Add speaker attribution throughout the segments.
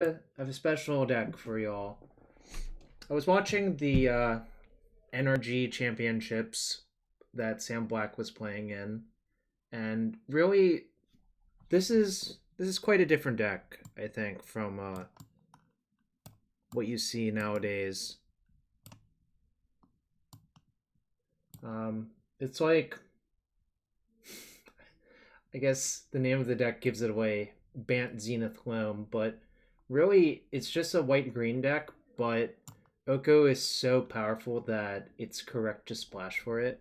Speaker 1: I have a special deck for y'all. I was watching the NRG championships that Sam Black was playing in, and really, this is quite a different deck, I think, from what you see nowadays. It's like, I guess the name of the deck gives it away, Bant Zenith Loam, but really, it's just a white-green deck, but Oko is so powerful that it's correct to splash for it.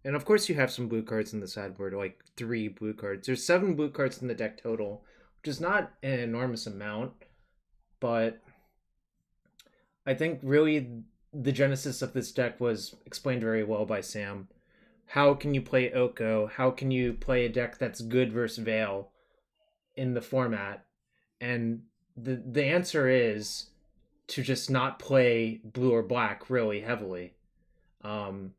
Speaker 1: And of course, you have some blue cards in the sideboard, like 3 blue cards. There's 7 blue cards in the deck total, which is not an enormous amount, but I think really the genesis of this deck was explained very well by Sam. How can you play Oko? How can you play a deck that's good versus Veil in the format? And the answer is to just not play blue or black really heavily. Um,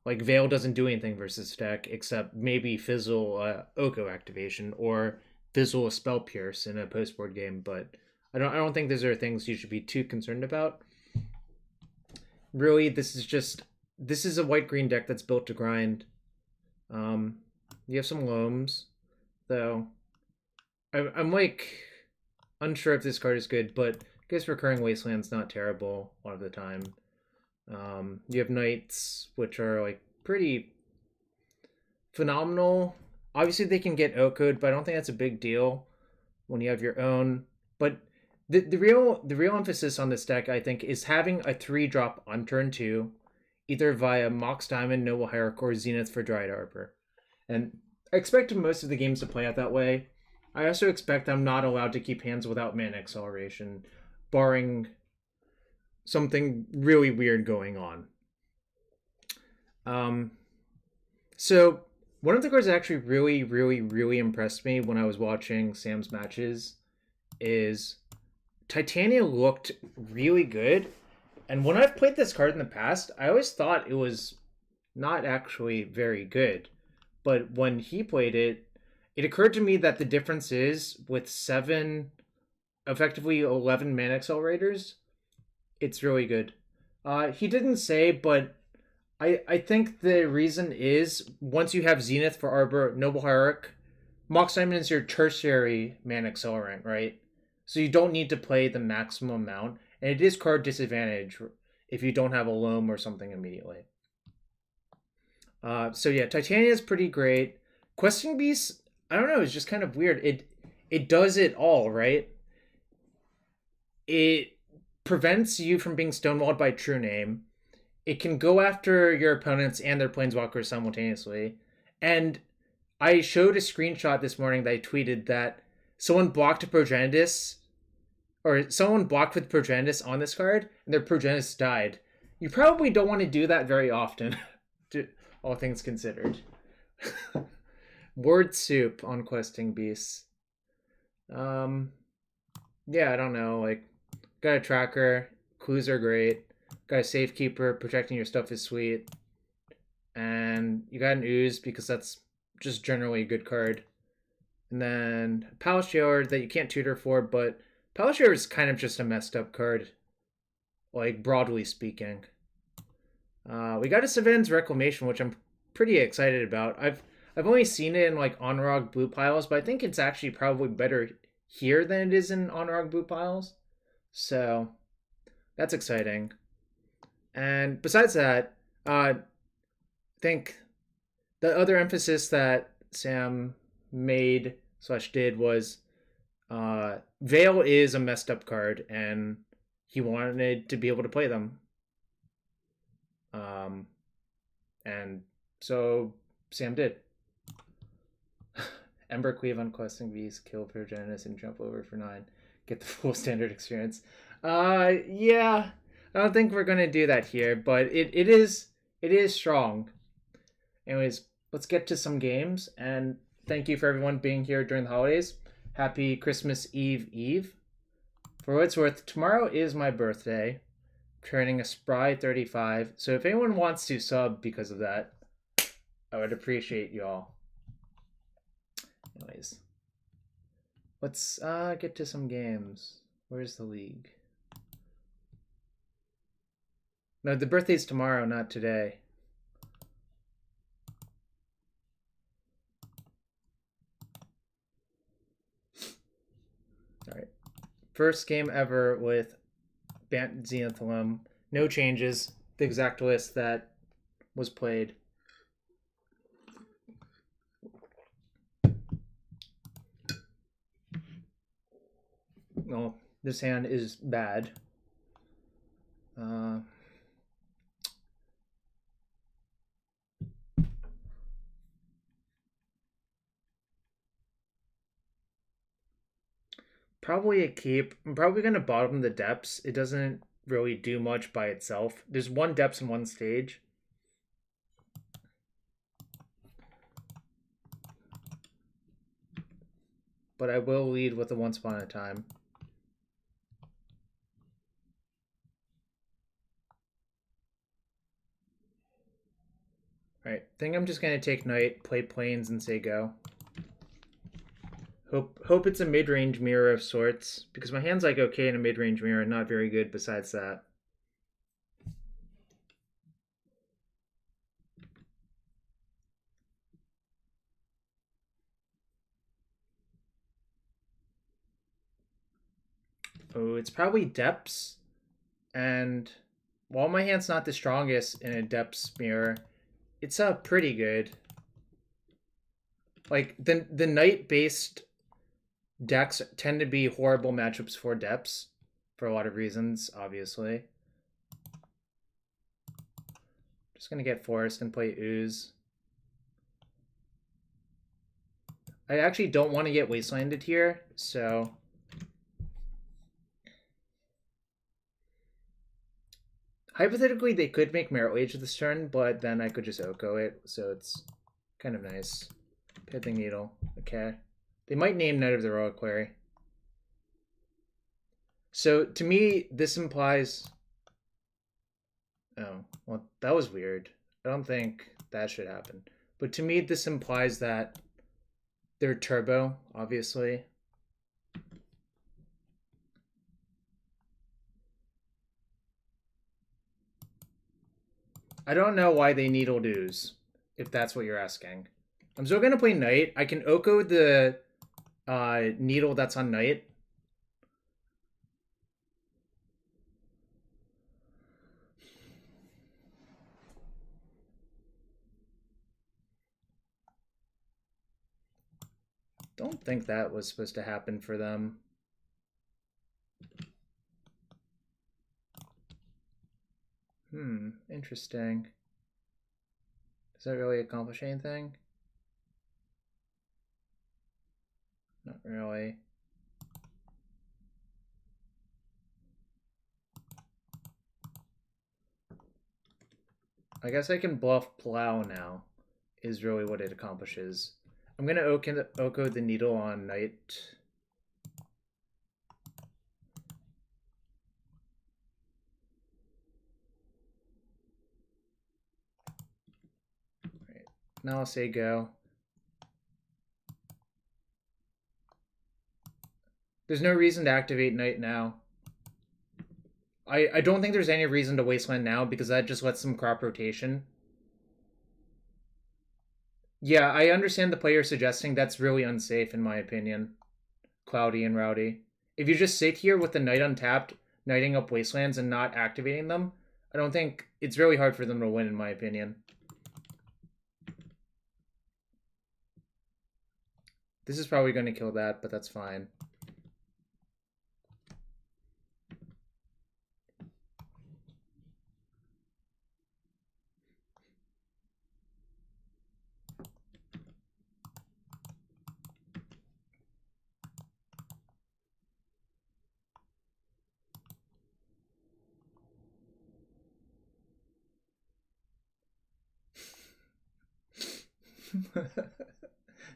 Speaker 1: like Veil doesn't do anything versus deck except maybe fizzle Oko activation or fizzle a Spell Pierce in a post board game, but I don't think those are things you should be too concerned about. Really, this is a white green deck that's built to grind. Um, you have some Loams, though. I'm like unsure if this card is good, but I guess recurring Wasteland's not terrible a lot of the time. You have Knights, which are like pretty phenomenal. Obviously, they can get Oko'd, but I don't think that's a big deal when you have your own. But the real emphasis on this deck, I think, is having a 3-drop on turn 2, either via Mox Diamond, Noble Hierarch, or Zenith for Dryad Arbor. And I expect most of the games to play out that way. I also expect I'm not allowed to keep hands without mana acceleration, barring something really weird going on. Um, so one of the cards that actually really impressed me when I was watching Sam's matches is Titania looked really good. And when I've played this card in the past, I always thought it was not actually very good. But when he played it, it occurred to me that the difference is with 11 mana accelerators, it's really good. He didn't say, but I think the reason is once you have Zenith for Arbor, Noble Hierarch, Mox Diamond is your tertiary mana accelerant, right? So you don't need to play the maximum amount, and it is card disadvantage if you don't have a Loam or something immediately. So yeah, Titania is pretty great. Questing Beast, I don't know, it's just kind of weird. It does it all, right? It prevents you from being stonewalled by True Name. It can go after your opponents and their planeswalkers simultaneously. And I showed a screenshot this morning that I tweeted that someone blocked a Progenitus, or someone blocked with Progenitus on this card, and their Progenitus died. You probably don't want to do that very often, to all things considered. Word soup on Questing Beasts. Yeah, I don't know. Like, got a tracker. Clues are great. Got a Safekeeper. Protecting your stuff is sweet. And you got an Ooze because that's just generally a good card. And then Plowshares that you can't tutor for, but Plowshares is kind of just a messed up card, like broadly speaking. We got a Savinne's Reclamation, which I'm pretty excited about. I've only seen it in like Onrog blue piles, but I think it's actually probably better here than it is in Onrog blue piles. So that's exciting. And besides that, I think the other emphasis that Sam made slash did was Veil is a messed up card, and he wanted to be able to play them. And so Sam did. Embercleave on Questing Beast, kill Progenitus, and jump over for 9. Get the full standard experience. Yeah. I don't think we're gonna do that here, but it is strong. Anyways, let's get to some games, and thank you for everyone being here during the holidays. Happy Christmas Eve. For what it's worth, tomorrow is my birthday. I'm turning a spry 35. So if anyone wants to sub because of that, I would appreciate you all. Anyways, let's get to some games. Where's the league? No, the birthday's tomorrow, not today. Alright. First game ever with Bant Zenith Loam. No changes. The exact list that was played. Well, this hand is bad. Probably a keep. I'm probably going to bottom the depths. It doesn't really do much by itself. There's one depths and one stage. But I will lead with a Once Upon a Time. Alright, think I'm just going to take Knight, play Plains, and say go. Hope it's a mid-range mirror of sorts, because my hand's like okay in a mid-range mirror, not very good besides that. Oh, it's probably depths, and while my hand's not the strongest in a depths mirror, it's pretty good. Like the Knight-based decks tend to be horrible matchups for depths for a lot of reasons, obviously. Just gonna get Forest and play Ooze. I actually don't want to get Wastelanded here, so hypothetically they could make Merit Wage this turn, but then I could just Oko it, so it's kind of nice. Pithing Needle, okay. They might name Knight of the Reliquary. So to me, this implies... Oh, well, that was weird. I don't think that should happen. But to me, this implies that they're turbo, obviously. I don't know why they needled Ooze, if that's what you're asking. I'm still going to play Knight. I can Oko the needle that's on Knight. Don't think that was supposed to happen for them. Interesting. Does that really accomplish anything? Not really. I guess I can bluff Plow now, is really what it accomplishes. I'm going to Oko the needle on Knight. Right. Now I'll say go. There's no reason to activate Knight now. I don't think there's any reason to Wasteland now because that just lets them crop rotation. Yeah, I understand the player suggesting that's really unsafe in my opinion. Cloudy and Rowdy. If you just sit here with the Knight untapped, knighting up Wastelands and not activating them, I don't think it's really hard for them to win in my opinion. This is probably going to kill that, but that's fine.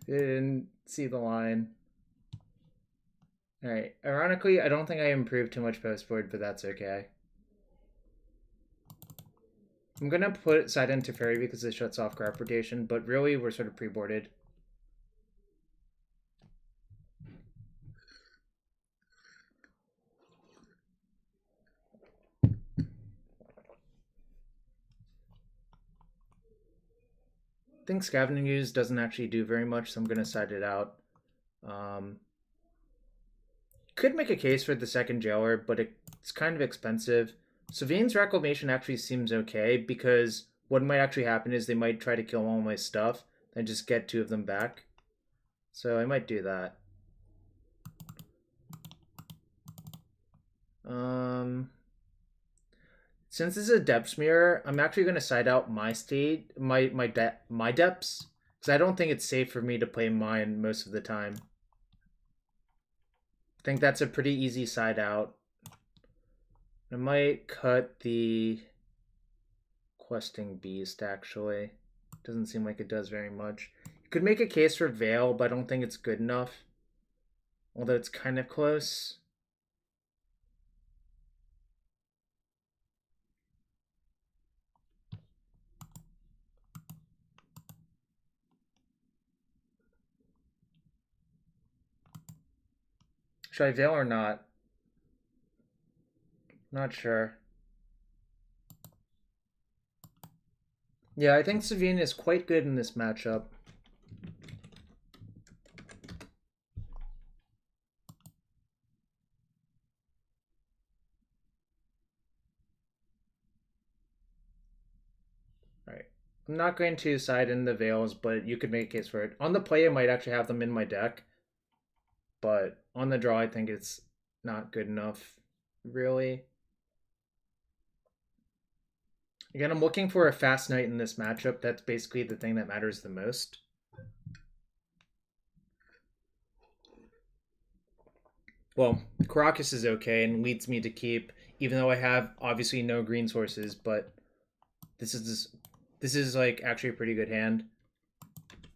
Speaker 1: Didn't see the line. Alright, ironically, I don't think I improved too much postboard, but that's okay. I'm gonna put side in Teferi because it shuts off crop rotation, but really we're sort of pre-boarded. think Scavenging Ooze doesn't actually do very much, so I'm going to side it out. Could make a case for the second Jailer, but it's kind of expensive. Sevinne's Reclamation actually seems okay, because what might actually happen is they might try to kill all my stuff and just get 2 of them back. So I might do that. Since this is a depths mirror, I'm actually going to side out my depths, because I don't think it's safe for me to play mine most of the time. I think that's a pretty easy side out. I might cut the Questing Beast, actually. Doesn't seem like it does very much. You could make a case for Veil, but I don't think it's good enough. Although it's kind of close. Should I Veil or not? Not sure. Yeah, I think Sevinne is quite good in this matchup. Alright. I'm not going to side in the Veils, but you could make a case for it. On the play, I might actually have them in my deck. But on the draw, I think it's not good enough, really. Again, I'm looking for a fast knight in this matchup. That's basically the thing that matters the most. Well, Karakas is okay and leads me to keep, even though I have obviously no green sources, but this is like actually a pretty good hand.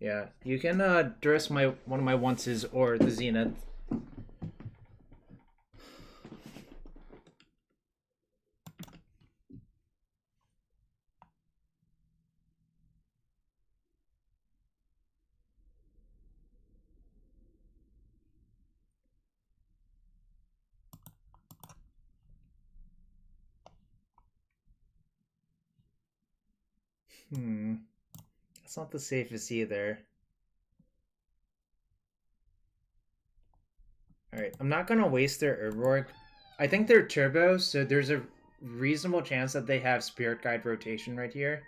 Speaker 1: Yeah, you can duress one of my onces or the Zenith. That's not the safest either. Alright, I'm not gonna waste their Urborg. I think they're turbo, so there's a reasonable chance that they have Spirit Guide rotation right here.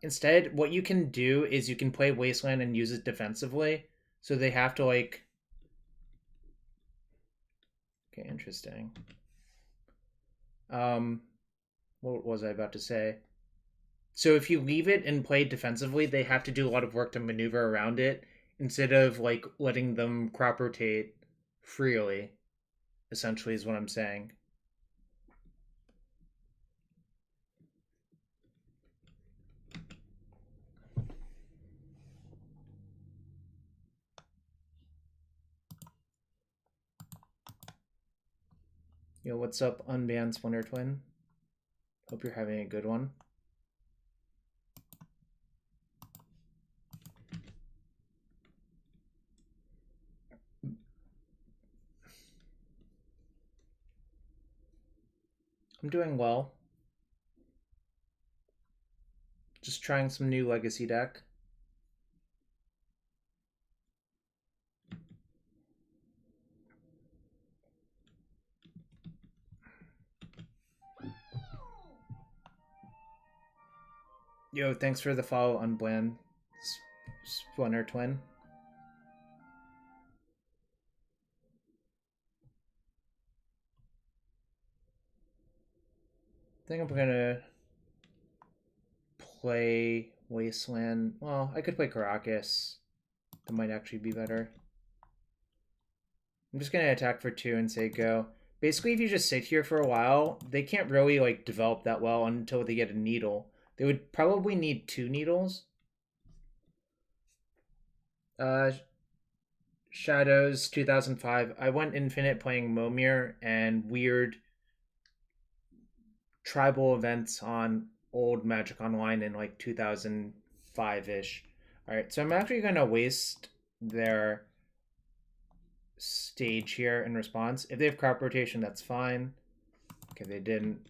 Speaker 1: Instead, what you can do is you can play Wasteland and use it defensively. So they have to like... Okay, interesting. What was I about to say? So if you leave it and play defensively, they have to do a lot of work to maneuver around it instead of like letting them crop rotate freely, essentially is what I'm saying. Yo, what's up, Unbanned Splinter Twin? Hope you're having a good one. I'm doing well. Just trying some new Legacy deck. Yo, thanks for the follow, Unbland Splinter Twin. I think I'm gonna play Wasteland. Well, I could play Karakas. That might actually be better. I'm just gonna attack for 2 and say go. Basically, if you just sit here for a while, they can't really like develop that well until they get a needle. They would probably need 2 needles. Shadows 2005. I went infinite playing Momir and weird tribal events on old Magic Online in like 2005-ish. Alright, so I'm actually gonna waste their stage here in response. If they have crop rotation, that's fine. Okay, they didn't.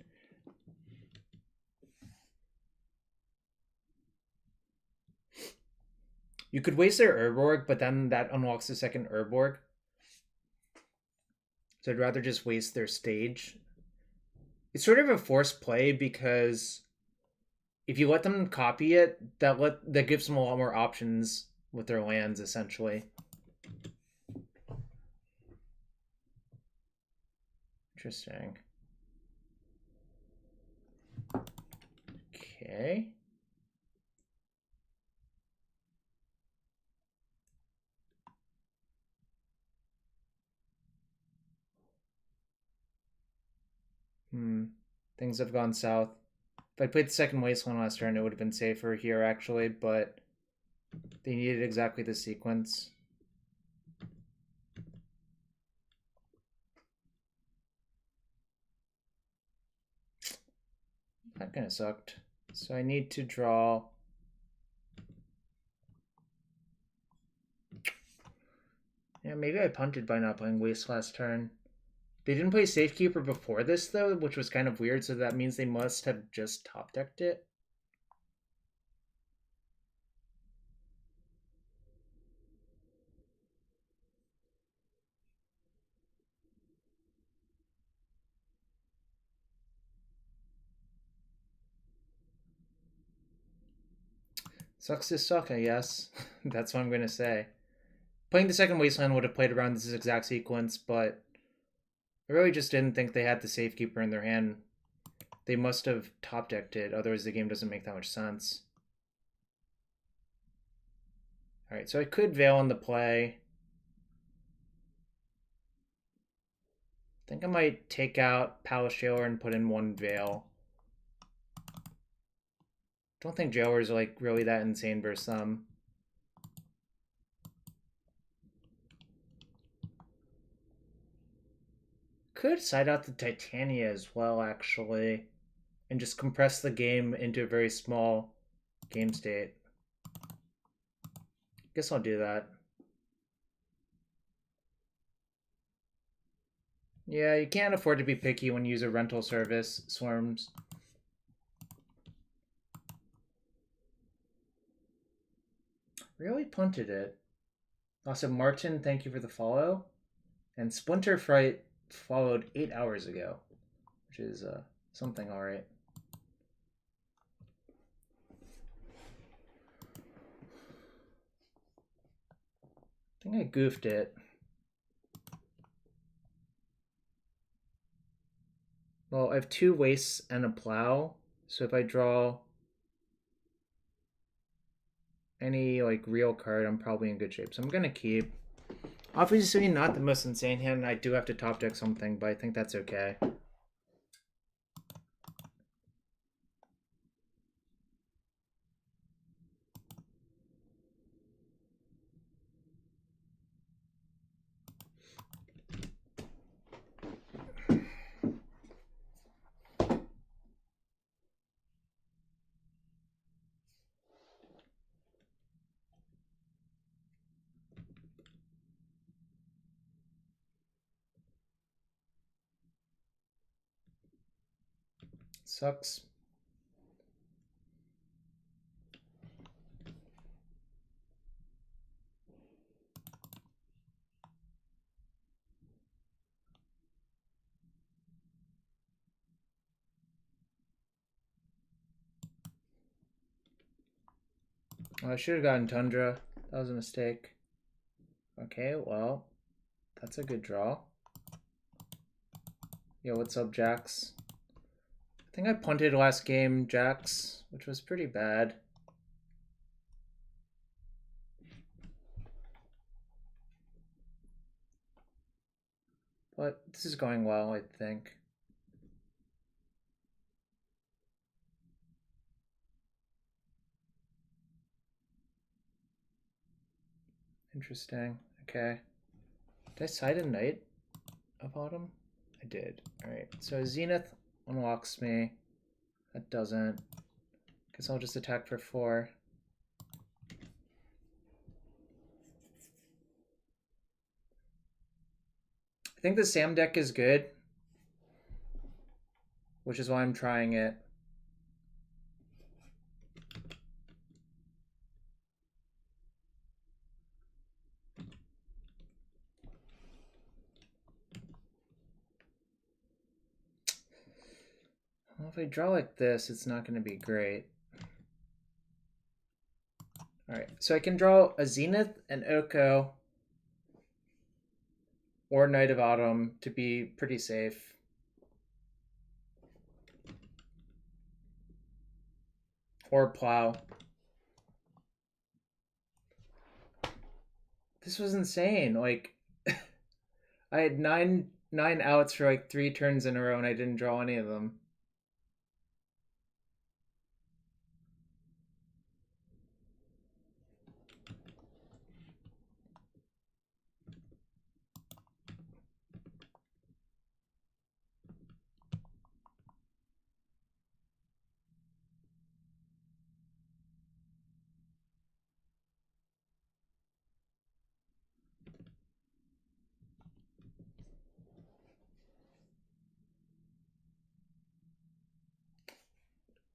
Speaker 1: You could waste their Urborg, but then that unlocks the second Urborg. So I'd rather just waste their stage. It's sort of a forced play because if you let them copy it, that gives them a lot more options with their lands, essentially. Interesting. Okay. Things have gone south. If I played the second Wasteland last turn, it would have been safer here, actually, but they needed exactly the sequence. That kind of sucked. So I need to draw... Yeah, maybe I punted by not playing Waste last turn. They didn't play Safekeeper before this, though, which was kind of weird, so that means they must have just top-decked it. Sucks to suck, I guess. That's what I'm going to say. Playing the second Wasteland would have played around this exact sequence, but I really just didn't think they had the Safekeeper in their hand. They must have top-decked it, otherwise the game doesn't make that much sense. Alright, so I could Veil on the play. I think I might take out Palace Jailer and put in one Veil. Don't think Jailer's like really that insane versus them. Could side out the Titania as well, actually, and just compress the game into a very small game state. Guess I'll do that. Yeah, you can't afford to be picky when you use a rental service, Swarms. Really punted it. Also, Martin, thank you for the follow. And Splinter Fright followed 8 hours ago, which is something alright. I think I goofed it. Well, I have 2 wastes and a plow, so if I draw any like real card, I'm probably in good shape. So I'm gonna keep. Obviously not the most insane hand, and I do have to top deck something, but I think that's okay. Sucks. Oh, I should have gotten Tundra. That was a mistake. Okay, well, that's a good draw. Yo, what's up, Jax? I think I punted last game, Jax, which was pretty bad. But this is going well, I think. Interesting. Okay. Did I side a Knight of Autumn? I did. Alright, so Zenith unlocks me. That doesn't. Guess I'll just attack for 4. I think the Sam deck is good, which is why I'm trying it. Well, if I draw like this, it's not going to be great. Alright, so I can draw a Zenith, an Oko, or Knight of Autumn to be pretty safe. Or Plow. This was insane. Like, I had nine outs for like 3 turns in a row and I didn't draw any of them.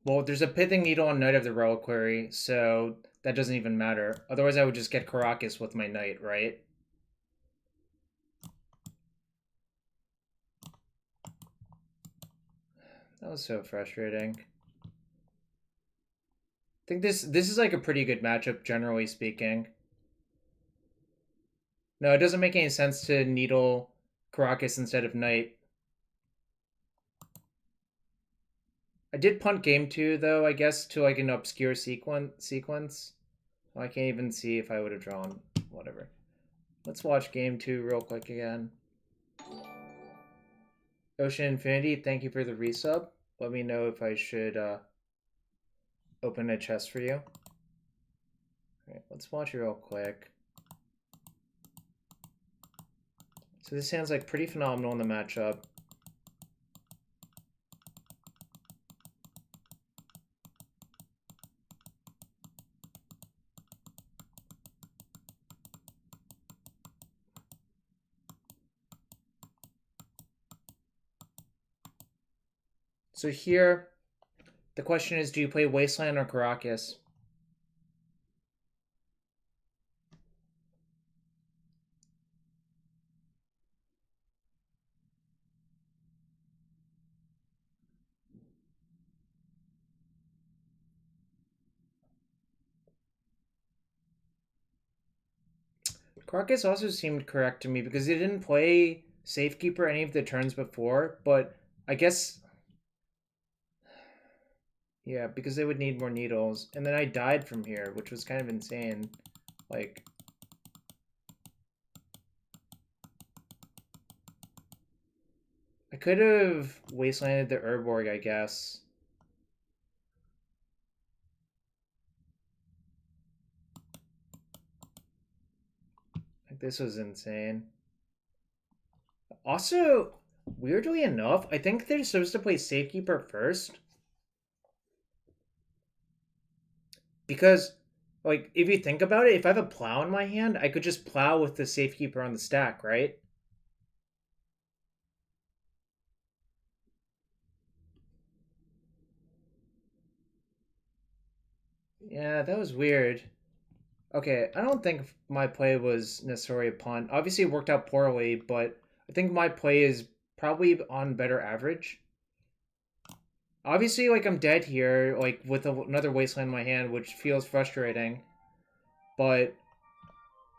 Speaker 1: Well, there's a Pithing Needle on Knight of the Reliquary, so that doesn't even matter. Otherwise, I would just get Karakas with my Knight, right? That was so frustrating. I think this is like a pretty good matchup, generally speaking. No, it doesn't make any sense to Needle Karakas instead of Knight. I did punt game 2, though, I guess, to like an obscure sequence. Well, I can't even see if I would have drawn. Whatever. Let's watch game 2 real quick again. Ocean Infinity, thank you for the resub. Let me know if I should open a chest for you. Alright, let's watch it real quick. So this sounds like pretty phenomenal in the matchup. So here, the question is, do you play Wasteland or Karakas? Karakas also seemed correct to me because he didn't play Safekeeper any of the turns before, but I guess... Yeah, because they would need more needles. And then I died from here, which was kind of insane. Like... I could have Wastelanded the Urborg, I guess. Like, this was insane. Also, weirdly enough, I think they're supposed to play Safekeeper first. Because, like, if you think about it, if I have a plow in my hand, I could just plow with the Safekeeper on the stack, right? Yeah, that was weird. Okay, I don't think my play was necessarily a punt. Obviously, it worked out poorly, but I think my play is probably on better average. Obviously, like, I'm dead here, like, with another Wasteland in my hand, which feels frustrating. But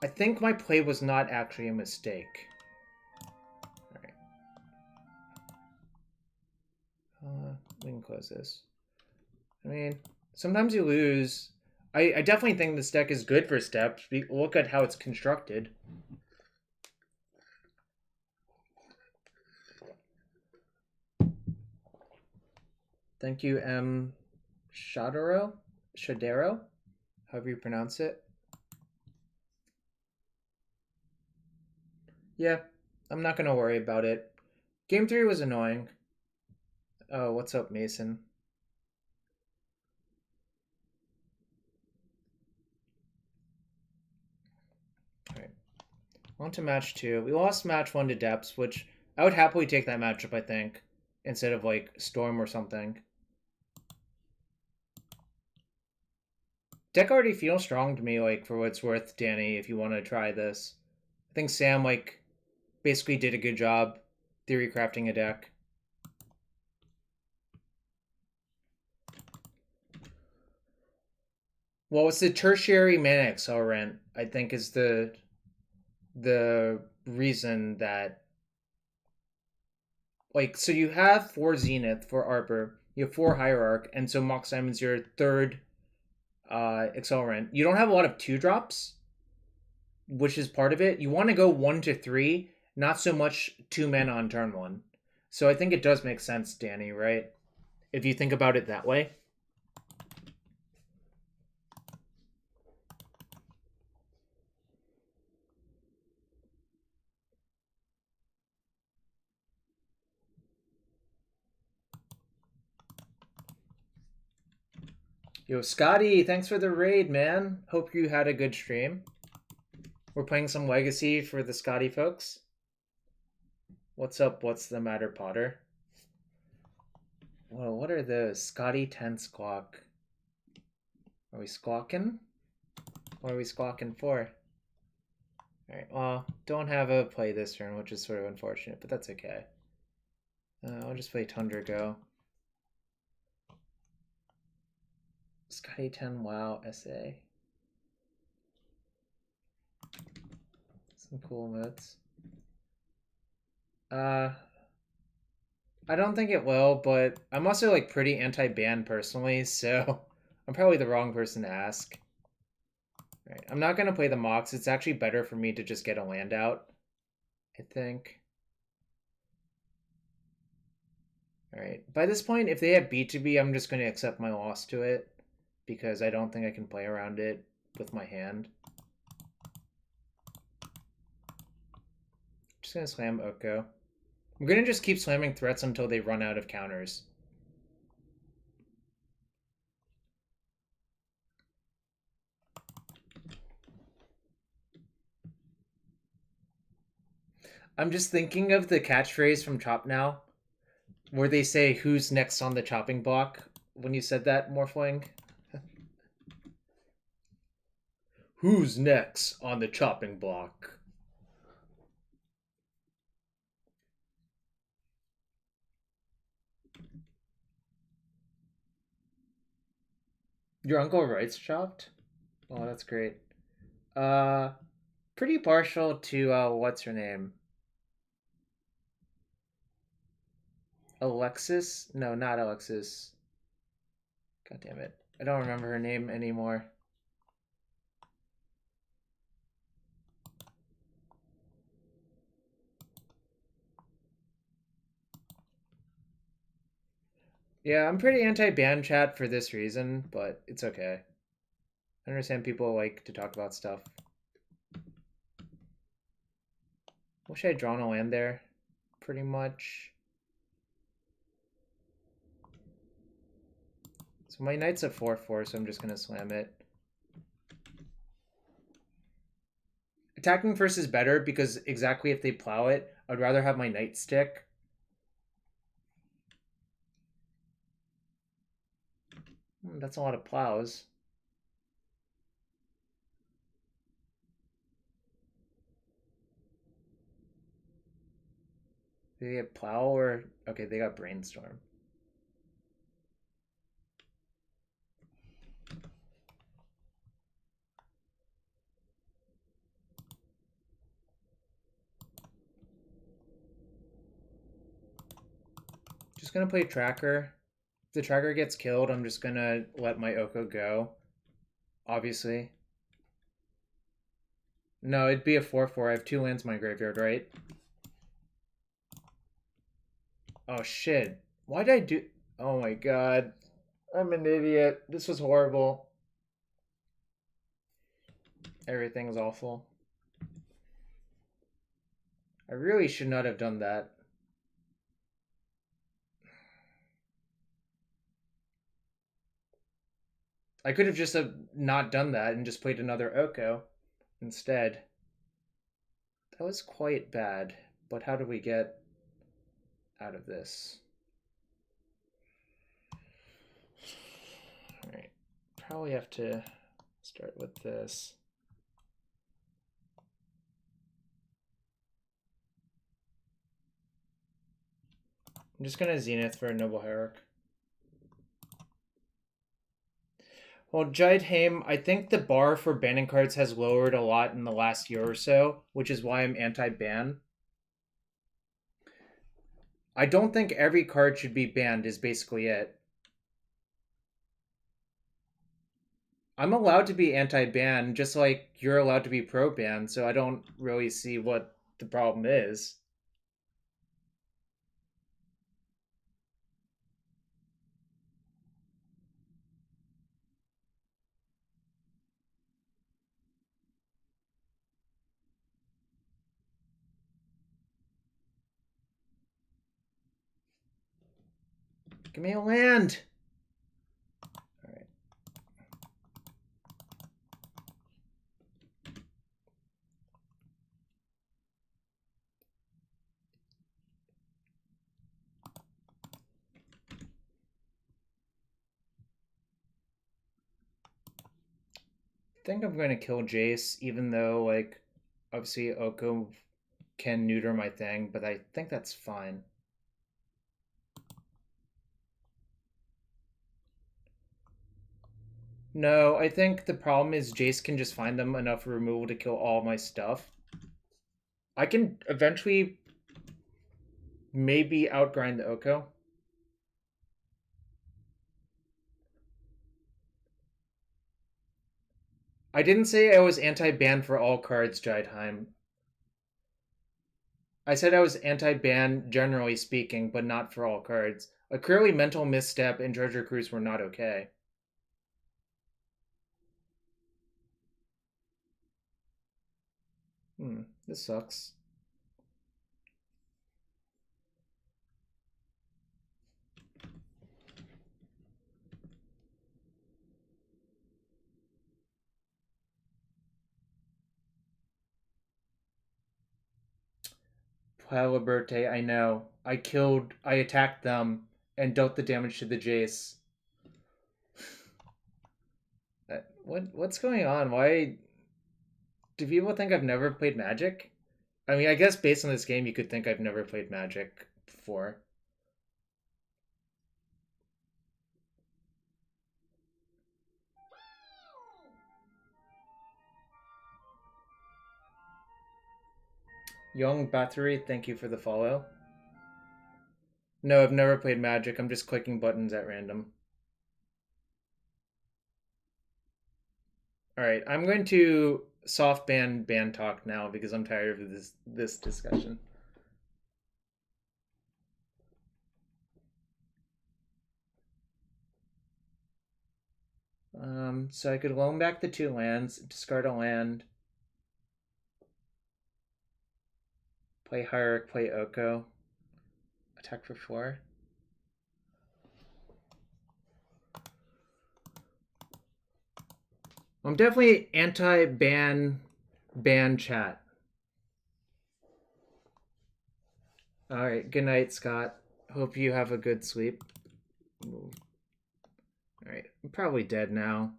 Speaker 1: I think my play was not actually a mistake. Alright. We can close this. I mean, sometimes you lose. I definitely think this deck is good for steps. Look at how it's constructed. Thank you, M. Shadero? However you pronounce it. Yeah, I'm not going to worry about it. Game 3 was annoying. Oh, what's up, Mason? Alright. On to match 2. We lost match 1 to Depths, which I would happily take that matchup, I think, instead of, like, Storm or something. Deck already feels strong to me, like, for what it's worth, Danny, if you want to try this. I think Sam, like, basically did a good job theory crafting a deck. Well, it's the tertiary mana accelerant, I think, is the reason that, like, so you have 4 Zenith for Arbor, you have 4 Hierarch, and so Mox Diamond's your third accelerant. You don't have a lot of 2-drops, which is part of it. You want to go 1 to 3, not so much 2 mana on turn 1. So I think it does make sense, Danny, right? If you think about it that way. Yo, Scotty, thanks for the raid, man. Hope you had a good stream. We're playing some Legacy for the Scotty folks. What's up? What's the matter, Potter? Whoa, what are those? Scotty 10 squawk. Are we squawking? What are we squawking for? Alright, well, don't have a play this turn, which is sort of unfortunate, but that's okay. I'll just play Tundra Go. Scotty 10 WoW SA. Some cool modes. I don't think it will, but I'm also like pretty anti-ban personally, so I'm probably the wrong person to ask. Alright, I'm not gonna play the Mox. It's actually better for me to just get a land out, I think. Alright, by this point, if they have B2B, I'm just gonna accept my loss to it, because I don't think I can play around it with my hand. Just gonna slam Oko. I'm gonna just keep slamming threats until they run out of counters. I'm just thinking of the catchphrase from Chop Now, where they say, "Who's next on the chopping block?" When you said that, Morphling. Who's next on the chopping block? Your Uncle Wright's chopped? Oh, that's great. Pretty partial to, what's her name? Alexis? No, not Alexis. God damn it. I don't remember her name anymore. Yeah, I'm pretty anti-ban chat for this reason, but it's okay. I understand people like to talk about stuff. Wish I had drawn a land there, pretty much. So my knight's a 4/4, so I'm just gonna slam it. Attacking first is better because exactly if they plow it, I'd rather have my knight stick. That's a lot of plows. Did they get plow or... Okay, they got brainstorm. Just gonna play tracker. If the tracker gets killed, I'm just gonna let my Oko go. Obviously. No, it'd be a 4/4. I have 2 lands in my graveyard, right? Oh shit. Why did I do... Oh my god. I'm an idiot. This was horrible. Everything's awful. I really should not have done that. I could have just not done that and just played another Oko instead. That was quite bad, but how do we get out of this? Alright, probably have to start with this. I'm just gonna Zenith for a Noble Hierarch. Well, Jidheim, I think the bar for banning cards has lowered a lot in the last year or so, which is why I'm anti-ban. I don't think every card should be banned is basically it. I'm allowed to be anti-ban just like you're allowed to be pro-ban, so I don't really see what the problem is. Give me a land! Alright. I think I'm going to kill Jace, even though, like, obviously Oko can neuter my thing, but I think that's fine. No, I think the problem is Jace can just find them enough removal to kill all my stuff. I can eventually maybe outgrind the Oko. I didn't say I was anti-ban for all cards, Jidheim. I said I was anti-ban generally speaking, but not for all cards. A clearly mental misstep and Treasure Cruise were not okay. This sucks. Liberte, I know. I attacked them and dealt the damage to the Jace. What's going on? Why do people think I've never played Magic? I mean, I guess based on this game, you could think I've never played Magic before. Young Battery, thank you for the follow. No, I've never played Magic. I'm just clicking buttons at random. All right, I'm going to soft ban talk now because I'm tired of this discussion. So I could loan back the 2 lands, discard a land, play Hierarch, play Oko, attack for 4. I'm definitely anti-ban chat. All right, good night, Scott. Hope you have a good sleep. Ooh. All right, I'm probably dead now.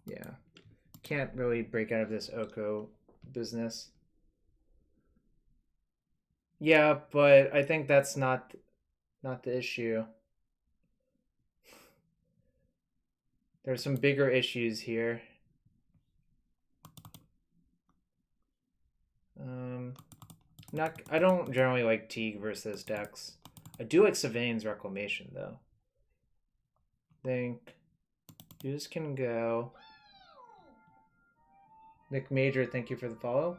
Speaker 1: Yeah, can't really break out of this Oko business. Yeah, but I think that's not the issue. There's some bigger issues here. I don't generally like Teeg versus decks. I do like Savannah's Reclamation though. I think Ooze can go. Nick Major, thank you for the follow.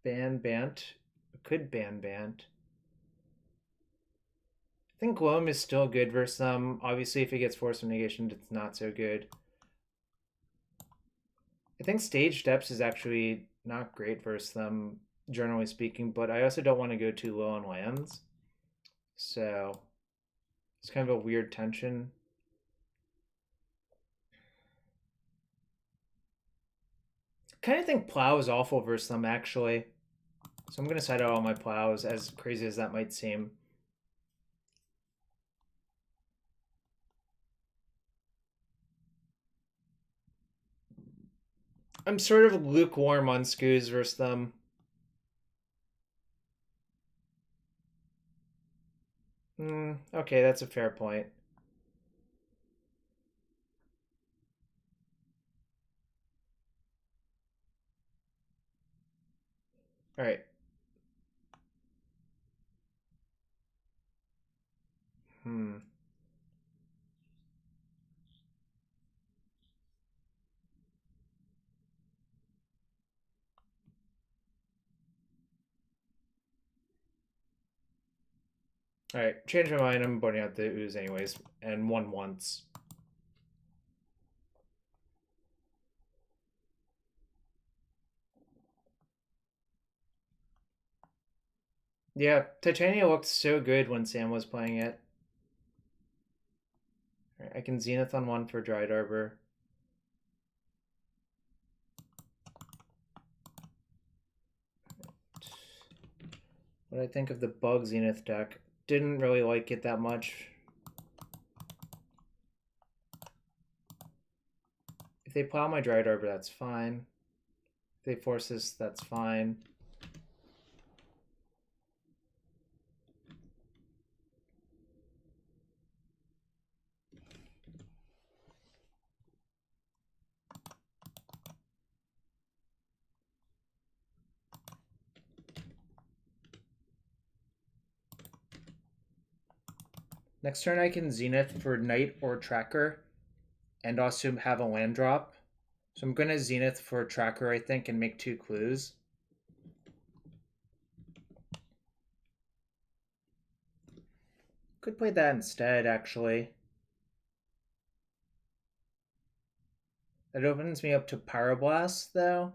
Speaker 1: Ban Bant. Could ban Bant. I think Loam is still good versus them. Obviously, if he gets Force of Negation, it's not so good. I think Stage Depths is actually not great versus them, generally speaking, but I also don't want to go too low on lands. So it's kind of a weird tension. Kind of think Plow is awful versus them, actually. So I'm going to side out all my Plows, as crazy as that might seem. I'm sort of lukewarm on Skoos versus them. Okay, that's a fair point. All right. Alright, change my mind. I'm burning out the ooze anyways. And one once. Yeah, Titania looked so good when Sam was playing it. Right, I can Zenith on one for Dryad Arbor. What I think of the Bug Zenith deck. Didn't really like it that much. If they plow my Dryad Arbor, that's fine. If they force this, that's fine. Next turn I can Zenith for Knight or Tracker and also have a land drop. So I'm going to Zenith for Tracker, I think, and make 2 clues. Could play that instead, actually. That opens me up to Pyroblast, though.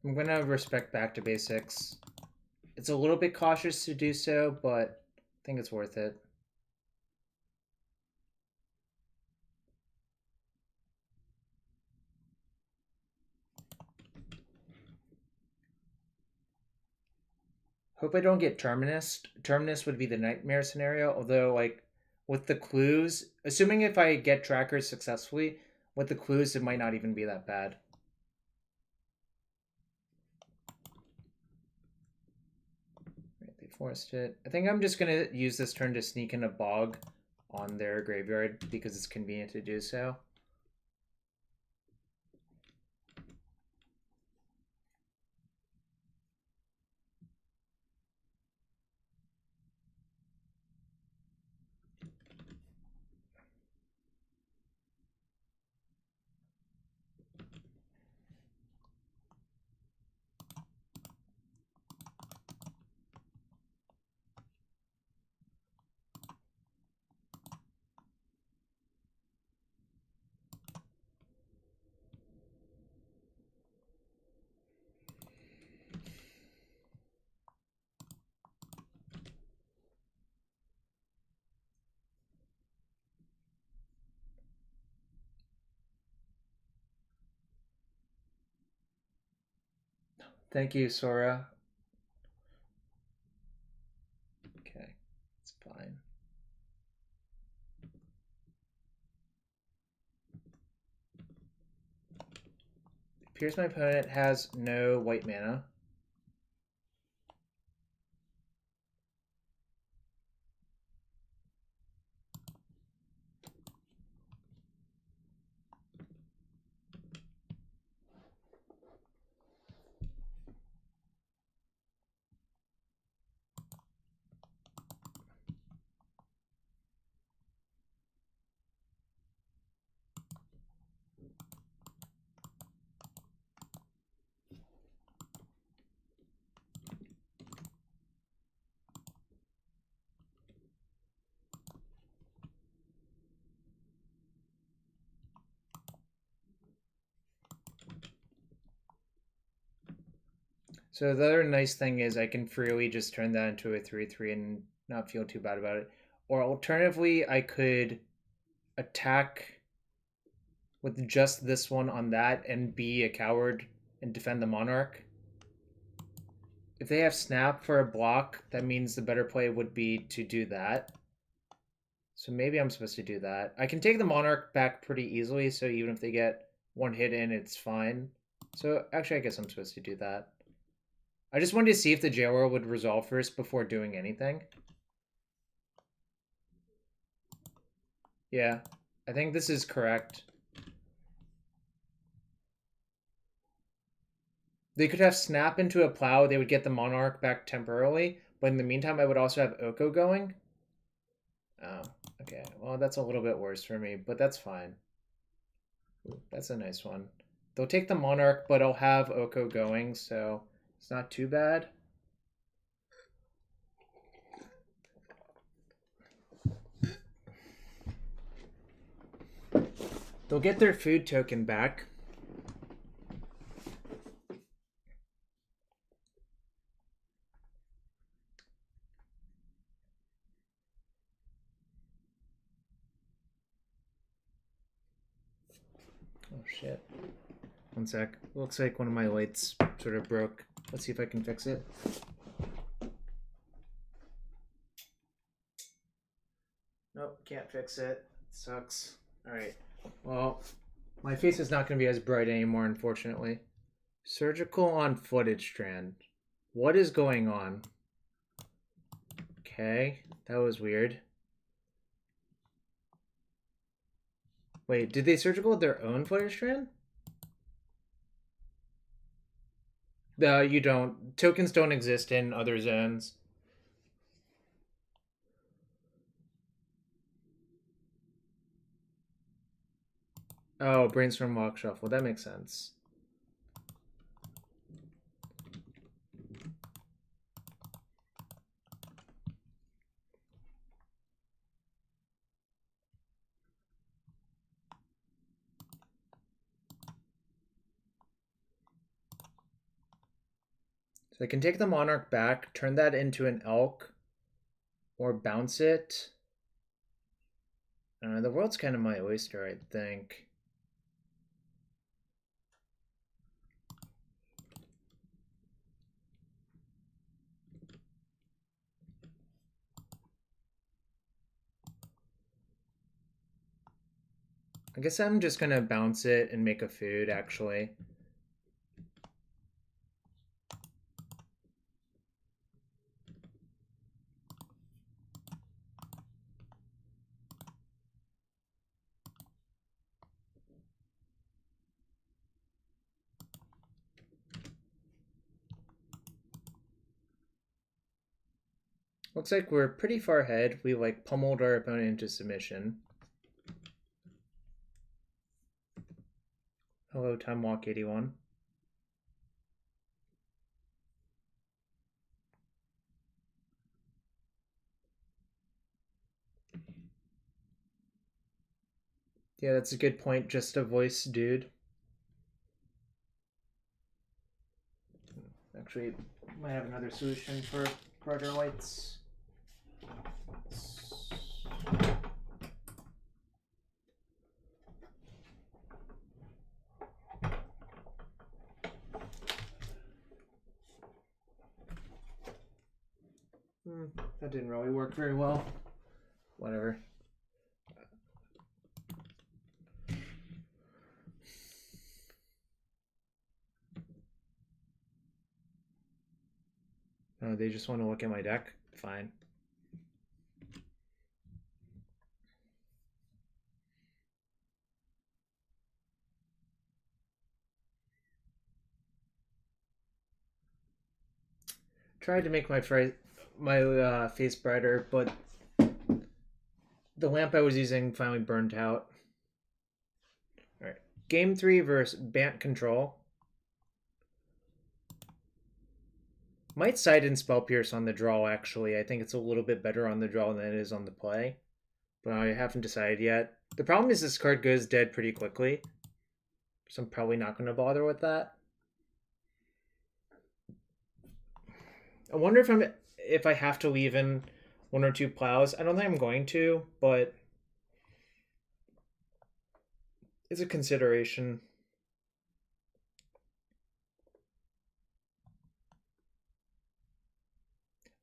Speaker 1: I'm going to respect back to basics. It's a little bit cautious to do so, but I think it's worth it. Hope I don't get Terminus. Terminus would be the nightmare scenario, although, like, with the clues, assuming if I get trackers successfully, with the clues, it might not even be that bad. Right, they forced it. I think I'm just going to use this turn to sneak in a Bog on their graveyard because it's convenient to do so. Thank you, Sora. Okay, it's fine. It appears my opponent has no white mana. So the other nice thing is I can freely just turn that into a 3/3 and not feel too bad about it. Or alternatively, I could attack with just this one on that and be a coward and defend the Monarch. If they have Snap for a block, that means the better play would be to do that. So maybe I'm supposed to do that. I can take the Monarch back pretty easily, so even if they get one hit in, it's fine. So actually, I guess I'm supposed to do that. I just wanted to see if the Jailer would resolve first before doing anything. Yeah, I think this is correct. They could have Snap into a Plow, they would get the Monarch back temporarily, but in the meantime, I would also have Oko going. Oh, okay. Well, that's a little bit worse for me, but that's fine. Ooh, that's a nice one. They'll take the Monarch, but I'll have Oko going, so it's not too bad. They'll get their food token back. Oh shit. One sec. Looks like one of my lights sort of broke. Let's see if I can fix it. Nope, can't fix it. Sucks. Alright. Well, my face is not going to be as bright anymore, unfortunately. Surgical on Flooded Strand. What is going on? Okay, that was weird. Wait, did they surgical with their own Flooded Strand? You don't. Tokens don't exist in other zones. Oh, Brainstorm Walk Shuffle. That makes sense. So I can take the Monarch back, turn that into an Elk, or bounce it. I don't know, the world's kind of my oyster, I think. I guess I'm just gonna bounce it and make a food, actually. Looks like we're pretty far ahead. We like pummeled our opponent into submission. Hello, Time Walk 81. Yeah, that's a good point. Just a voice, dude. Actually, might have another solution for brighter lights. That didn't really work very well. Whatever. Oh, they just want to look at my deck? Fine. Tried to make my face brighter, but the lamp I was using finally burned out. Alright. Game 3 versus Bant Control. Might side in Spell Pierce on the draw, actually. I think it's a little bit better on the draw than it is on the play. But I haven't decided yet. The problem is this card goes dead pretty quickly. So I'm probably not going to bother with that. I wonder if I have to leave in one or two plows. I don't think I'm going to, but It's a consideration.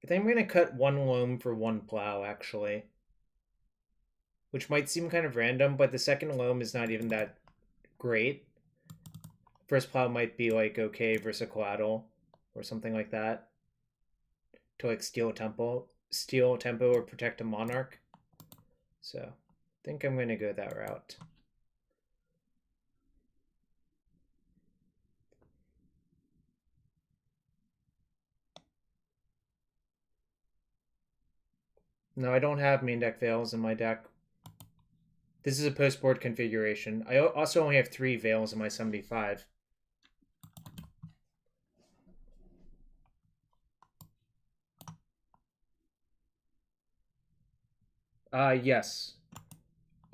Speaker 1: I think I'm going to cut one loam for one plow, actually. Which might seem kind of random, but the second loam is not even that great. First plow might be like okay versus a collateral or something like that. To like steal tempo or protect a monarch. So I think I'm going to go that route. No, I don't have main deck Veils in my deck. This is a post-board configuration. I also only have 3 Veils in my 75. Yes.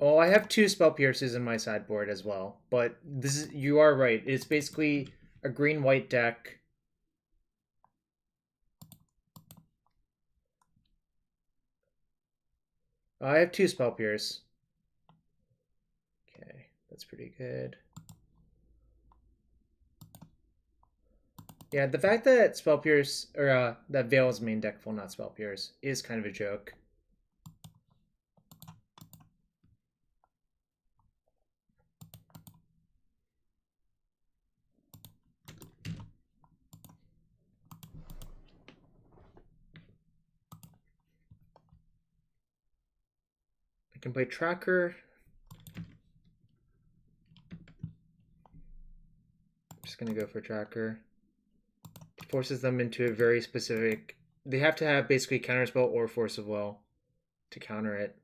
Speaker 1: Oh, I have 2 Spell Pierces in my sideboard as well. But this is, you are right. It's basically a green-white deck. I have 2 Spell Pierce. Okay, that's pretty good. Yeah, the fact that Spell Pierce, or that Veil is main deck full, not Spell Pierce, is kind of a joke. I can play Tracker. I'm just going to go for Tracker. Forces them into a very specific... They have to have basically Counterspell or Force of Will to counter it.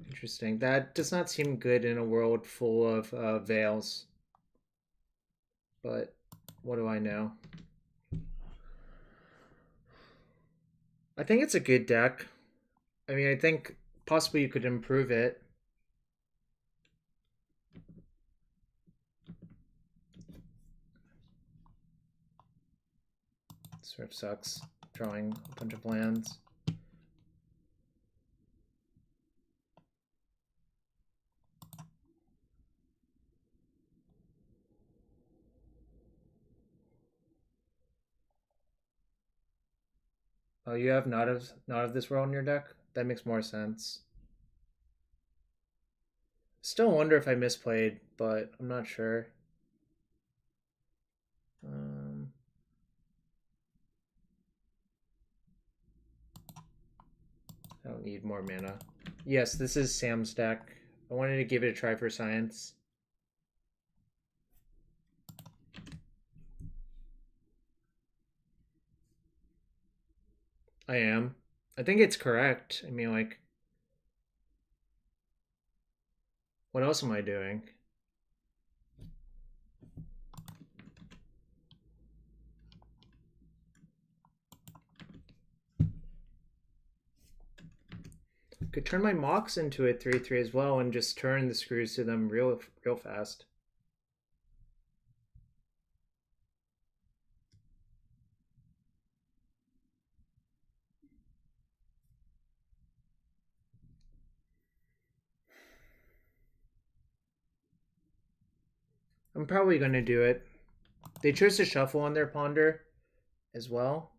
Speaker 1: Interesting. That does not seem good in a world full of Veils. But what do I know? I think it's a good deck. I mean, I think possibly you could improve it. Sort of sucks, drawing a bunch of lands. Oh, you have not of this world in your deck? That makes more sense. Still wonder if I misplayed, but I'm not sure. I don't need more mana. Yes, this is Sam's deck. I wanted to give it a try for science. I am. I think it's correct. I mean, like, what else am I doing? Could turn my Mox into a 3/3 as well and just turn the screws to them real fast. I'm probably going to do it. They chose to shuffle on their Ponder as well.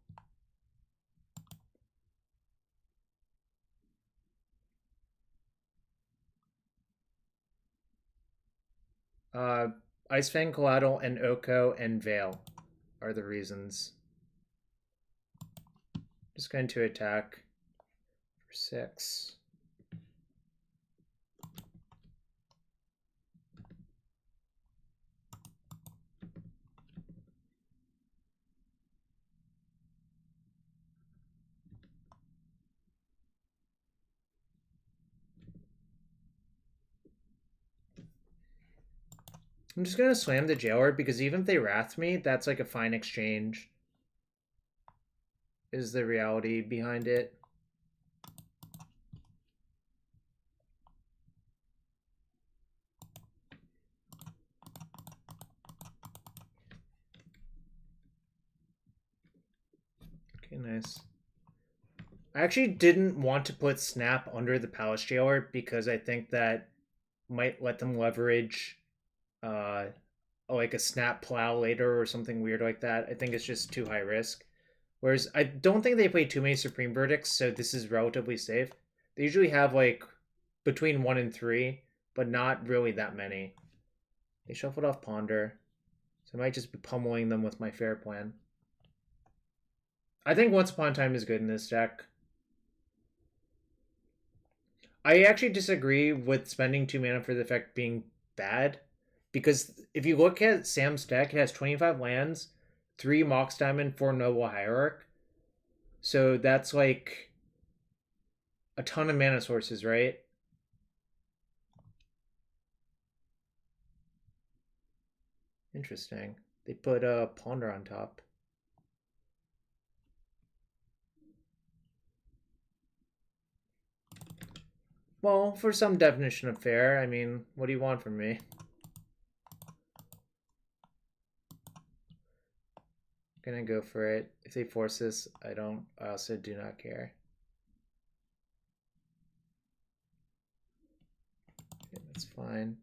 Speaker 1: Icefang, Collateral, and Oko and Veil are the reasons. Just going to attack for 6. I'm just going to slam the Jailer because even if they Wrath me, that's like a fine exchange. Is the reality behind it. nice. I actually didn't want to put Snap under the Palace Jailer because I think that might let them leverage like a Snap Plow later or something weird like that. I think it's just too high risk. Whereas I don't think they play too many Supreme Verdicts, so this is relatively safe. They usually have like between 1 and 3, but not really that many. They shuffled off Ponder, so I might just be pummeling them with my fair plan. I think Once Upon a Time is good in this deck. I actually disagree with spending 2 mana for the effect being bad, because if you look at Sam's deck, it has 25 lands, 3 Mox Diamond, 4 Noble Hierarch. So that's like a ton of mana sources, right? Interesting. They put a Ponder on top. Well, for some definition of fair, I mean, what do you want from me? Gonna go for it. If they force this, I also do not care. Okay, that's fine.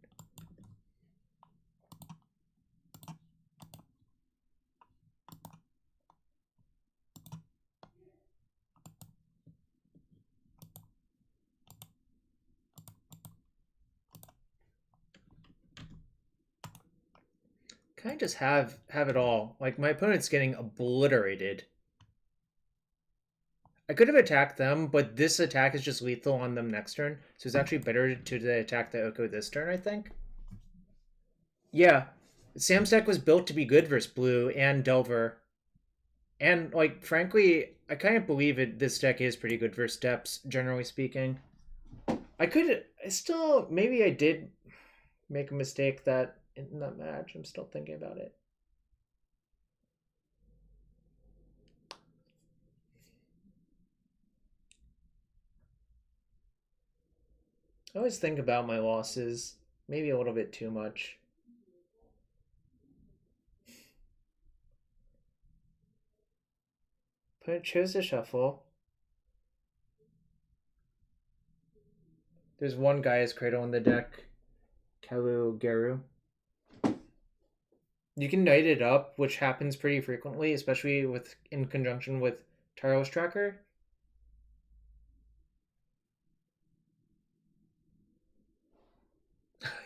Speaker 1: Can I just have it all? Like, my opponent's getting obliterated. I could have attacked them, but this attack is just lethal on them next turn. So it's actually better to attack the Oko this turn, I think. Yeah. Sam's deck was built to be good versus blue and Delver. And, like, frankly, I kind of believe this deck is pretty good versus depths, generally speaking. Maybe I did make a mistake in that match. I'm still thinking about it. I always think about my losses, maybe a little bit too much. But chose to shuffle. There's one Gaia's Cradle in the deck. Kalu Geru. You can knight it up, which happens pretty frequently, especially in conjunction with Tireless Tracker.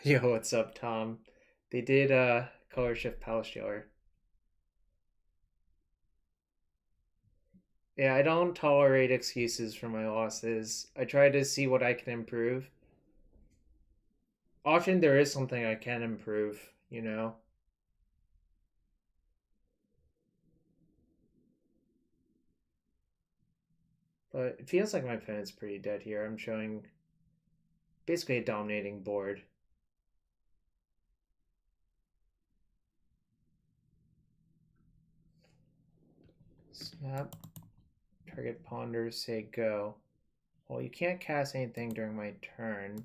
Speaker 1: Yo, what's up, Tom? They did color shift Palace Jailer. Yeah, I don't tolerate excuses for my losses. I try to see what I can improve. Often there is something I can improve, you know? But it feels like my opponent's pretty dead here. I'm showing basically a dominating board. Snap. Target Ponder, say go. Well, you can't cast anything during my turn.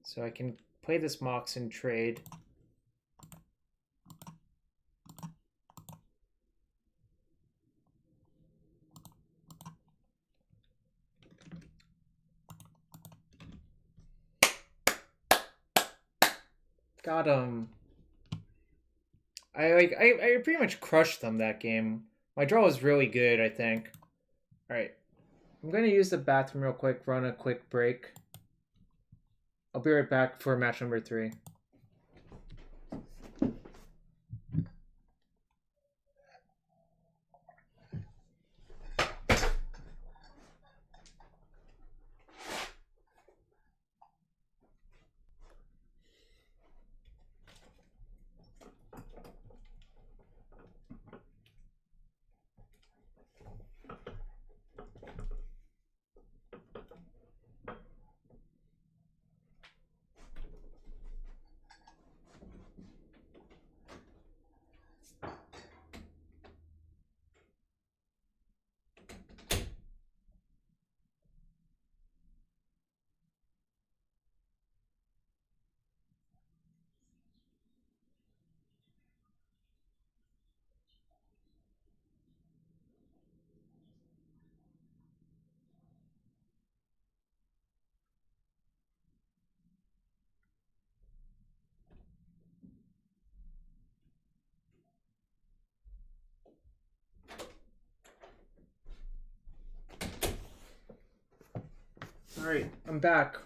Speaker 1: So I can play this Mox and trade. Got him. I pretty much crushed them that game. My draw was really good, I think. Alright. I'm gonna use the bathroom real quick, run a quick break. I'll be right back for match number 3. Alright, I'm back.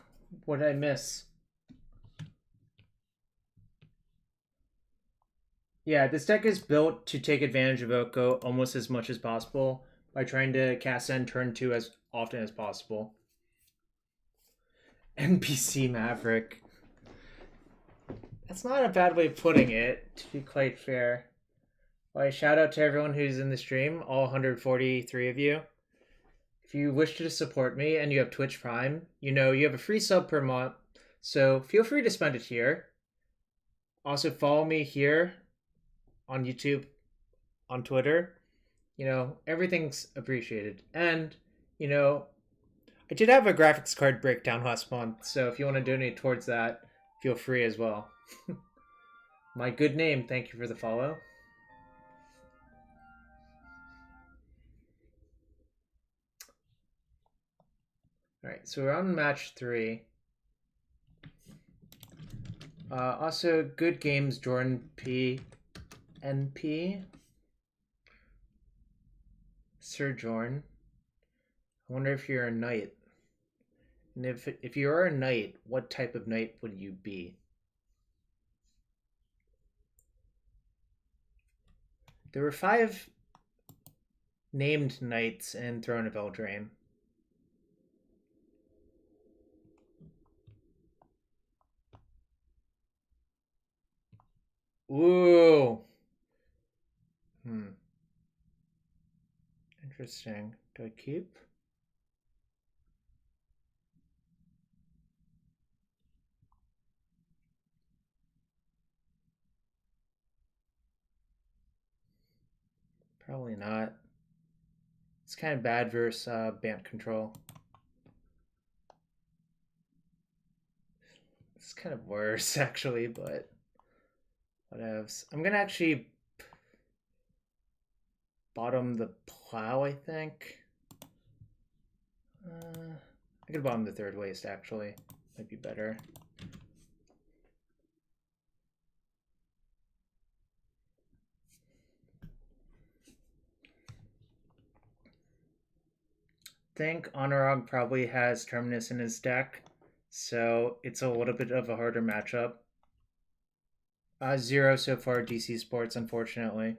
Speaker 1: What did I miss? Yeah, this deck is built to take advantage of Oko almost as much as possible by trying to cast end turn 2 as often as possible. NPC Maverick. That's not a bad way of putting it, to be quite fair. Well, shout out to everyone who's in the stream, all 143 of you. If you wish to support me and you have Twitch Prime, you know you have a free sub per month, so feel free to spend it here. Also, follow me here on YouTube, on Twitter. You know, everything's appreciated. And, you know, I did have a graphics card breakdown last month, so if you want to donate towards that, feel free as well. My good name, thank you for the follow. Alright, so we're on match 3. Also, good games, Jordan P. NP. Sir Jorn. I wonder if you're a knight. And if you are a knight, what type of knight would you be? There were 5 named knights in Throne of Eldraine. Ooh. Interesting. Do I keep? Probably not. It's kind of bad versus Bant control. It's kind of worse, actually, but whatevs. I'm going to actually bottom the plow, I think. I could bottom the third waste, actually. Might be better. I think Honorog probably has Terminus in his deck, so it's a little bit of a harder matchup. 0 so far, DC Sports, unfortunately.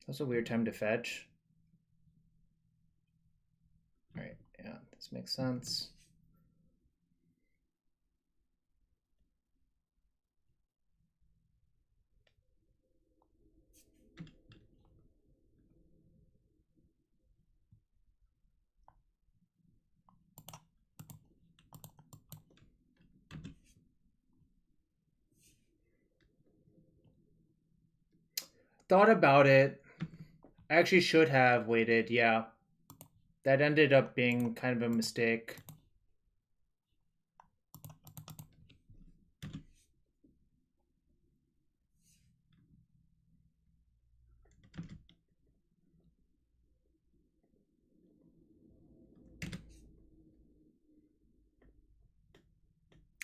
Speaker 1: That's a weird time to fetch. Alright, yeah, this makes sense. Thought about it. I actually should have waited, yeah. That ended up being kind of a mistake.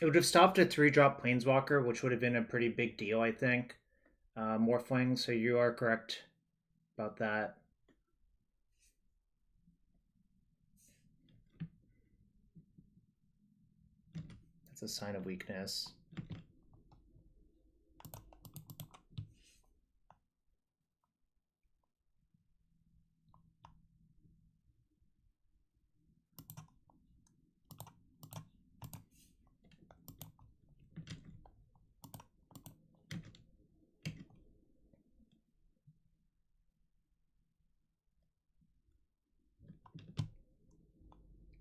Speaker 1: It would have stopped a 3-drop Planeswalker, which would have been a pretty big deal, I think. Morphling, so you are correct about that. That's a sign of weakness.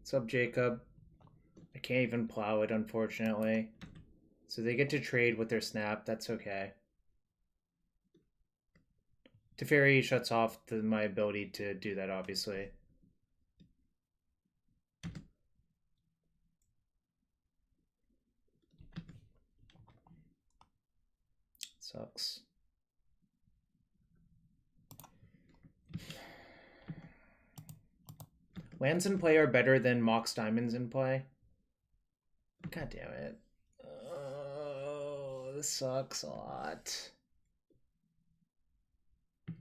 Speaker 1: What's up, Jacob? I can't even plow it, unfortunately. So they get to trade with their snap. That's okay. Teferi shuts off my ability to do that, obviously. Sucks. Lands in play are better than Mox Diamonds in play. God damn it. Oh, this sucks a lot.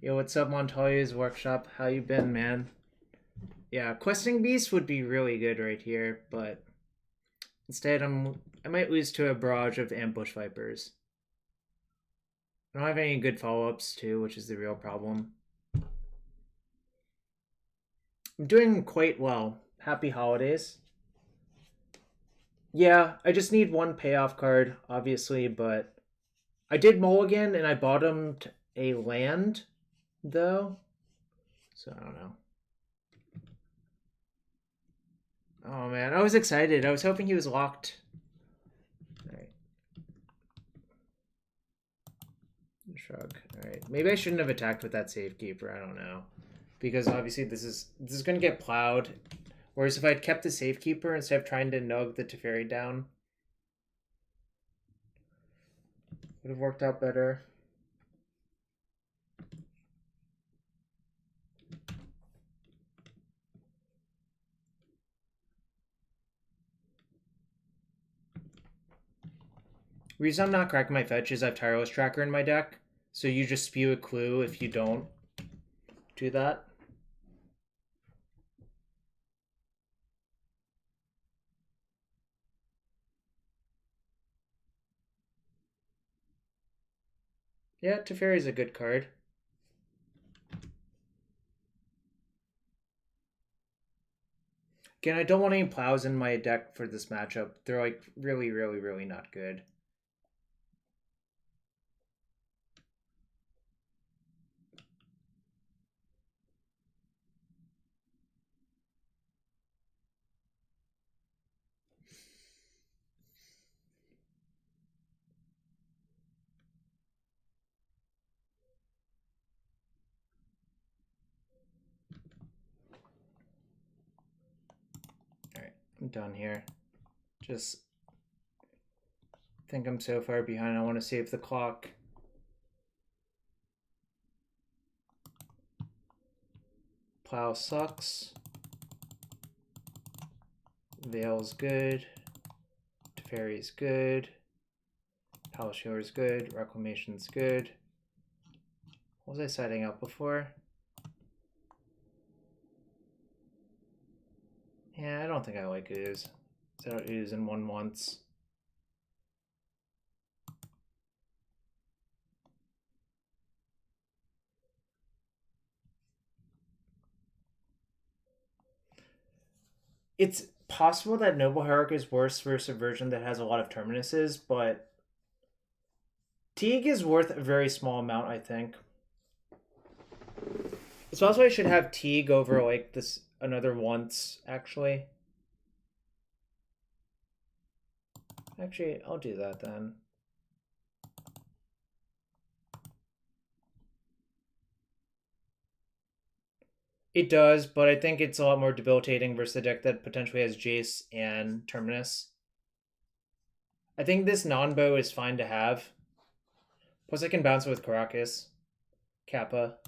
Speaker 1: Yo, what's up, Montoya's Workshop? How you been, man? Yeah, Questing Beast would be really good right here, but instead I might lose to a barrage of Ambush Vipers. I don't have any good follow-ups too, which is the real problem. I'm doing quite well. Happy holidays. Yeah, I just need one payoff card, obviously, but I did mulligan and I bottomed a land, though. So I don't know. Oh man, I was excited. I was hoping he was locked. Alright. Shrug. Alright. Maybe I shouldn't have attacked with that Safekeeper, I don't know. Because obviously this is gonna get plowed. Whereas if I'd kept the Safekeeper instead of trying to nug the Teferi down, would have worked out better. The reason I'm not cracking my fetch is I have Tireless Tracker in my deck, so you just spew a clue if you don't do that. Yeah, Teferi's a good card. Again, I don't want any plows in my deck for this matchup. They're like really, really, really not good. Alright, I'm done here. Just think I'm so far behind. I want to save the clock. Plow sucks. Veil's good. Teferi's good. Plowshares good. Reclamation's good. What was I setting up before? Yeah, I don't think I like Ooze. Set out Ooze in one once. It's possible that Noble Hierarch is worse versus a version that has a lot of terminuses, but Teeg is worth a very small amount, I think. It's possible I should have Teeg over like this another once, actually. Actually, I'll do that then. It does, but I think it's a lot more debilitating versus a deck that potentially has Jace and Terminus. I think this non-bow is fine to have. Plus I can bounce it with Karakas. Kappa.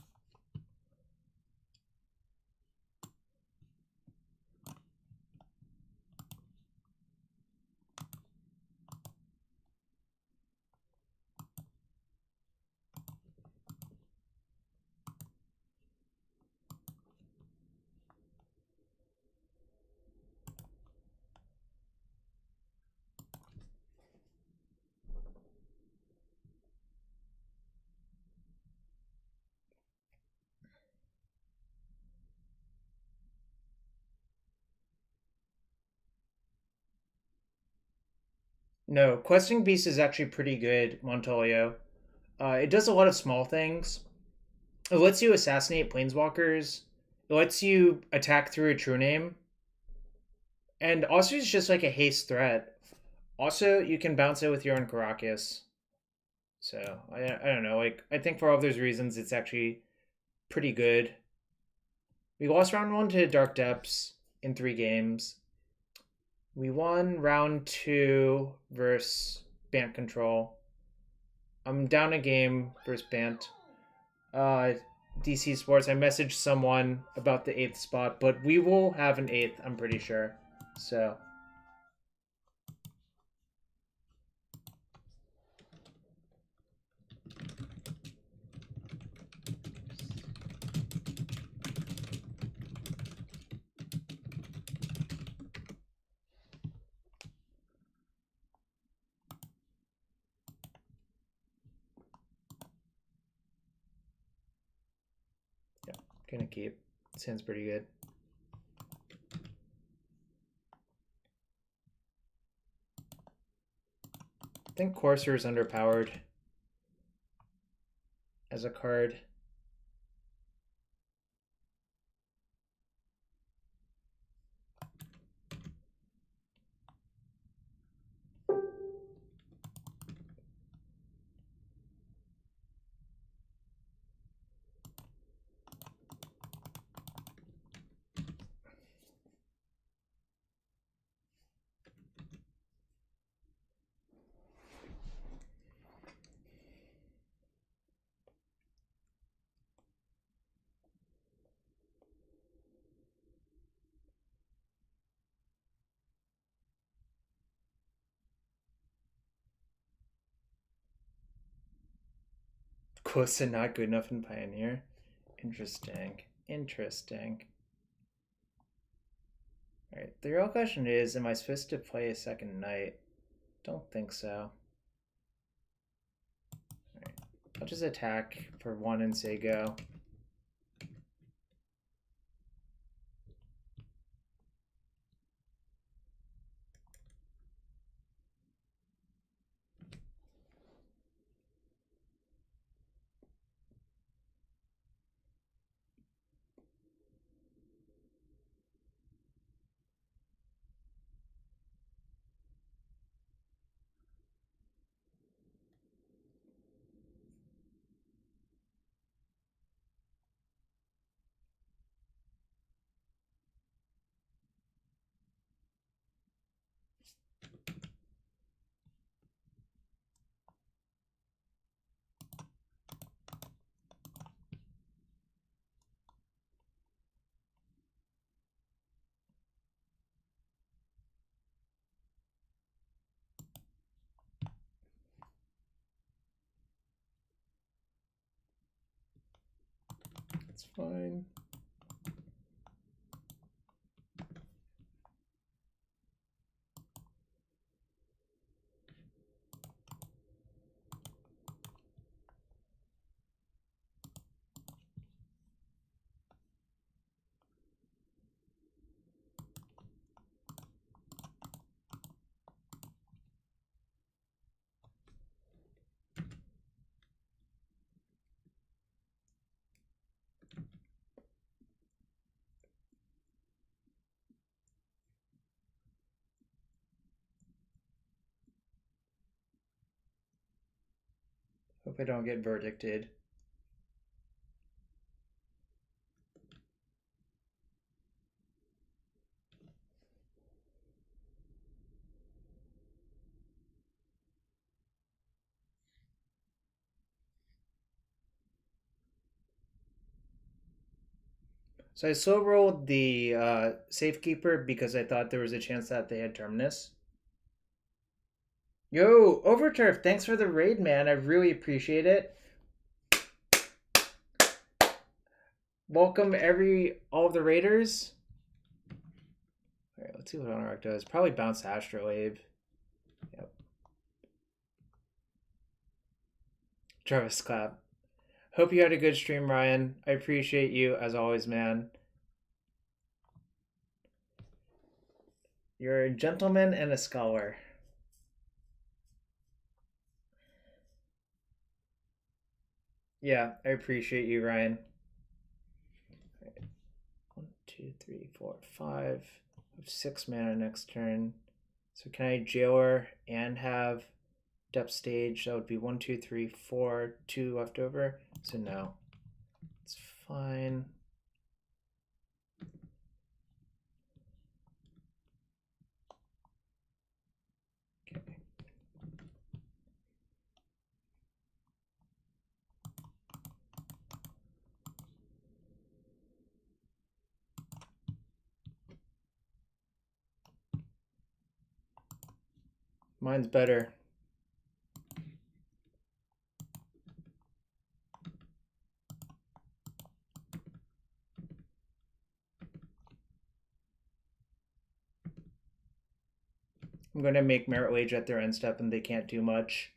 Speaker 1: No, Questing Beast is actually pretty good, Montolio. It does a lot of small things. It lets you assassinate planeswalkers. It lets you attack through a true name. And also it's just like a haste threat. Also, you can bounce it with your own Karakas. So, I don't know. Like, I think for all of those reasons, it's actually pretty good. We lost round 1 to Dark Depths in 3 games. We won round 2 versus Bant Control. I'm down a game versus Bant. DC Sports, I messaged someone about the 8th spot, but we will have an 8th, I'm pretty sure. So... gonna keep. Sounds pretty good. I think Courser is underpowered as a card. Close to not good enough in Pioneer. Interesting. Interesting. Alright, the real question is, am I supposed to play a second knight? Don't think so. Alright, I'll just attack for 1 and say go. It's fine. Hope I don't get verdicted. So I slow rolled the Safekeeper because I thought there was a chance that they had Terminus. Yo, Overturf, thanks for the raid, man. I really appreciate it. Welcome all of the raiders. All right, let's see what Honor does. Probably bounce Astrolabe. Yep. Travis clap. Hope you had a good stream, Ryan. I appreciate you as always, man. You're a gentleman and a scholar. Yeah, I appreciate you, Ryan. All right. 1, 2, 3, 4, 5. I have 6 mana next turn. So can I Jailer and have Depth Stage? That would be 1, 2, 3, 4, 2 left over. So no. It's fine. Okay. Mine's better. I'm going to make Merit Wage at their end step and they can't do much.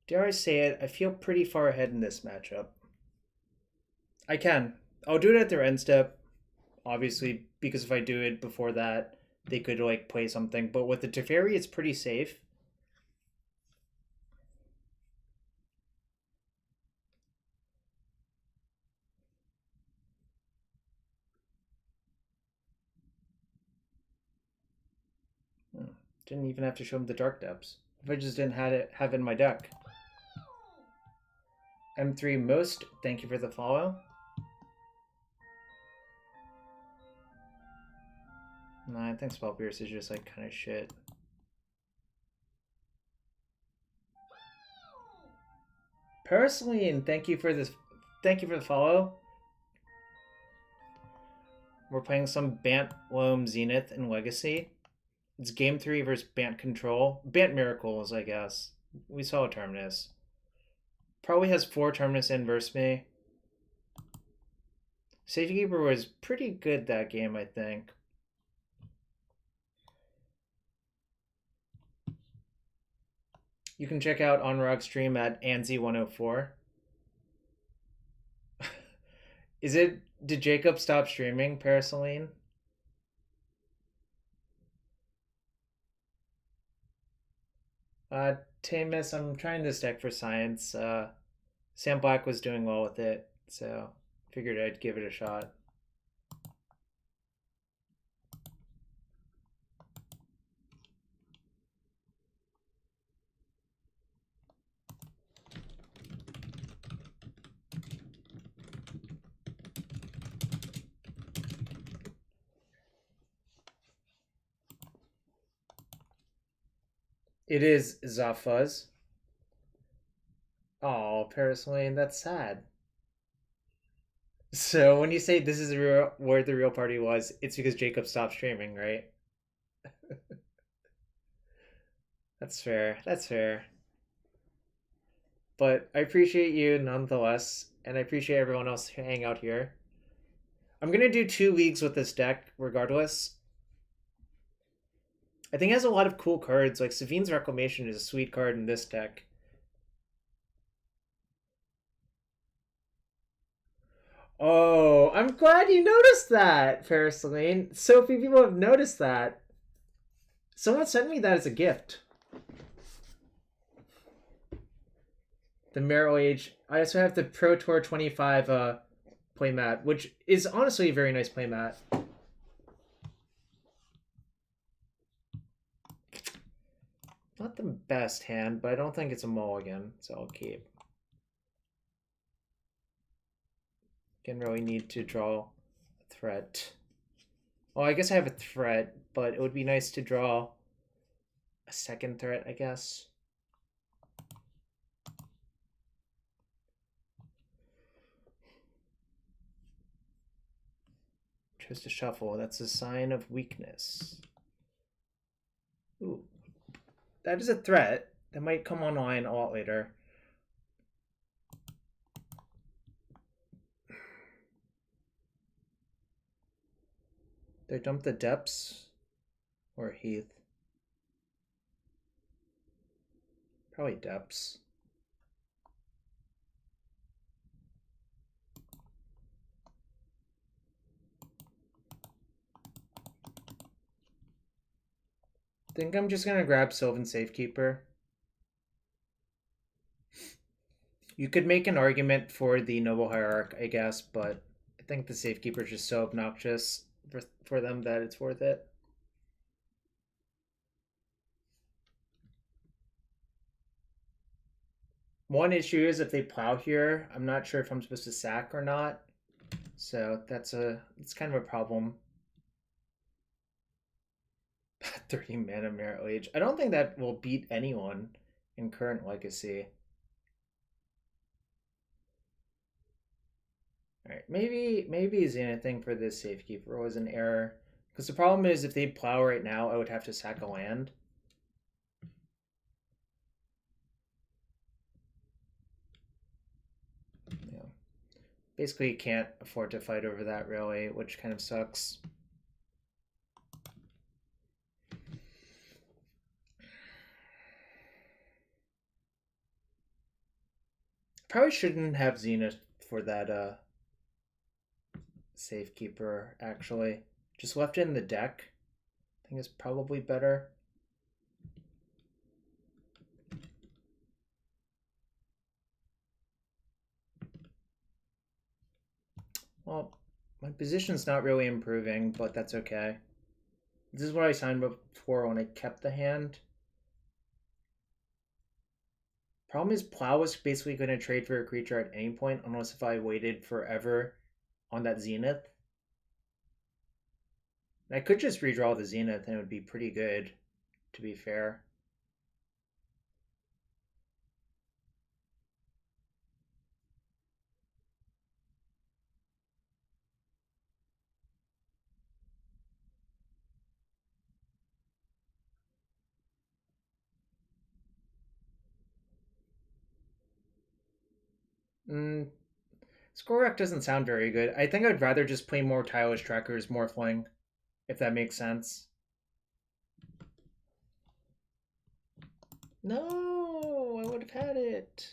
Speaker 1: Dare I say it, I feel pretty far ahead in this matchup. I can. I'll do it at their end step, obviously, because if I do it before that, they could like play something. But with the Teferi, it's pretty safe. Didn't even have to show him the Dark Depths. If I just didn't have it in my deck. M3 Most, thank you for the follow. Nah, I think Spell Pierce is just like kind of shit. Paraceline, thank you for this. Thank you for the follow. We're playing some Bant, Loam, Zenith, and Legacy. It's game 3 versus Bant Control. Bant Miracles, I guess. We saw a Terminus. Probably has 4 Terminus in versus me. Safekeeper was pretty good that game, I think. You can check out Onrog's stream at Anzi104. Did Jacob stop streaming, Paraceline? Tamus, I'm trying this deck for science. Sam Black was doing well with it, so figured I'd give it a shot. It is Zafuz. Oh, Paraceline, that's sad. So when you say this is where the real party was, it's because Jacob stopped streaming, right? That's fair. That's fair. But I appreciate you nonetheless, and I appreciate everyone else hanging out here. I'm gonna do 2 leagues with this deck, regardless. I think it has a lot of cool cards. Like Sevinne's Reclamation is a sweet card in this deck. Oh, I'm glad you noticed that, Paraceline. So few people have noticed that. Someone sent me that as a gift. The Merit Age. I also have the Pro Tour 25 playmat, which is honestly a very nice playmat. Not the best hand, but I don't think it's a mulligan, so I'll keep. Didn't really need to draw a threat. Well, I guess I have a threat, but it would be nice to draw a second threat, I guess. Chose to shuffle. That's a sign of weakness. Ooh. That is a threat. That might come online a lot later. They dump the depths or Heath? Probably depths. I think I'm just gonna grab Sylvan Safekeeper. You could make an argument for the Noble Hierarch, I guess, but I think the Safekeeper is just so obnoxious. for them that it's worth it. One issue is if they plow here, I'm not sure if I'm supposed to sack or not. So it's kind of a problem. 30 mana Mirror Age. I don't think that will beat anyone in current Legacy. Alright, maybe Zenith thing for this Safekeeper was an error. Because the problem is if they plow right now, I would have to sack a land. Yeah. Basically can't afford to fight over that really, which kind of sucks. Probably shouldn't have Zenith for that Safekeeper, actually. Just left it in the deck. I think it's probably better. Well, my position's not really improving, but that's okay. This is what I signed up for when I kept the hand. Problem is, Plow was basically going to trade for a creature at any point, unless if I waited forever on that Zenith. I could just redraw the Zenith and it would be pretty good, to be fair. Skorek doesn't sound very good. I think I'd rather just play more Tireless Trackers, more fling, if that makes sense. No, I would have had it.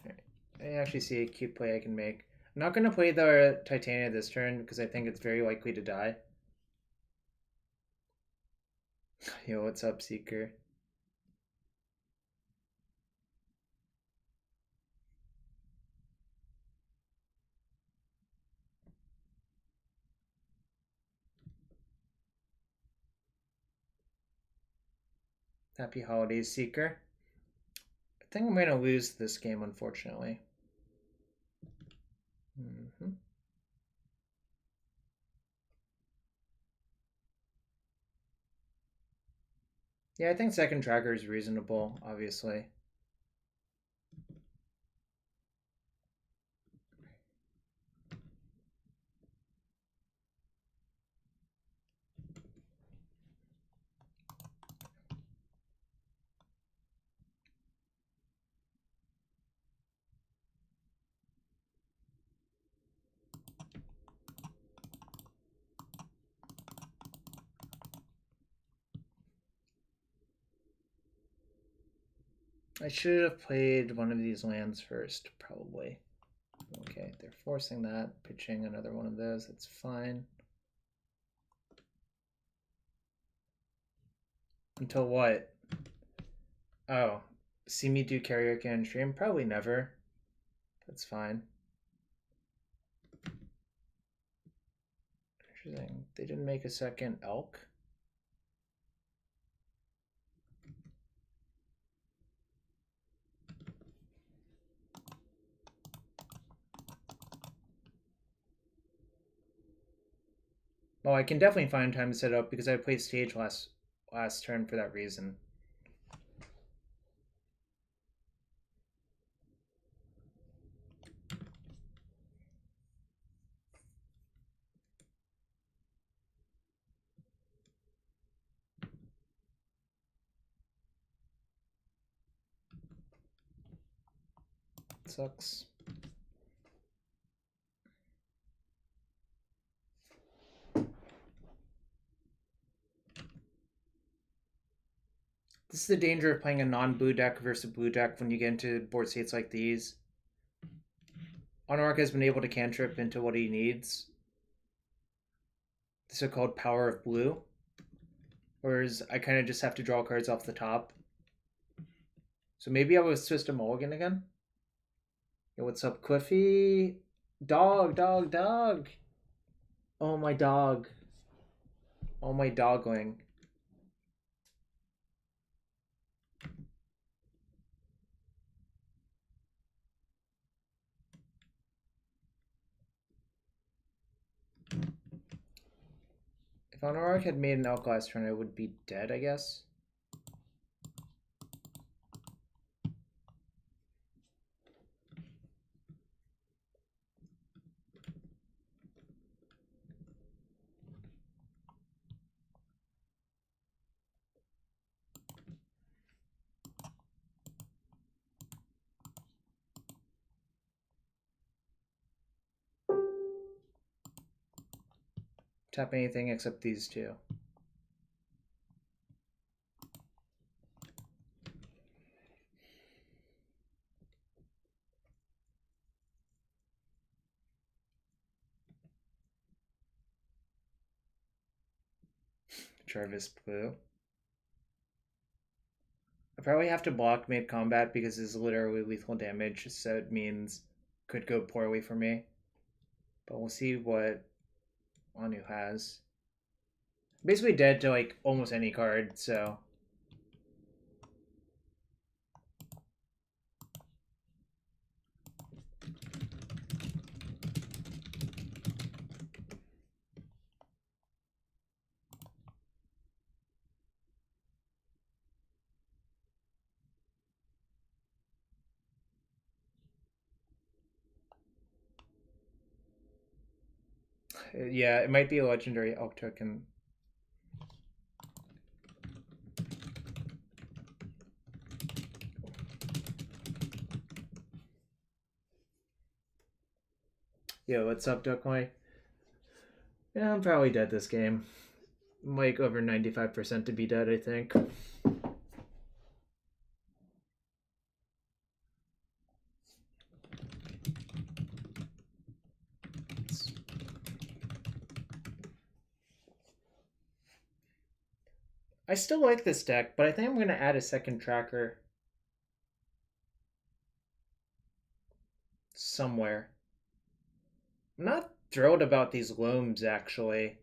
Speaker 1: Right. I actually see a cute play I can make. I'm not going to play the Titania this turn because I think it's very likely to die. Yo, what's up, Seeker? Happy holidays, Seeker. I think I'm going to lose this game, unfortunately. Yeah, I think second tracker is reasonable, obviously. I should have played one of these lands first, probably. Okay, they're forcing that, pitching another one of those, that's fine. Until what? Oh, see me do karaoke on stream? Probably never. That's fine. Interesting. They didn't make a second elk. Well, I can definitely find time to set up because I played stage last turn for that reason. Sucks. This is the danger of playing a non-blue deck versus a blue deck when you get into board states like these. Onark has been able to cantrip into what he needs. The so-called power of blue. Whereas I kind of just have to draw cards off the top. So maybe I was Twisted Mulligan again? Yo, what's up, Cliffy? Dog, dog, dog. Oh, my dog. Oh, my dogling. If Honorarch had made an elk last turn, it would be dead, I guess. Tap anything except these two. Jarvis Blue. I probably have to block mid-combat because it's literally lethal damage, so it means could go poorly for me. But we'll see what Anu has. Basically dead to like almost any card, so... Yeah, it might be a legendary elk token. Yo, what's up, Duckboy? Yeah, I'm probably dead this game. Like over 95% to be dead, I think. I still like this deck, but I think I'm going to add a second tracker somewhere. I'm not thrilled about these Loams, actually.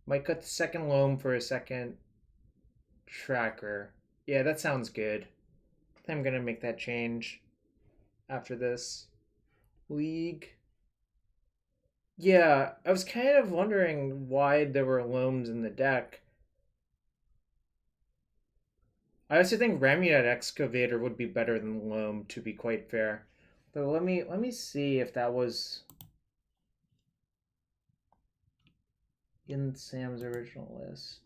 Speaker 1: Might cut the second Loam for a second tracker. Yeah, that sounds good. I think I'm going to make that change after this. League. Yeah, I was kind of wondering why there were Loams in the deck. I also think Ramunet Excavator would be better than Loam, to be quite fair. Though let me see if that was in Sam's original list.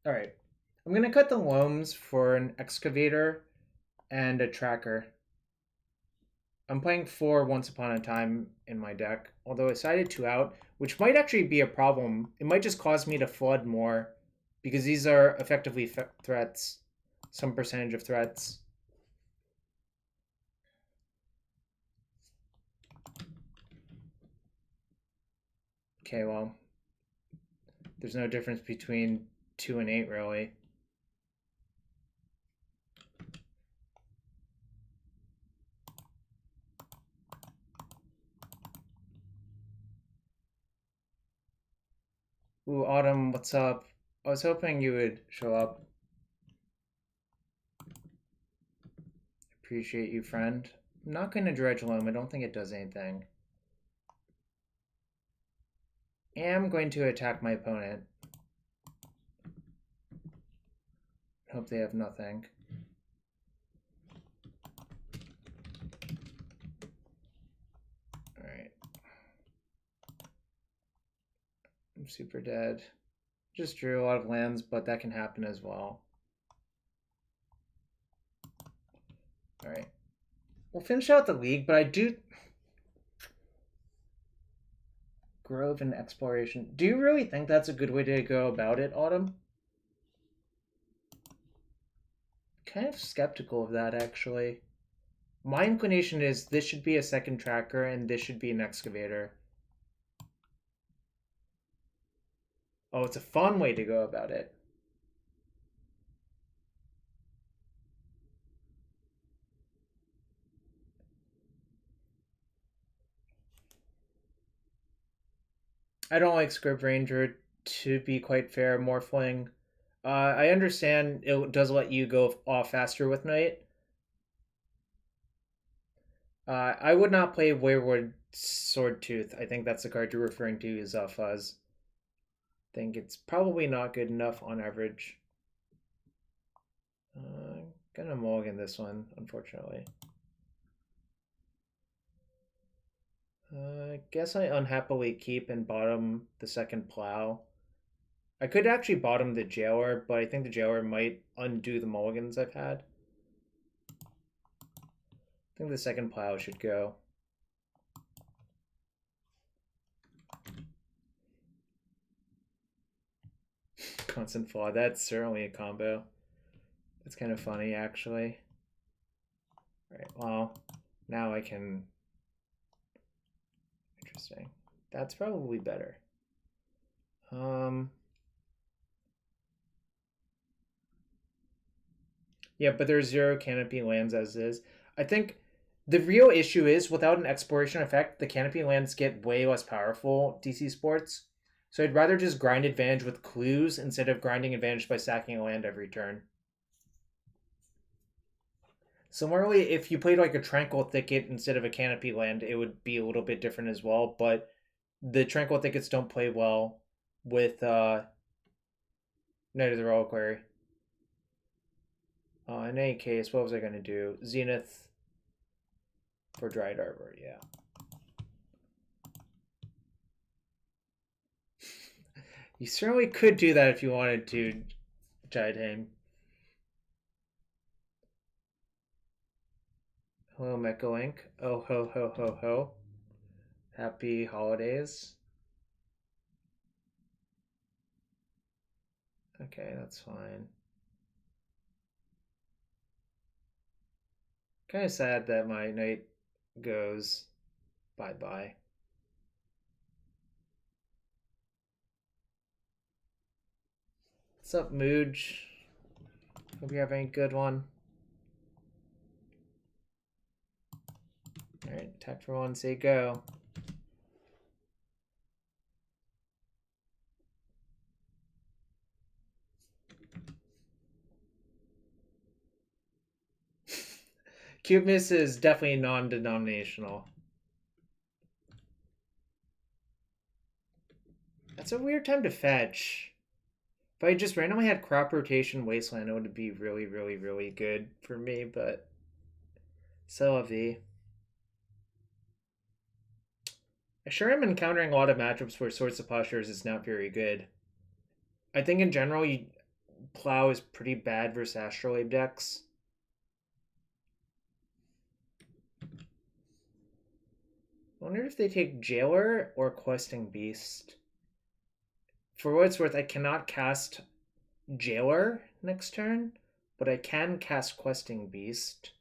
Speaker 1: All right, I'm gonna cut the Loams for an Excavator and a Tracker. I'm playing 4 Once Upon a Time in my deck, although I sided 2 out, which might actually be a problem. It might just cause me to flood more, because these are effectively threats, some percentage of threats. Okay, well, there's no difference between 2 and 8, really. Ooh, Autumn, what's up? I was hoping you would show up. Appreciate you, friend. I'm not going to dredge Loam. I don't think it does anything. Am going to attack my opponent. Hope they have nothing. Alright. I'm super dead. Just drew a lot of lands, but that can happen as well. Alright. We'll finish out the league, but I do... Grove and Exploration. Do you really think that's a good way to go about it, Autumn? kind of skeptical of that, actually. My inclination is this should be a second tracker and this should be an excavator. Oh, it's a fun way to go about it. I don't like Script Ranger, to be quite fair, Morphling. I understand it does let you go off faster with Night. I would not play Wayward Swordtooth. I think that's the card you're referring to is Fuzz. I think it's probably not good enough on average. Gonna mulligan this one, unfortunately. I guess I unhappily keep and bottom the second plow. I could actually bottom the Jailer, but I think the Jailer might undo the mulligans I've had. I think the second plow should go. Constant Flaw, that's certainly a combo. That's kind of funny, actually. Right, well, now I can... Interesting. That's probably better. Yeah, but there's 0 canopy lands as is. I think the real issue is without an exploration effect, the canopy lands get way less powerful, DC Sports. So I'd rather just grind advantage with clues instead of grinding advantage by sacking a land every turn. Similarly, if you played like a Tranquil Thicket instead of a Canopy land, it would be a little bit different as well, but the Tranquil Thickets don't play well with Knight of the Reliquary. In any case, what was I going to do? Zenith for Dryad Arbor, yeah. You certainly could do that if you wanted to, Jidehang. Hello, Mecha Link. Oh, ho, ho, ho, ho. Happy holidays. Okay, that's fine. Kind of sad that my knight goes bye-bye. What's up, Mooj? Hope you're having a good one. Alright, attack for 1, say go. Cuteness is definitely non-denominational. That's a weird time to fetch. If I just randomly had crop rotation Wasteland, it would be really, really, really good for me, but so la vie. I sure am encountering a lot of matchups where Swords to Plowshares is not very good. I think in general, Plow is pretty bad versus Astrolabe decks. I wonder if they take Jailer or Questing Beast. For what it's worth, I cannot cast Jailer next turn, but I can cast Questing Beast.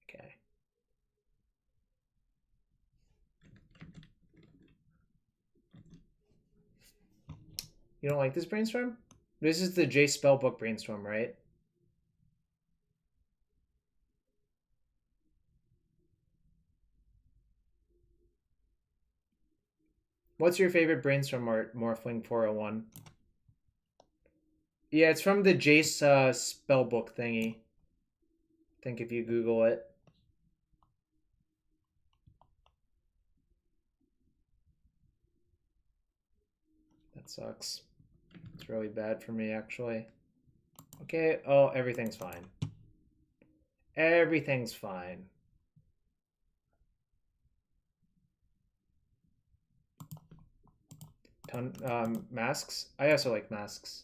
Speaker 1: Okay. You don't like this brainstorm? This is the J Spellbook brainstorm, right? What's your favorite brainstorm art, Morphling 401? Yeah, it's from the Jace spellbook thingy. I think if you Google it. That sucks. It's really bad for me, actually. Okay, oh, everything's fine. Everything's fine. Masks? I also like masks.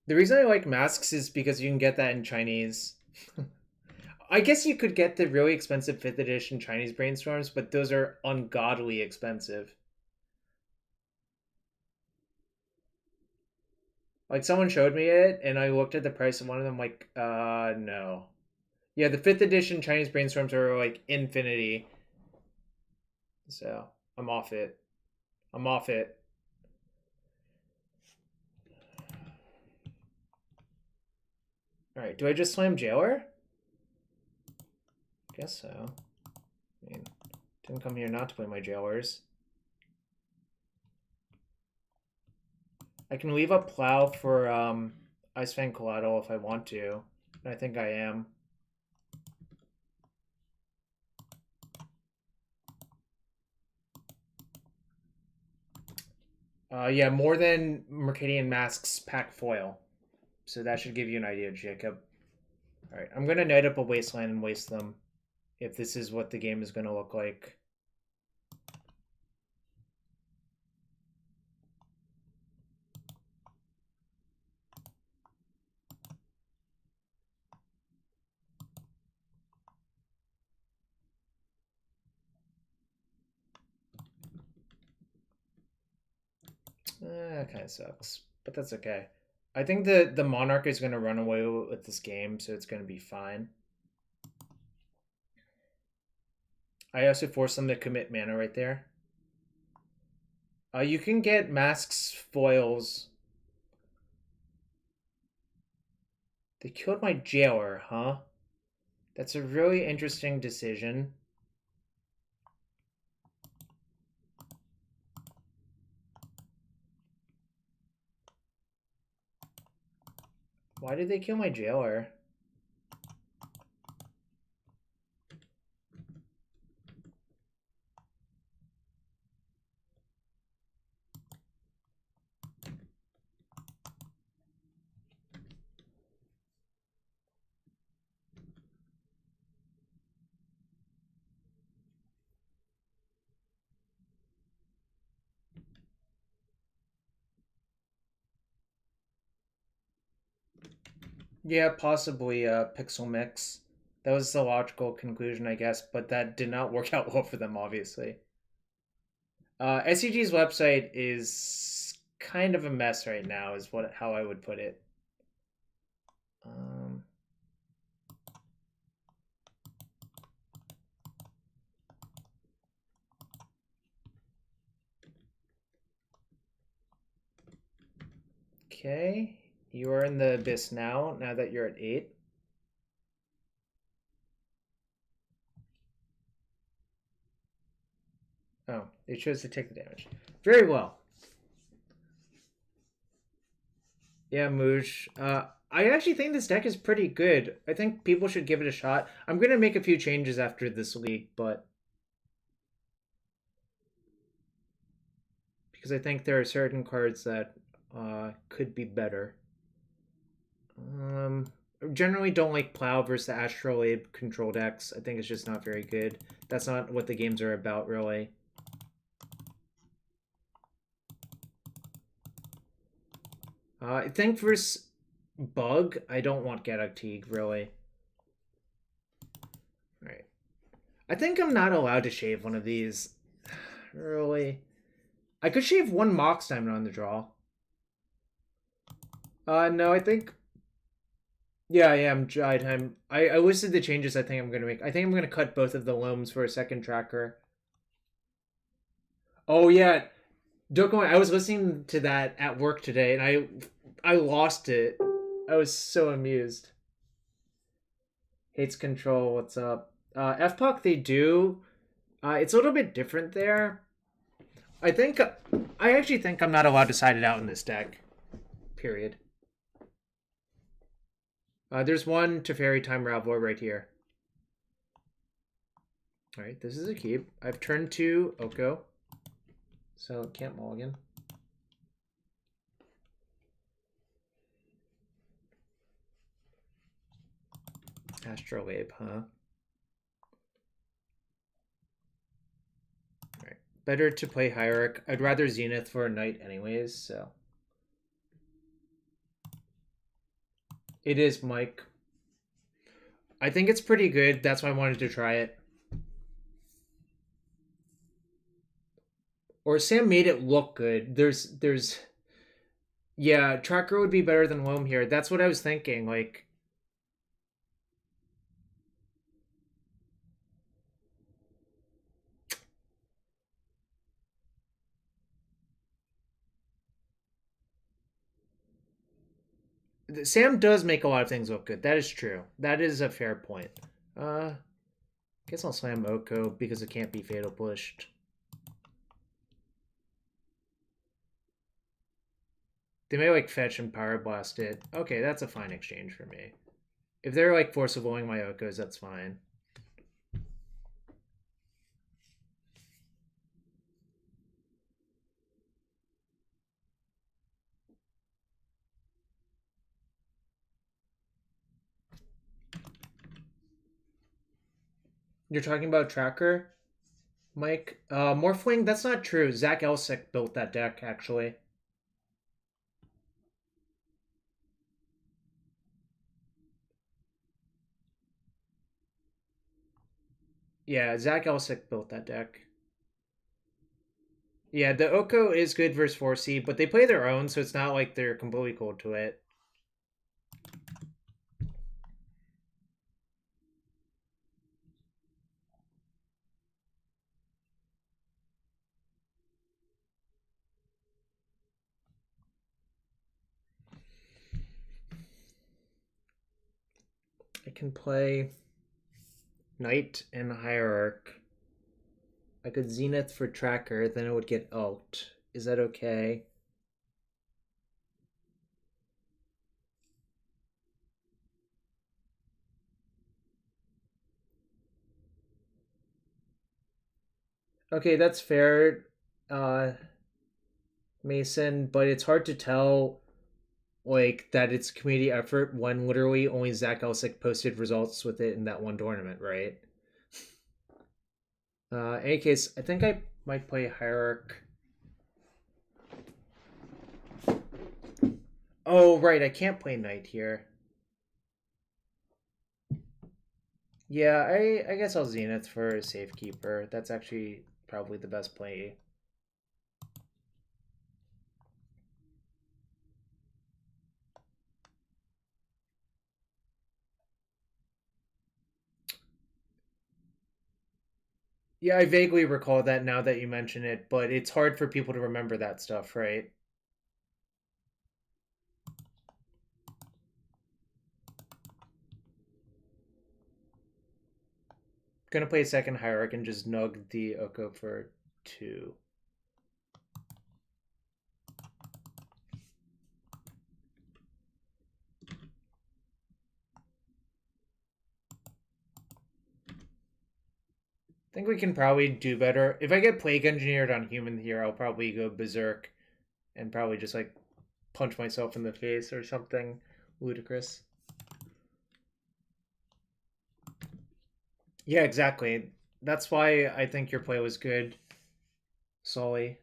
Speaker 1: The reason I like masks is because you can get that in Chinese. I guess you could get the really expensive 5th edition Chinese brainstorms, but those are ungodly expensive. Like, someone showed me it, and I looked at the price of one of them, like, no. Yeah, the 5th edition Chinese Brainstorms are, like, infinity. So, I'm off it. I'm off it. Alright, do I just slam Jailer? Guess so. I mean, didn't come here not to play my Jailers. I can leave up Plow for Icefang Collateral if I want to. And I think I am. Yeah, more than Mercadian Mask's pack foil. So that should give you an idea, Jacob. Alright, I'm going to knight up a Wasteland and waste them. If this is what the game is going to look like. That kind of sucks, but that's okay. I think the Monarch is going to run away with this game, so it's going to be fine. I also forced them to commit mana right there. You can get Mask's foils. They killed my Jailer, huh? That's a really interesting decision. Why did they kill my Jailer? Yeah, possibly Pixel Mix. That was the logical conclusion, I guess, but that did not work out well for them, obviously. SCG's website is kind of a mess right now, is how I would put it. Okay, you are in the abyss now that you're at 8. Oh, they chose to take the damage. Very well. Yeah, Mooj. I actually think this deck is pretty good. I think people should give it a shot. I'm going to make a few changes after this league, but... because I think there are certain cards that could be better. Generally don't like Plow versus the Astrolabe control decks. I think it's just not very good. That's not what the games are about, really. I think versus Bug, I don't want Gaddock Teeg, really. Alright. I think I'm not allowed to shave one of these. Really. I could shave one Mox Diamond on the draw. No, I think... yeah, I am. I listed the changes I think I'm going to make. I think I'm going to cut both of the Loams for a second tracker. Oh, yeah. Don't go. I was listening to that at work today, and I lost it. I was so amused. Hates control. What's up? FPOC, they do. It's a little bit different there. I actually think I'm not allowed to side it out in this deck. Period. There's one Teferi Time Raveler right here. Alright, this is a keep. I've turned to Oko. So can't mulligan. Astrolabe, huh? Alright. Better to play Hierarch. I'd rather Zenith for a knight anyways, so. It is, Mike. I think it's pretty good. That's why I wanted to try it. Or Sam made it look good. Yeah, Tracker would be better than Loam here. That's what I was thinking. Like, Sam does make a lot of things look good. That is true. That is a fair point. Guess I'll slam Oko because it can't be fatal pushed. They may like fetch and power blast it. Okay, that's a fine exchange for me. If they're like force of willing my Okos, that's fine. You're talking about Tracker, Mike? Morphling, that's not true. Zach Elsick built that deck, actually. Yeah, Zach Elsick built that deck. Yeah, the Oko is good versus 4C, but they play their own, so it's not like they're completely cold to it. I can play Knight and Hierarch. I could Zenith for Tracker, then it would get Alt. Is that okay? Okay, that's fair, Mason, but it's hard to tell like that it's community effort when literally only Zach Elsick posted results with it in that one tournament, right? Any case, I think I might play Hierarch. Oh, right, I can't play Knight here. Yeah, I guess I'll Zenith for Safekeeper. That's actually probably the best play. Yeah, I vaguely recall that now that you mention it, but it's hard for people to remember that stuff, right? Gonna play a second Hierarch and just nug the Oko for 2. I think we can probably do better. If I get Plague Engineered on human here, I'll probably go Berserk and probably just like punch myself in the face or something ludicrous. Yeah, exactly. That's why I think your play was good, Sully.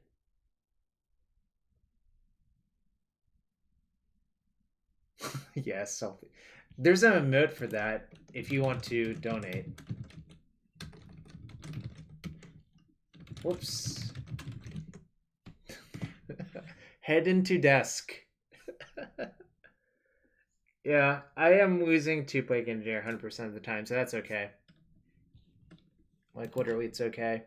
Speaker 1: Yes, selfie. There's an emote for that if you want to donate. Whoops. Head into desk. Yeah, I am losing to Plague Engineer 100% of the time, so that's okay. Like, literally, it's okay.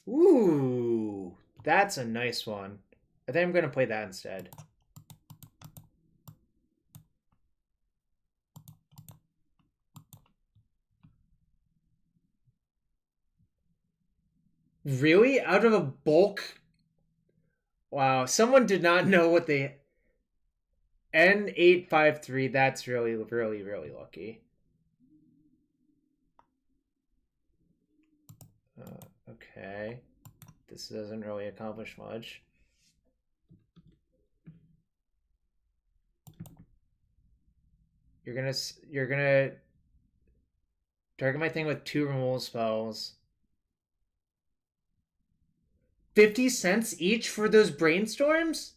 Speaker 1: Ooh, that's a nice one. I think I'm going to play that instead. Really? Out of a bulk? Wow, someone did not know what they... N853, that's really, really, really lucky. Okay. This doesn't really accomplish much. You're gonna target my thing with 2 removal spells. 50 cents each for those brainstorms?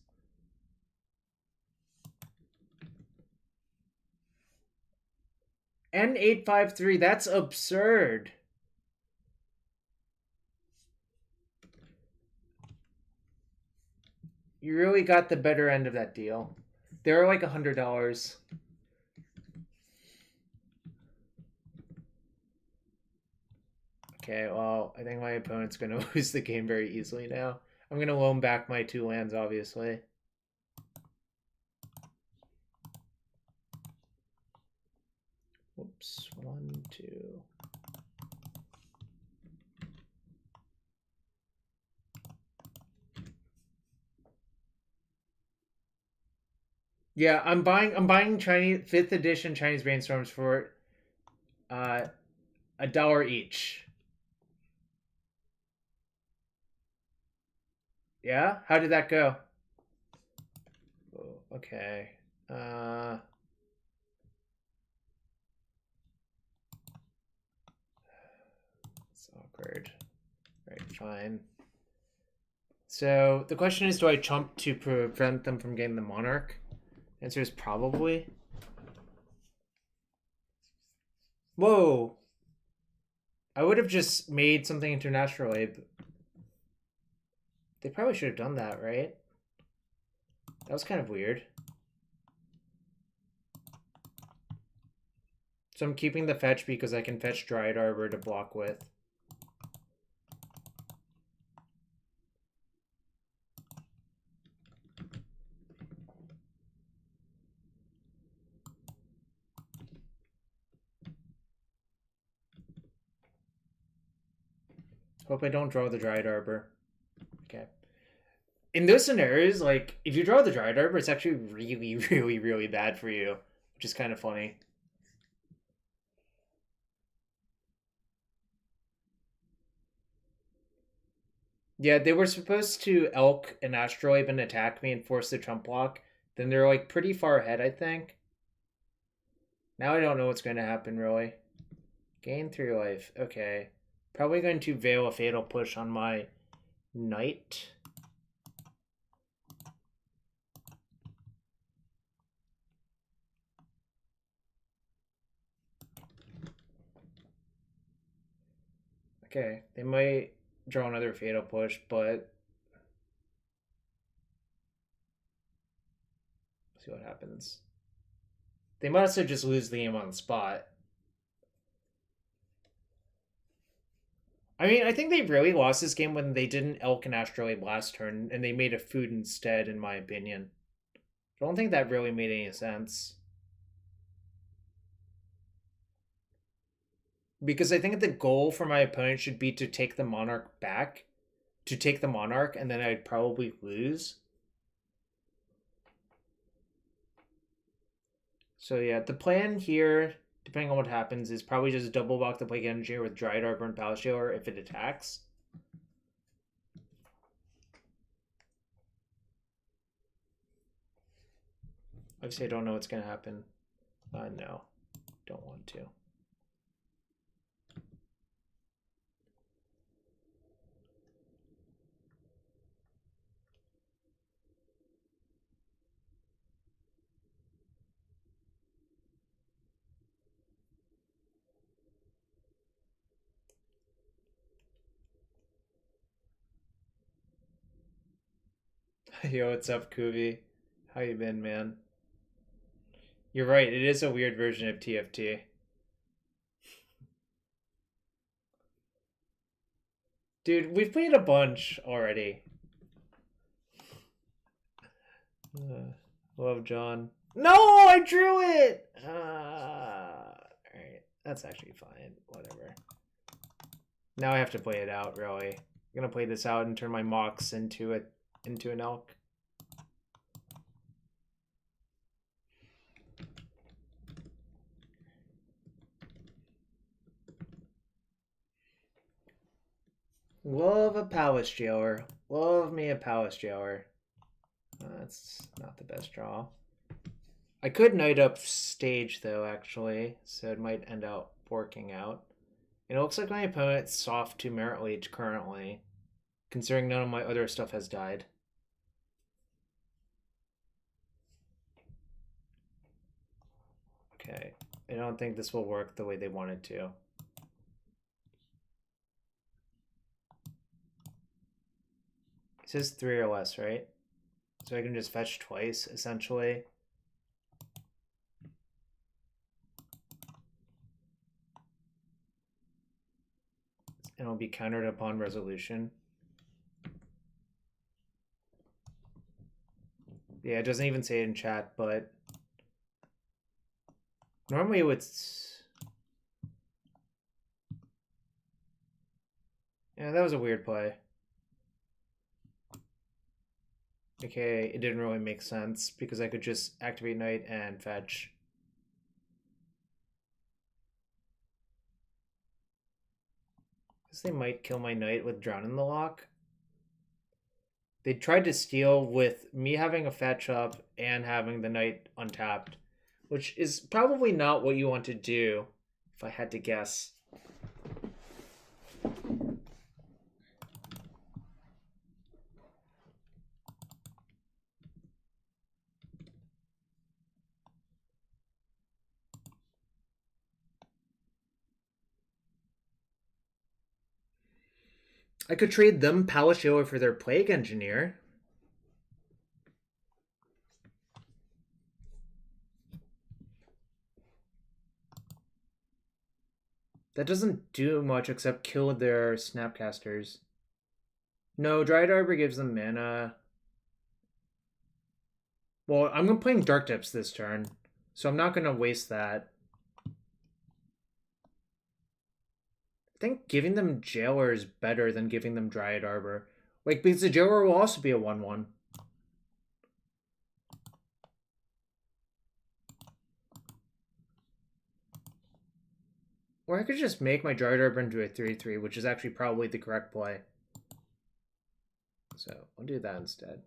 Speaker 1: N853, that's absurd. You really got the better end of that deal. They're like $100. Okay, well, I think my opponent's going to lose the game very easily now. I'm going to loan back my 2 lands, obviously. Whoops, 1, 2. Yeah, I'm buying Chinese 5th edition Chinese Brainstorms for $1 each. Yeah? How did that go? Oh, okay. It's awkward. Right, fine. So the question is, do I chump to prevent them from getting the Monarch? The answer is probably. Whoa! I would have just made something internationally. But they probably should have done that, right? That was kind of weird. So I'm keeping the fetch because I can fetch Dryad Arbor to block with. Hope I don't draw the Dryad Arbor. Okay. In those scenarios, like, if you draw the Dryad Arbor, it's actually really, really, really bad for you, which is kind of funny. Yeah, they were supposed to Elk an Asteroid and attack me and force the Trump block. Then they're, like, pretty far ahead, I think. Now I don't know what's going to happen, really. Gain 3 life. Okay. Probably going to Veil a Fatal Push on my Knight. Okay, they might draw another Fatal Push, but let's see what happens. They might also just lose the game on the spot. I mean, I think they really lost this game when they didn't Elk an Asteroid last turn, and they made a food instead, in my opinion. I don't think that really made any sense. Because I think the goal for my opponent should be to take the Monarch back. To take the Monarch, and then I'd probably lose. So yeah, the plan here, depending on what happens, is probably just double block the Plague Engineer with Dryad Arbor and Plowshares if it attacks. Obviously, I don't know what's going to happen. No, don't want to. Yo, what's up, Kuvi? How you been, man? You're right, it is a weird version of TFT. Dude, we've played a bunch already. Love John. No, I drew it! Alright, that's actually fine. Whatever. Now I have to play it out, really. I'm gonna play this out and turn my Mox into an Elk. Love a Palace Jailer. Love me a Palace Jailer. That's not the best draw. I could Knight up stage, though, actually, so it might end up working out. And it looks like my opponent's soft to Merit Leech currently, considering none of my other stuff has died. Okay, I don't think this will work the way they want it to. It says 3 or less, right? So I can just fetch twice, essentially. And it'll be countered upon resolution. Yeah, it doesn't even say it in chat, but normally it's... Yeah, that was a weird play. Okay, it didn't really make sense because I could just activate Knight and fetch. Guess they might kill my Knight with Drown in the Lock. They tried to steal with me having a fetch up and having the Knight untapped, which is probably not what you want to do, if I had to guess. I could trade them Plowshares for their Plague Engineer. That doesn't do much except kill their Snapcasters. No, Dryad Arbor gives them mana. Well, I'm playing Dark Depths this turn, so I'm not going to waste that. I think giving them Jailer is better than giving them Dryad Arbor. Like, because the Jailer will also be a 1/1. Or I could just make my Dryad Arbor into a 3/3, which is actually probably the correct play. So, I'll do that instead.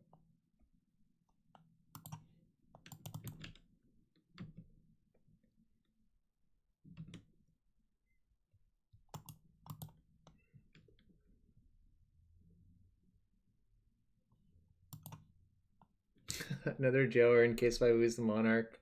Speaker 1: Another Jailer in case I lose the Monarch.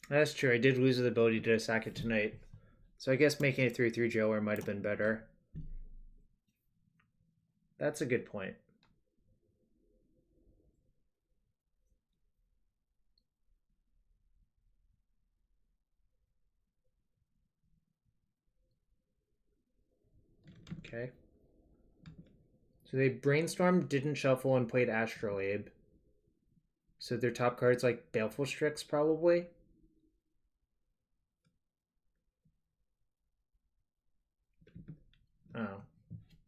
Speaker 1: That's true. I did lose the ability to sack it tonight. So I guess making a 3/3 Jailer might have been better. That's a good point. Okay. So they brainstormed, didn't shuffle, and played Astrolabe. So their top card's like Baleful Strix, probably. Oh.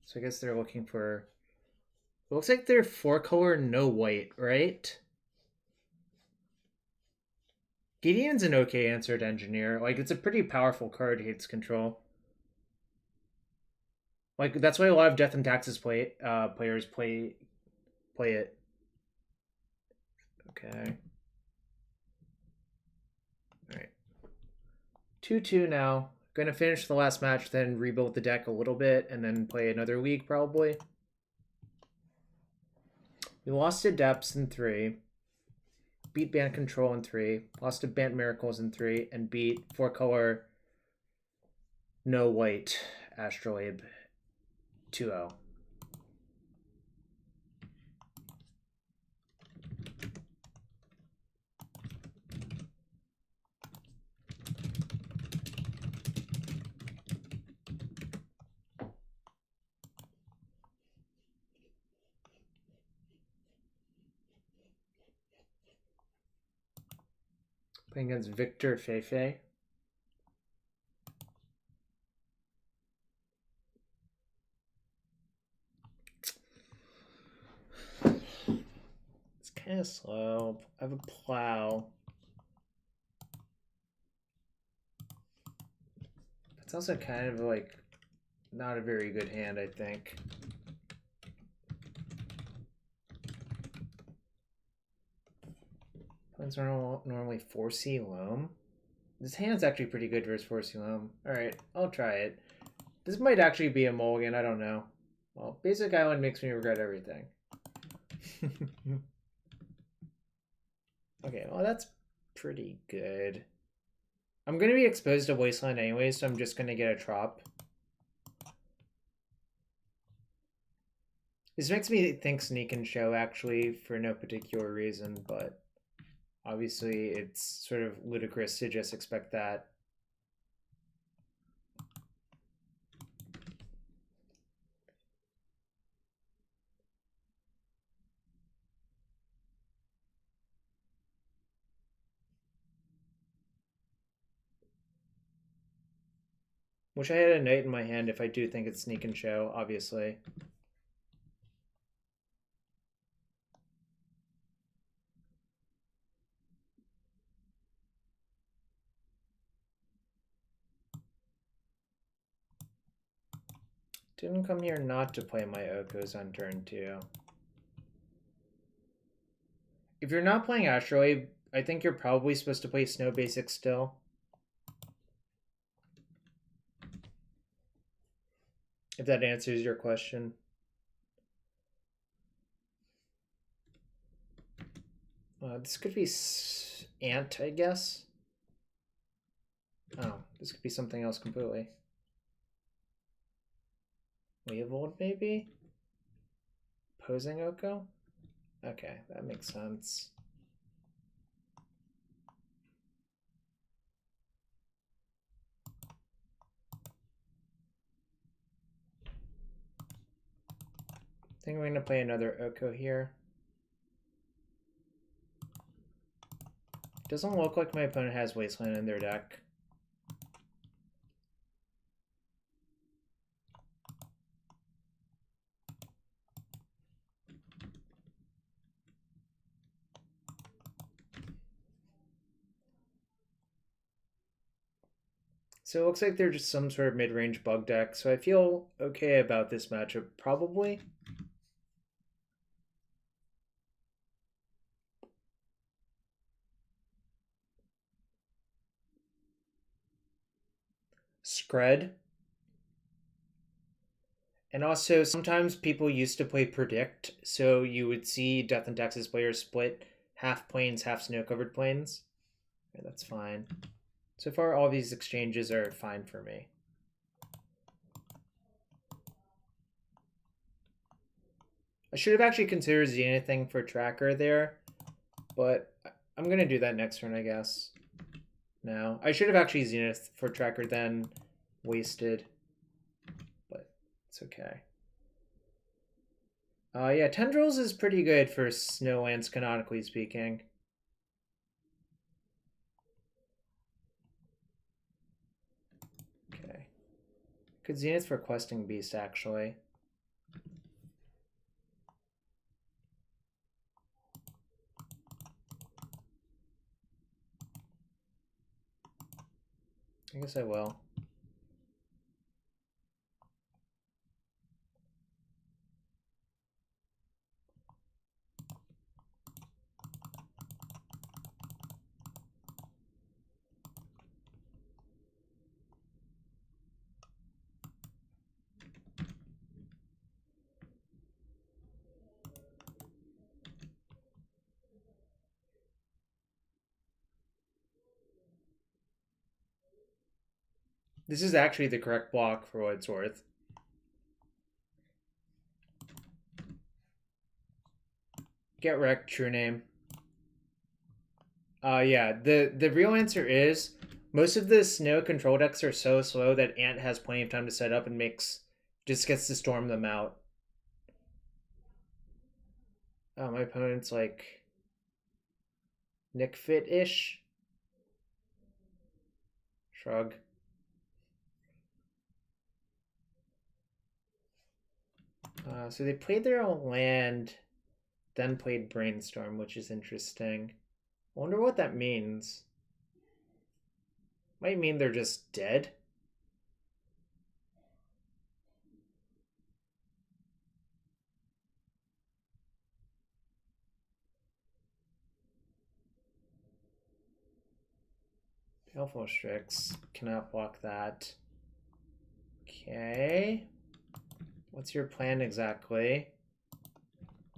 Speaker 1: So I guess they're looking for... It looks like they're 4-color, no white, right? Gideon's an okay answer to Engineer. Like, it's a pretty powerful card, Hates Control. Like, that's why a lot of Death and Taxes players play it. Okay. Alright. 2-2 now. Gonna finish the last match, then rebuild the deck a little bit, and then play another league, probably. We lost to Depths in 3. Beat Bant Control in 3. Lost to Bant Miracles in 3. And beat 4-color, no white Astrolabe 2-0. Playing against Victor Feifei. It's kind of slow. I have a plow. It's also kind of like not a very good hand, I think. Plans are normally 4C Loam. This hand's actually pretty good versus Forcing Loam. Alright, I'll try it. This might actually be a mulligan, I don't know. Well, Basic Island makes me regret everything. Okay, well that's pretty good. I'm going to be exposed to Wasteland anyway, so I'm just going to get a Trop. This makes me think Sneak and Show, actually, for no particular reason, but obviously it's sort of ludicrous to just expect that. Wish I had a Knight in my hand if I do think it's Sneak and Show, obviously. Didn't come here not to play my Okos on turn 2. If you're not playing Asteroid, I think you're probably supposed to play Snow Basic still. If that answers your question. This could be Ant, I guess. Oh, this could be something else completely. Weevold, maybe? Posing Oko? Okay, that makes sense. I think I'm going to play another Oko here. Doesn't look like my opponent has Wasteland in their deck. So it looks like they're just some sort of mid-range bug deck, so I feel okay about this matchup, probably. Scred. And also, sometimes people used to play Predict, so you would see Death and Taxes players split half plains, half snow-covered plains. Okay, that's fine. So far, all these exchanges are fine for me. I should have actually considered Zenithing for Tracker there, but I'm going to do that next turn, I guess. No, I should have actually Zenith for Tracker then wasted, but it's okay. Yeah, Tendrils is pretty good for Snowlands, canonically speaking. Okay. Good Zenith for Questing Beast, actually. I guess I will. This is actually the correct block for what it's worth. Get wrecked, true name. Yeah, the real answer is most of the snow control decks are so slow that Ant has plenty of time to set up and just gets to storm them out. Oh, my opponent's like Nick Fit-ish. Shrug. So they played their own land, then played Brainstorm, which is interesting. I wonder what that means. Might mean they're just dead. Baleful Strix. Cannot block that. Okay. What's your plan exactly?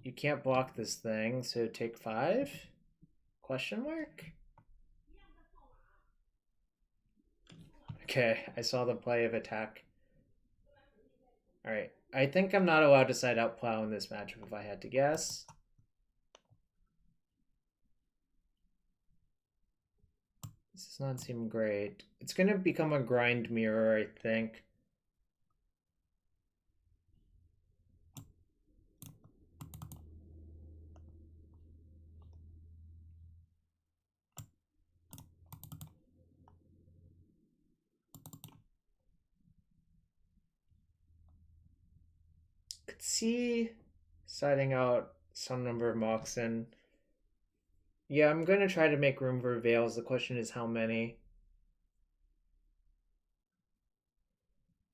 Speaker 1: You can't block this thing, so take 5? Question mark? Okay, I saw the play of attack. Alright, I think I'm not allowed to side out Plow in this matchup if I had to guess. This does not seem great. It's going to become a grind mirror, I think. Could see siding out some number of Mox in. Yeah, I'm going to try to make room for Veils. The question is how many.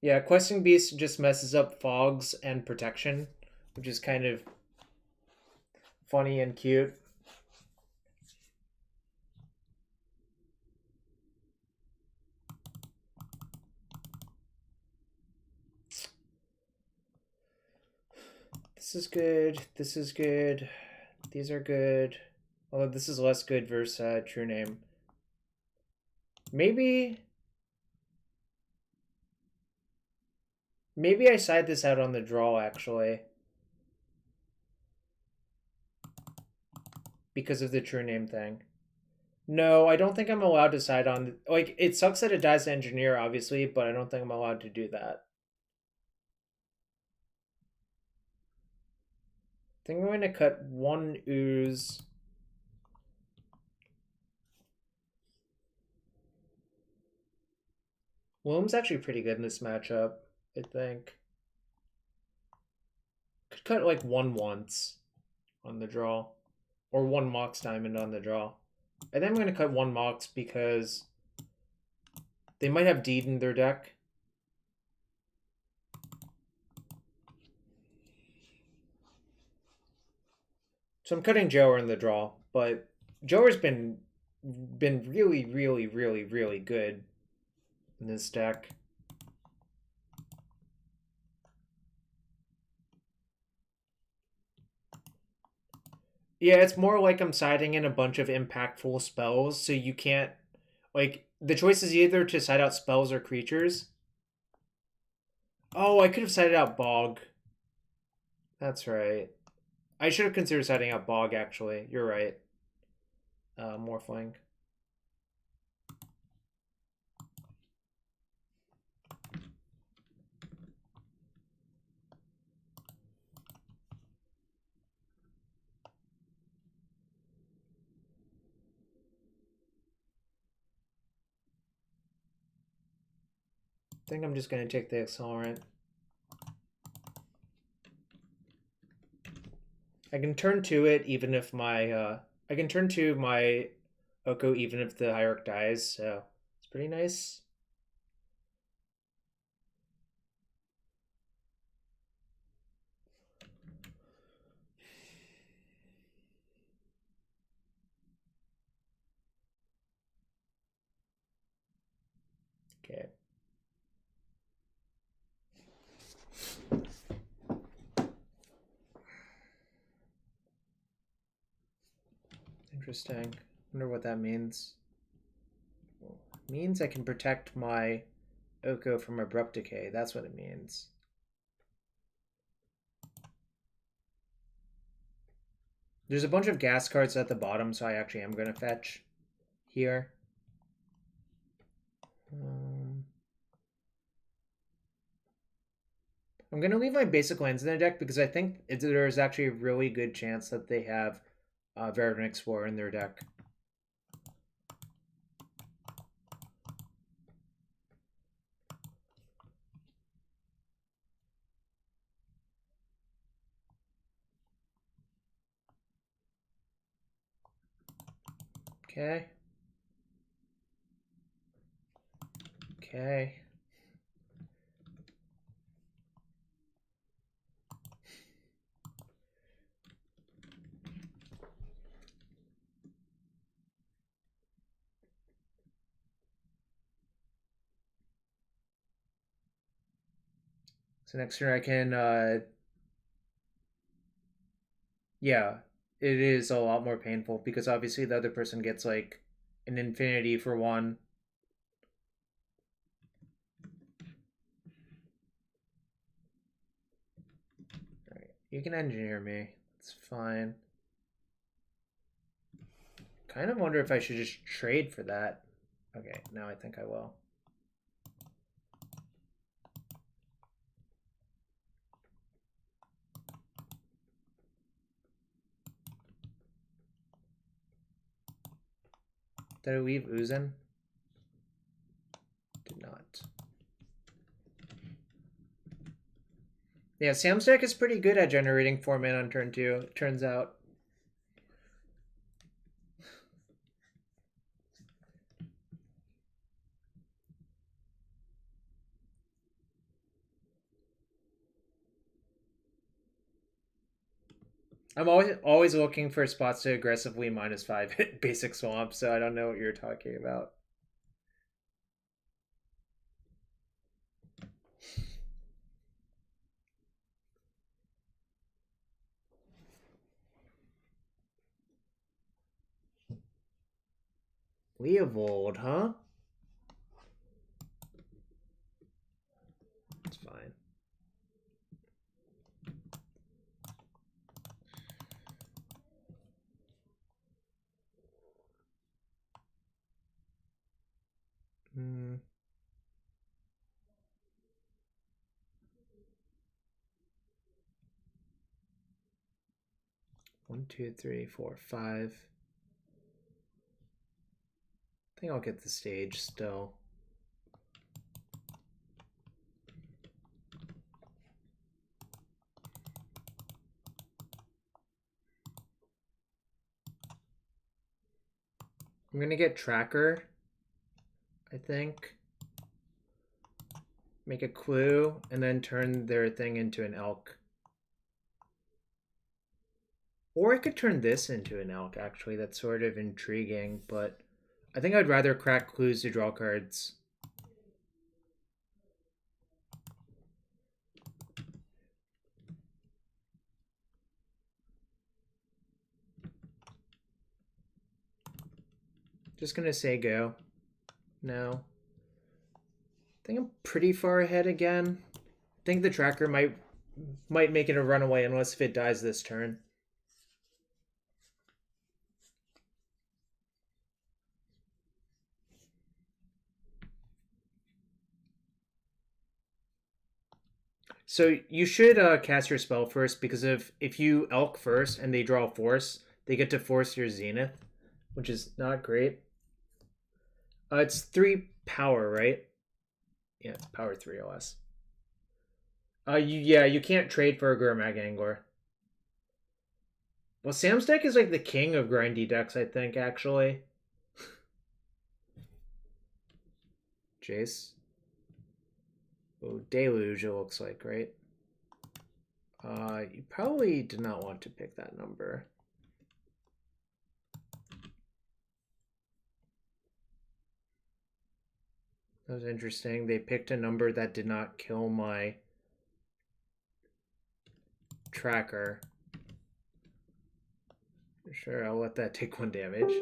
Speaker 1: Yeah, Questing Beast just messes up Fogs and Protection, which is kind of funny and cute. This is good. This is good. These are good. Although this is less good versus True Name. Maybe I side this out on the draw, actually. Because of the True Name thing. No, I don't think I'm allowed to side on... Like, it sucks that it dies to Engineer, obviously, but I don't think I'm allowed to do that. I think I'm going to cut 1 Ooze. Loam's actually pretty good in this matchup, I think. Could cut like 1 once on the draw. Or 1 Mox Diamond on the draw. I think I'm going to cut 1 Mox because they might have Deed in their deck. So I'm cutting Jower in the draw, but Jower's been really, really, really, really good in this deck. Yeah, it's more like I'm siding in a bunch of impactful spells, so you can't... Like, the choice is either to side out spells or creatures. Oh, I could have sided out Bog. That's right. I should have considered siding out Bog, actually. You're right. Morphling. I think I'm just going to take the Accelerant. I can turn to it even if my... I can turn to my Oko even if the Hierarch dies, so it's pretty nice. Okay. Interesting. Wonder what that means. It means I can protect my Oko from Abrupt Decay. That's what it means. There's a bunch of gas cards at the bottom, so I actually am going to fetch here. I'm going to leave my basic lands in their deck because I think there's actually a really good chance that they have Veteran Explorer in their deck. Okay. Okay. So next turn I can, yeah, it is a lot more painful because obviously the other person gets like an infinity for one. Alright, you can engineer me. It's fine. Kind of wonder if I should just trade for that. Okay, now I think I will. Did I leave Ooze in? Did not. Yeah, Sam's deck is pretty good at generating 4 mana on turn 2, it turns out. I'm always looking for spots to aggressively -5 hit basic swamp, so I don't know what you're talking about. Leovold, huh? It's fine. Hmm. 1, 2, 3, 4, 5. I think I'll get the stage still. I'm gonna get Tracker, I think. Make a clue, and then turn their thing into an elk. Or I could turn this into an elk, actually. That's sort of intriguing, but I think I'd rather crack clues to draw cards. Just gonna say go. No. I think I'm pretty far ahead again. I think the tracker might make it a runaway unless if it dies this turn. So you should cast your spell first, because if you elk first and they draw force, they get to force your Zenith, which is not great. It's 3 power, right? Yeah, it's power 3 OS. You can't trade for a Gurmag Angler. Well, Sam's deck is like the king of grindy decks, I think, actually. Jace. Oh, Deluge, it looks like, right? You probably did not want to pick that number. That was interesting. They picked a number that did not kill my tracker. Sure, I'll let that take 1 damage.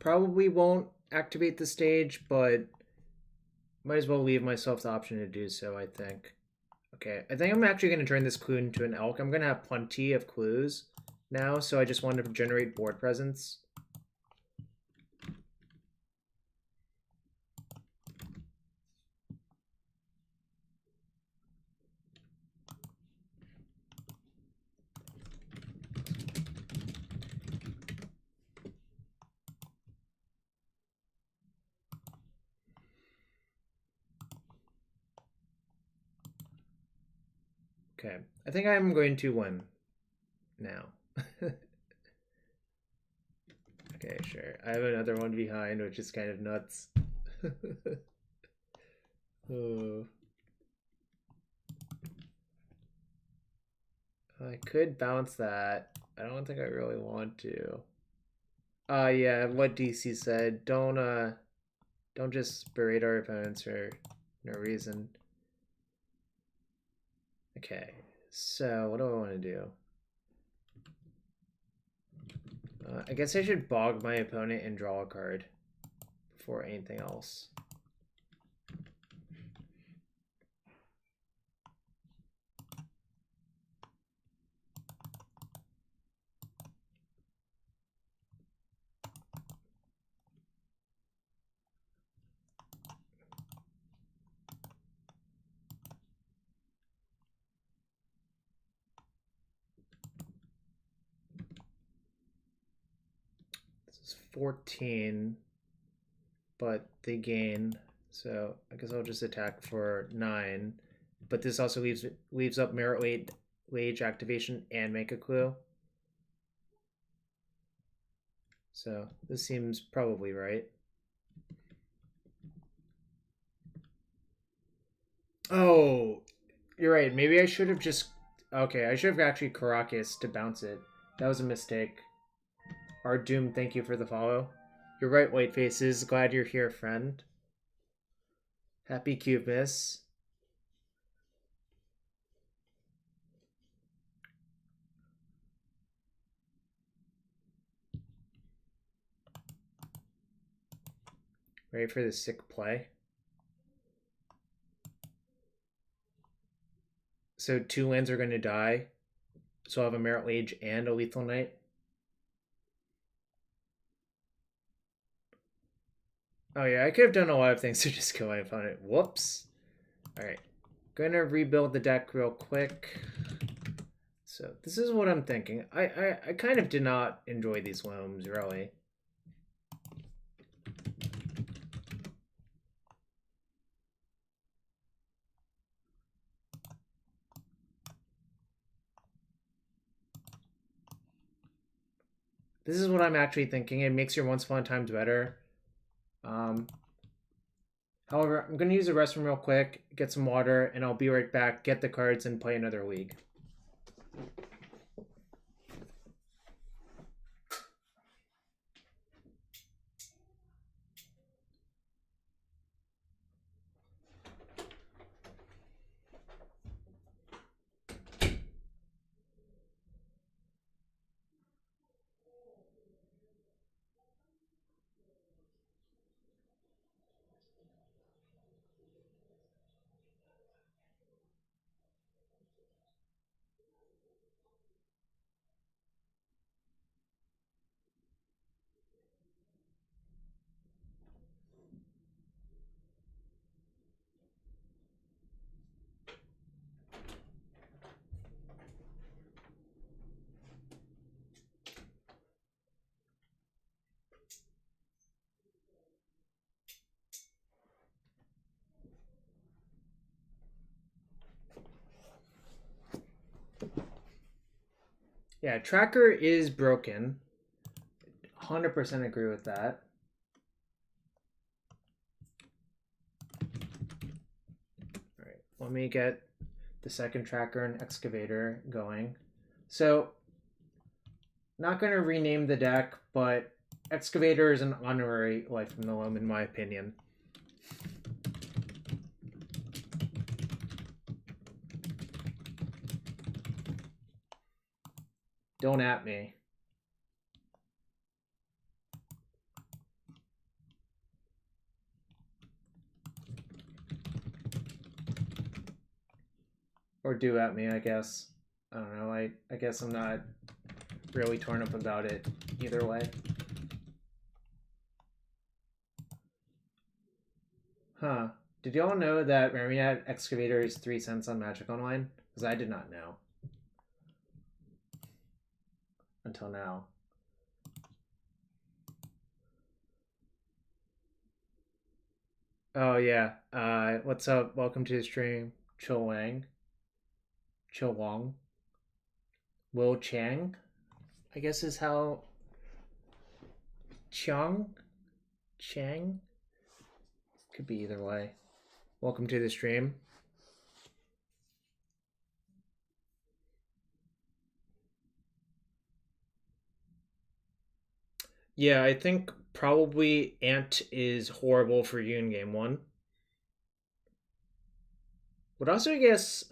Speaker 1: Probably won't activate the stage, but might as well leave myself the option to do so, I think. Okay, I think I'm actually going to turn this clue into an elk. I'm going to have plenty of clues now, so I just want to generate board presence. Okay, I think I'm going to win now. Okay, sure. I have another one behind, which is kind of nuts. Oh. I could bounce that. I don't think I really want to. Yeah, what DC said. Don't just berate our opponents for no reason. Okay, so what do I want to do? I guess I should bog my opponent and draw a card before anything else. This is 14, but they gain, so I guess I'll just attack for 9. But this also leaves up Merit Wage activation and make a clue. So this seems probably right. Oh, you're right. Maybe I should have just... Okay, I should have actually Karakas to bounce it. That was a mistake. Our Doom, thank you for the follow. You're right, White Faces. Glad you're here, friend. Happy Cube Miss. Ready for the sick play? So 2 lands are going to die. So I'll have a Merit Wage and a Lethal Knight. Oh yeah, I could have done a lot of things to just kill my opponent. Whoops. Alright. Gonna rebuild the deck real quick. So this is what I'm thinking. I kind of did not enjoy these Loams, really. This is what I'm actually thinking. It makes your Once Upon a Times better. However, I'm going to use the restroom real quick, get some water, and I'll be right back, get the cards, and play another league. Yeah, Tracker is broken. 100% agree with that. All right, let me get the second Tracker and Excavator going. So, not going to rename the deck, but Excavator is an honorary Life from the Loam, in my opinion. Don't at me. Or do at me, I guess. I don't know. I guess I'm not really torn up about it either way. Huh. Did y'all know that Marionette Excavator is 3 cents on Magic Online? Because I did not know. Until now. Oh yeah. What's up? Welcome to the stream. Chill Wang. Chilwong. Will Chang, I guess is how. Chang? Could be either way. Welcome to the stream. Yeah, I think probably Ant is horrible for you in game 1. But also, I guess,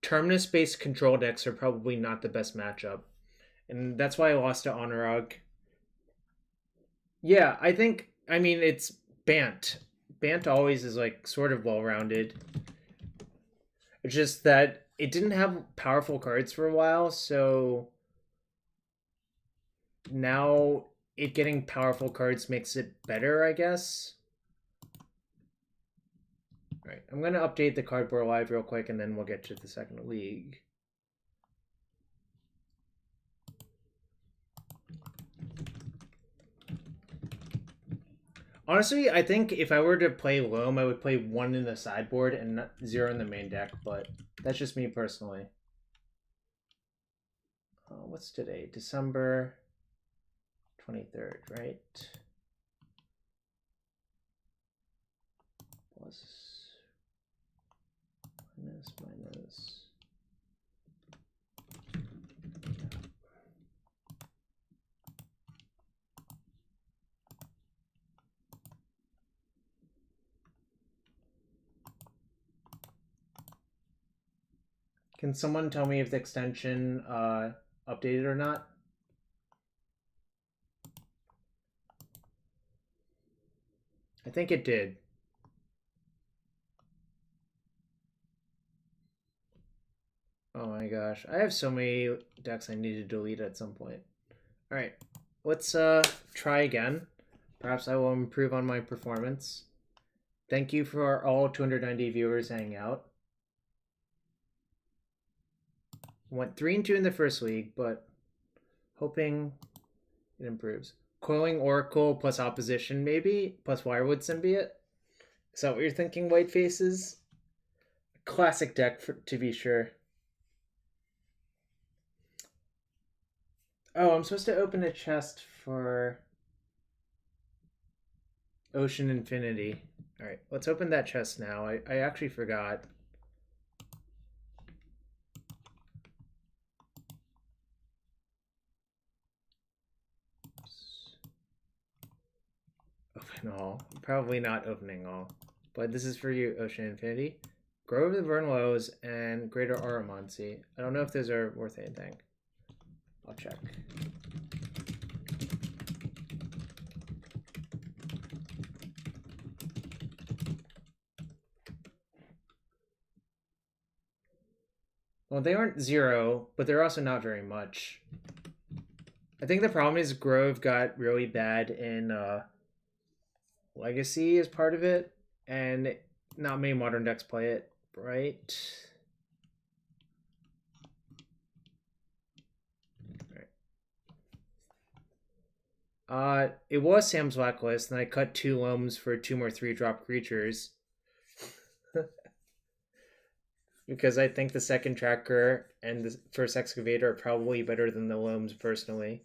Speaker 1: Terminus-based control decks are probably not the best matchup. And that's why I lost to Honorog. Yeah, I mean, it's Bant. Bant always is, like, sort of well-rounded. It's just that it didn't have powerful cards for a while, so now it getting powerful cards makes it better, I guess. All right, I'm going to update the cardboard live real quick, and then we'll get to the second league. Honestly, I think if I were to play Loam, I would play 1 in the sideboard and 0 in the main deck, but that's just me personally. What's today? December 23rd, right? Plus, minus. Can someone tell me if the extension updated or not? I think it did. Oh my gosh. I have so many decks I need to delete at some point. Alright. Let's try again. Perhaps I will improve on my performance. Thank you for all 290 viewers hanging out. Went 3-2 in the first league, but hoping it improves. Coiling Oracle plus Opposition, maybe? Plus Wirewood Symbiote? Is that what you're thinking, White Faces? Classic deck, to be sure. Oh, I'm supposed to open a chest for Ocean Infinity. Alright, let's open that chest now. I actually forgot. Open all. Probably not opening all. But this is for you, Ocean Infinity. Grove of the Vernal O's and Greater Oromancy. I don't know if those are worth anything. I'll check. Well, they aren't 0, but they're also not very much. I think the problem is Grove got really bad in Legacy as part of it, and not many modern decks play it, right? It was Sam's Blacklist, and I cut 2 Loams for 2 more 3-drop creatures. Because I think the second tracker and the first excavator are probably better than the Loams personally.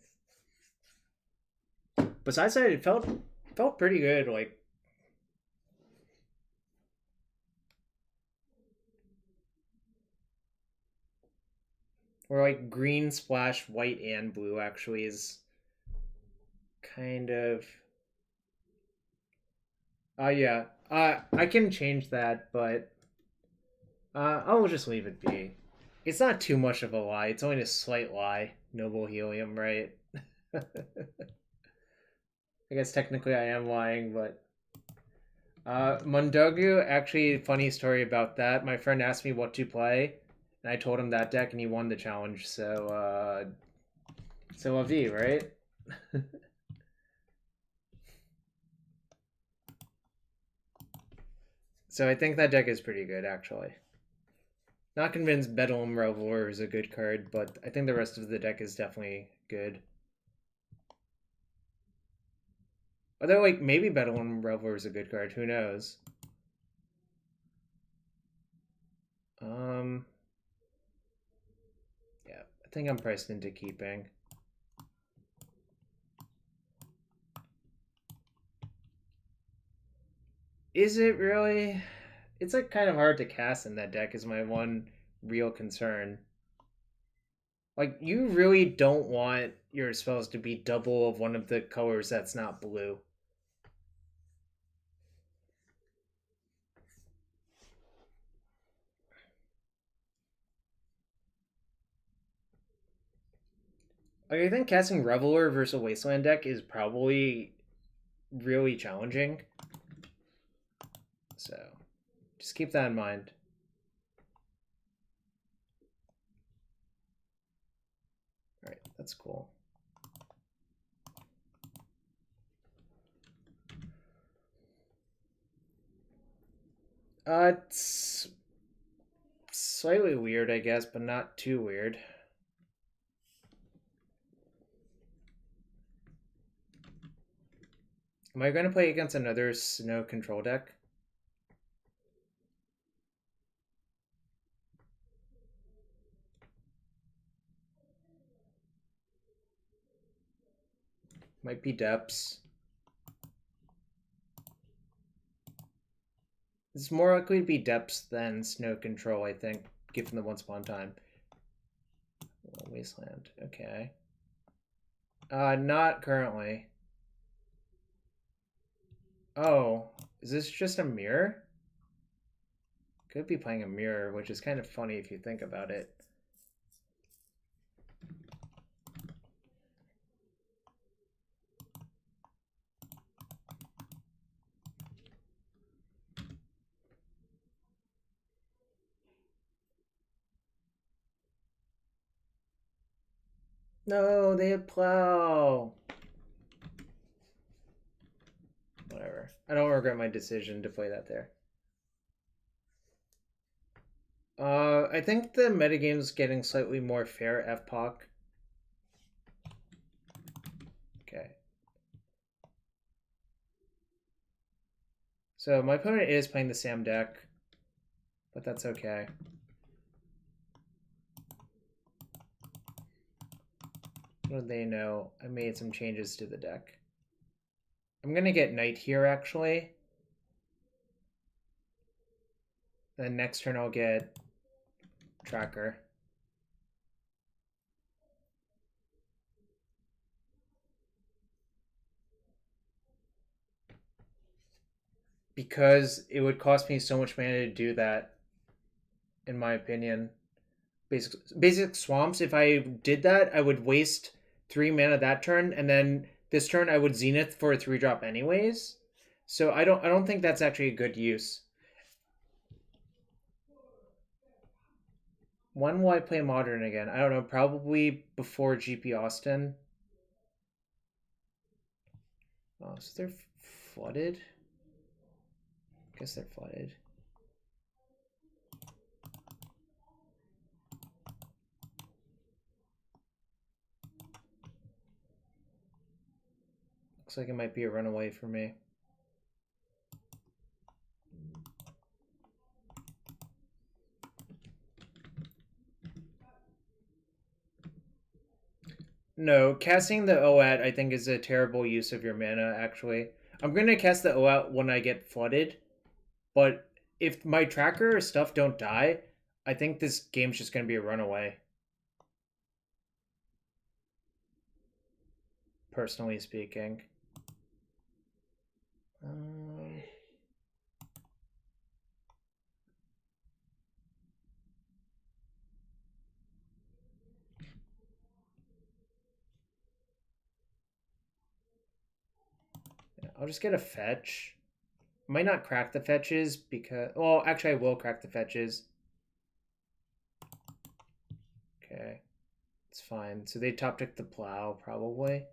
Speaker 1: Besides that, it felt pretty good. Like, or like green splash, white and blue actually is kind of. Yeah. I can change that, but I'll just leave it be. It's not too much of a lie. It's only a slight lie. Noble Helium, right? I guess technically I am lying, but Mundogu, actually, funny story about that. My friend asked me what to play, and I told him that deck, and he won the challenge. So, c'est la vie, right? So I think that deck is pretty good, actually. Not convinced Bedlam Reveler is a good card, but I think the rest of the deck is definitely good. Although, like, maybe Bedlam Reveler is a good card. Who knows? Um, yeah, I think I'm priced into keeping. Is it really? It's like kind of hard to cast in that deck is my one real concern. Like you really don't want your spells to be double of one of the colors that's not blue. Like I think casting Reveler versus a Wasteland deck is probably really challenging. So just keep that in mind. Alright, that's cool. It's slightly weird, I guess, but not too weird. Am I going to play against another snow control deck? Might be Depths. It's more likely to be Depths than Snow Control, I think, given the once upon a time. Wasteland, okay. Not currently. Oh, is this just a mirror? Could be playing a mirror, which is kind of funny if you think about it. No, they have Plow. Whatever. I don't regret my decision to play that there. I think the metagame's getting slightly more fair, FPOC. Okay. So my opponent is playing the Sam deck, but that's okay. What do they know? I made some changes to the deck. I'm gonna get Knight here, actually. Then next turn I'll get Tracker. Because it would cost me so much mana to do that, in my opinion. Basic swamps, if I did that, I would waste 3 mana that turn, and then this turn I would Zenith for a 3-drop anyways. So I don't think that's actually a good use. When will I play Modern again? I don't know, probably before GP Austin. Oh, so they're flooded? I guess they're flooded. Looks like it might be a runaway for me. No, casting the OAT I think is a terrible use of your mana, actually. I'm going to cast the OAT when I get flooded, but if my tracker or stuff don't die, I think this game's just going to be a runaway. Personally speaking. I'll just get a fetch. Might not crack the fetches because... Well, actually I will crack the fetches. Okay. It's fine. So they top deck the plow, probably.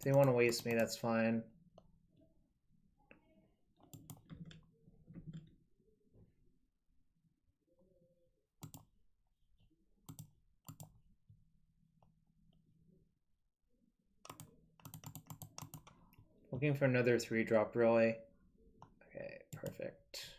Speaker 1: If they want to waste me, that's fine. Looking for another 3-drop, really. Okay, perfect.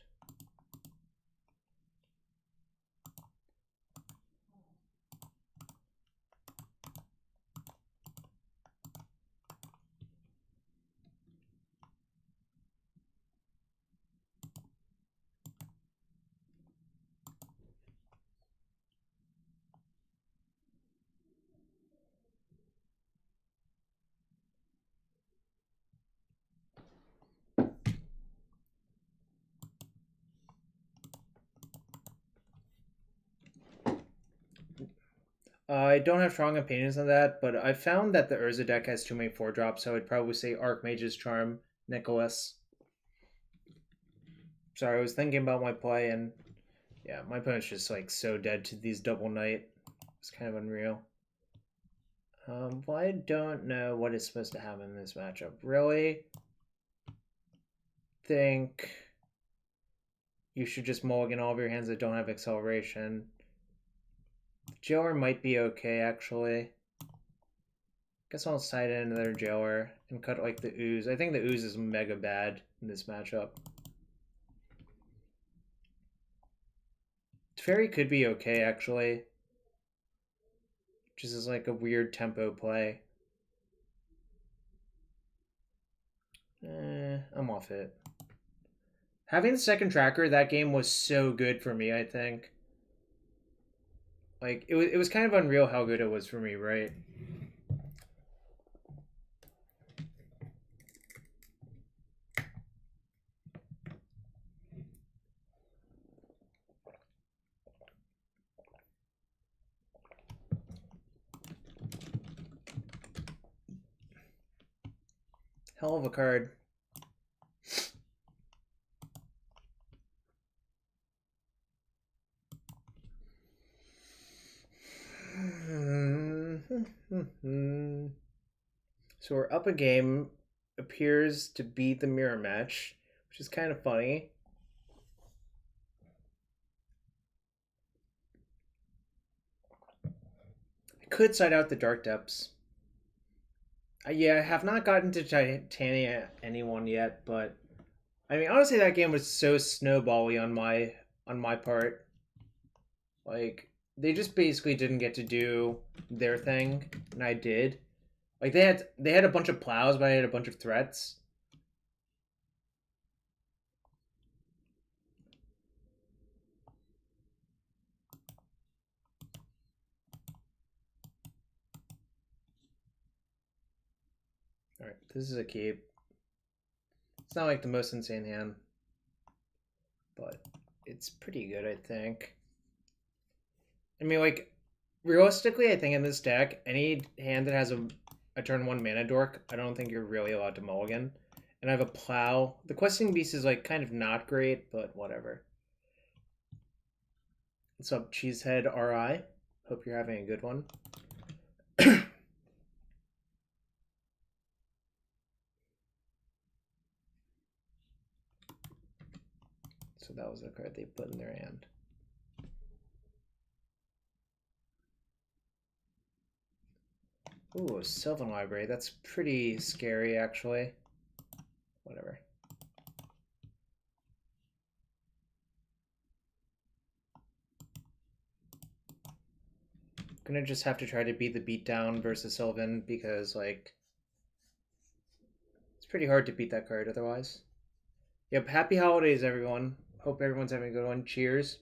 Speaker 1: I don't have strong opinions on that, but I found that the Urza deck has too many 4-drops, so I'd probably say Archmage's Charm, Nicholas. Sorry, I was thinking about my play, and yeah, my opponent's just like so dead to these double knight. It's kind of unreal. Well, I don't know what is supposed to happen in this matchup. Really think you should just mulligan all of your hands that don't have acceleration. Jailer might be okay, actually. Guess I'll side in another Jailer and cut like the Ooze. I think the Ooze is mega bad in this matchup. Teferi could be okay, actually. Just as like a weird tempo play. I'm off it. Having the second tracker, that game was so good for me, I think. Like, it was kind of unreal how good it was for me, right? Hell of a card. So we're up a game. Appears to be the mirror match, which is kind of funny. I could side out the Dark Depths. Yeah, I have not gotten to Titania anyone yet, but I mean, honestly, that game was so snowbally on my part. Like, they just basically didn't get to do their thing, and I did. Like, they had a bunch of plows, but I had a bunch of threats. All right, this is a keep. It's not like the most insane hand, but it's pretty good, I think. I mean, like, realistically, I think in this deck, any hand that has a turn 1 mana dork, I don't think you're really allowed to mulligan. And I have a plow. The questing beast is like kind of not great, but whatever. What's up, Cheesehead RI? Hope you're having a good one. So that was the card they put in their hand. Ooh, Sylvan Library. That's pretty scary, actually. Whatever. Gonna just have to try to beat the beatdown versus Sylvan because, like, it's pretty hard to beat that card otherwise. Yep, happy holidays, everyone. Hope everyone's having a good one. Cheers.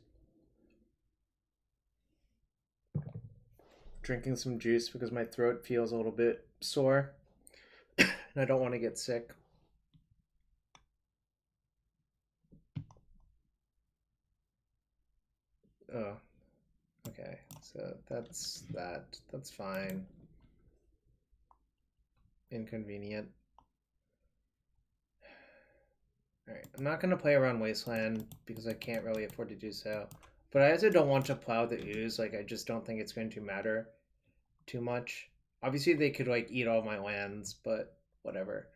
Speaker 1: Drinking some juice because my throat feels a little bit sore and I don't want to get sick. Oh, okay. So that's that. That's fine. Inconvenient. Alright, I'm not going to play around Wasteland because I can't really afford to do so. But I also don't want to plow the Ooze. Like, I just don't think it's going to matter too much. Obviously, they could like eat all my lands, but whatever.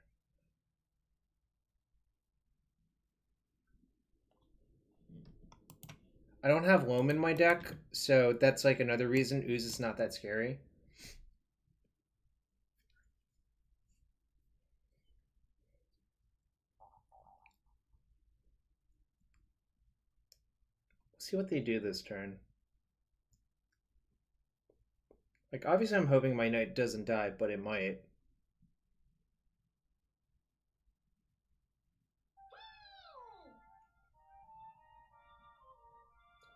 Speaker 1: I don't have Loam in my deck, so that's like another reason Ooze is not that scary. Let's see what they do this turn. Like, obviously I'm hoping my knight doesn't die, but it might.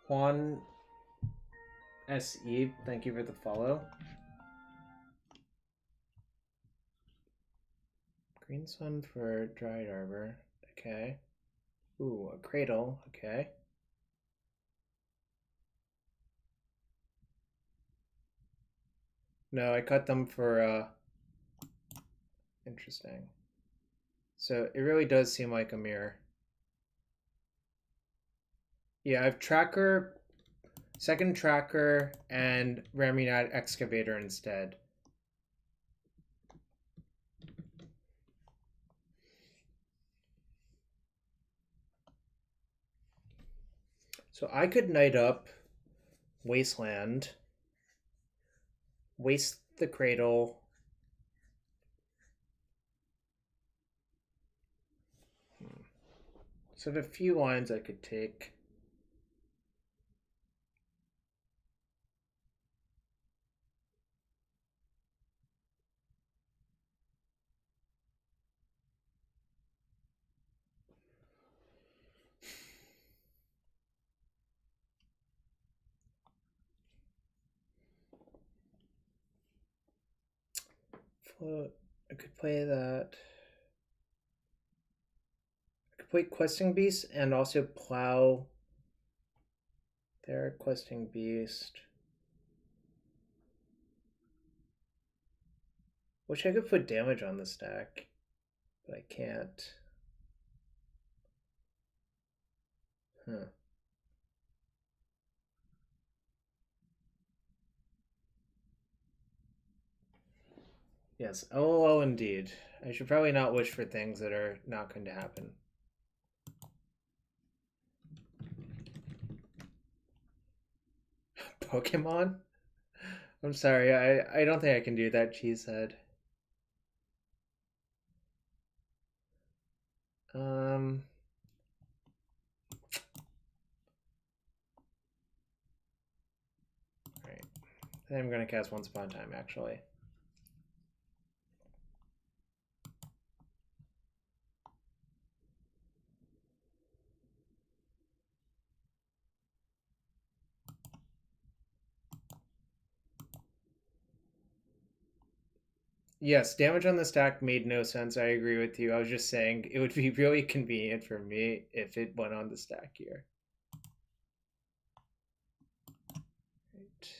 Speaker 1: Juan SE, thank you for the follow. Green Sun for Dryad Arbor. Okay. Ooh, a Cradle. Okay. No, I cut them for, interesting. So it really does seem like a mirror. Yeah, I have Tracker, second Tracker, and Raminat Excavator instead. So I could Knight up Wasteland, waste the Cradle. So I have a few lines I could take. I could play that. I could play Questing Beast and also Plow. There, Questing Beast. Wish I could put damage on the stack, but I can't. Huh. Yes, LOL indeed. I should probably not wish for things that are not going to happen. Pokemon? I'm sorry, I don't think I can do that, Cheesehead. Um... Alright. I think I'm going to cast Once Upon a Time, actually. Yes, damage on the stack made no sense. I agree with you. I was just saying it would be really convenient for me if it went on the stack here. Right.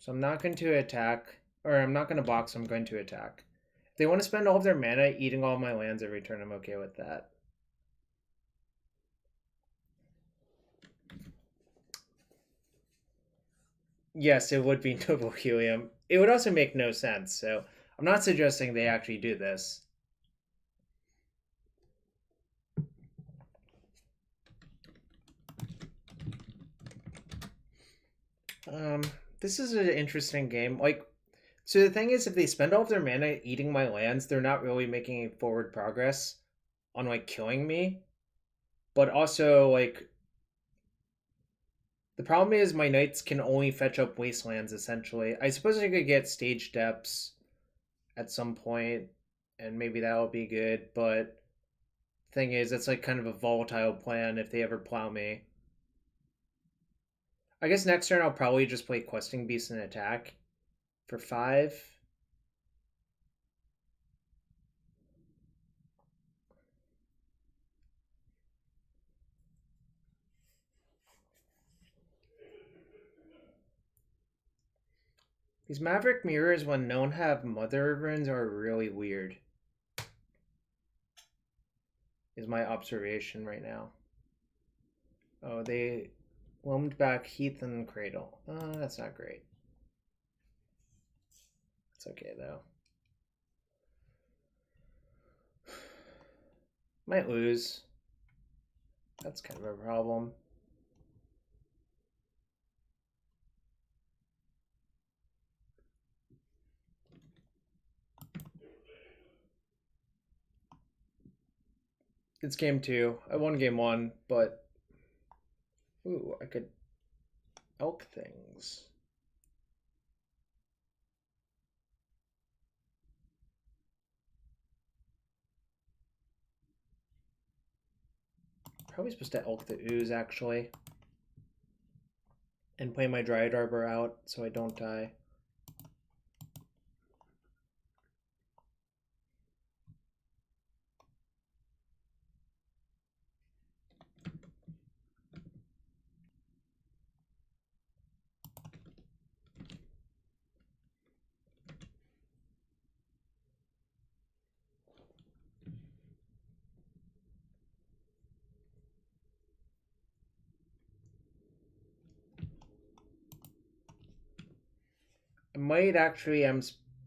Speaker 1: So I'm not going to attack, or I'm not going to box, I'm going to attack. If they want to spend all of their mana eating all my lands every turn, I'm okay with that. Yes, it would be Noble Helium. It would also make no sense, so I'm not suggesting they actually do this. This is an interesting game. Like, so the thing is, if they spend all of their mana eating my lands, they're not really making forward progress on like killing me. But also, like, the problem is my knights can only fetch up wastelands essentially. I suppose I could get stage depths at some point, and maybe that will be good. But thing is, it's like kind of a volatile plan if they ever plow me. I guess next turn I'll probably just play Questing Beast and attack for 5. These Maverick Mirrors, when known have Mother runes, are really weird. Is my observation right now. Oh, they loamed back Heath and Cradle. That's not great. It's okay though. Might lose. That's kind of a problem. It's game 2. I won game 1, but ooh, I could elk things. Probably supposed to elk the ooze actually. And play my Dryad Arbor out so I don't die. I might actually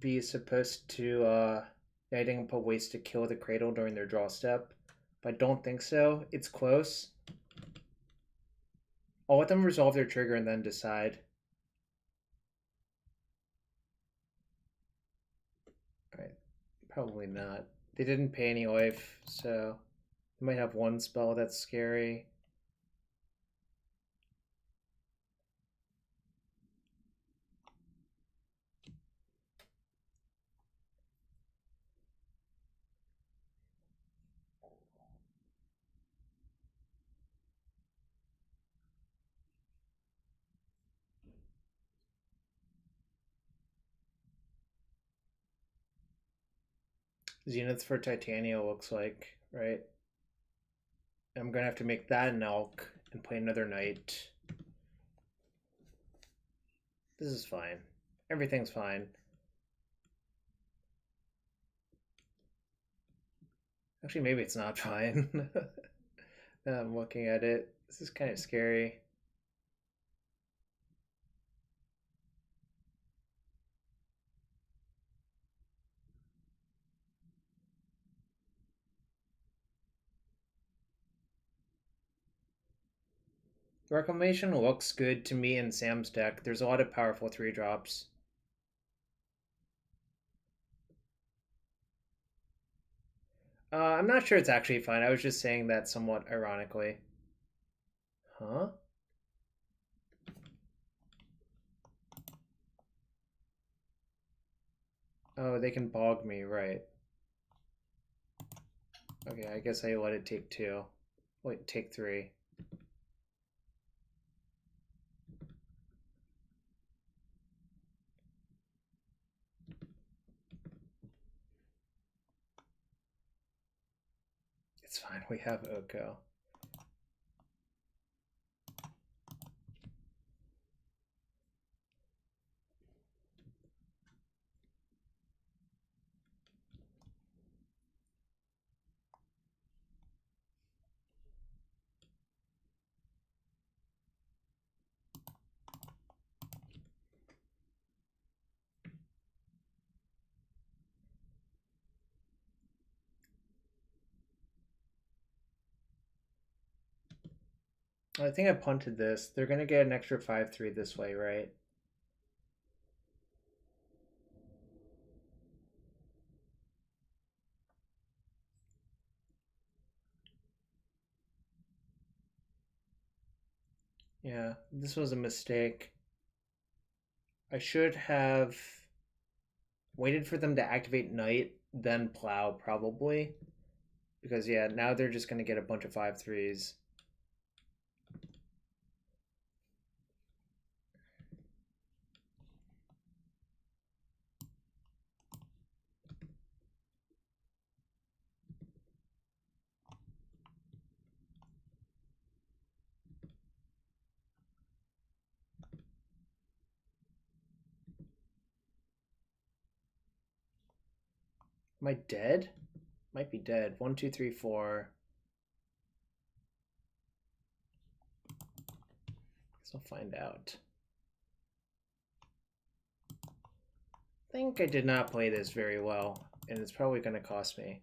Speaker 1: be supposed to I didn't put waste to kill the Cradle during their draw step, but I don't think so. It's close. I'll let them resolve their trigger and then decide. Alright, probably not. They didn't pay any life, so they might have one spell that's scary. Zenith for Titania looks like, right? I'm gonna have to make that an elk and play another knight. This is fine. Everything's fine. Actually, maybe it's not fine. Now I'm looking at it. This is kind of scary. Reclamation looks good to me in Sam's deck. There's a lot of powerful 3-drops. I'm not sure it's actually fine. I was just saying that somewhat ironically. Huh? Oh, they can bog me, right. Okay, I guess I let it take 2. Wait, take 3. It's fine, we have Oko. I think I punted this. They're gonna get an extra 5/3 this way, right? Yeah, this was a mistake. I should have waited for them to activate Knight, then Plow, probably. Because, yeah, now they're just gonna get a bunch of 5/3s. Am I dead? Might be dead. 1, 2, 3, 4. Guess I'll find out. I think I did not play this very well, and it's probably going to cost me.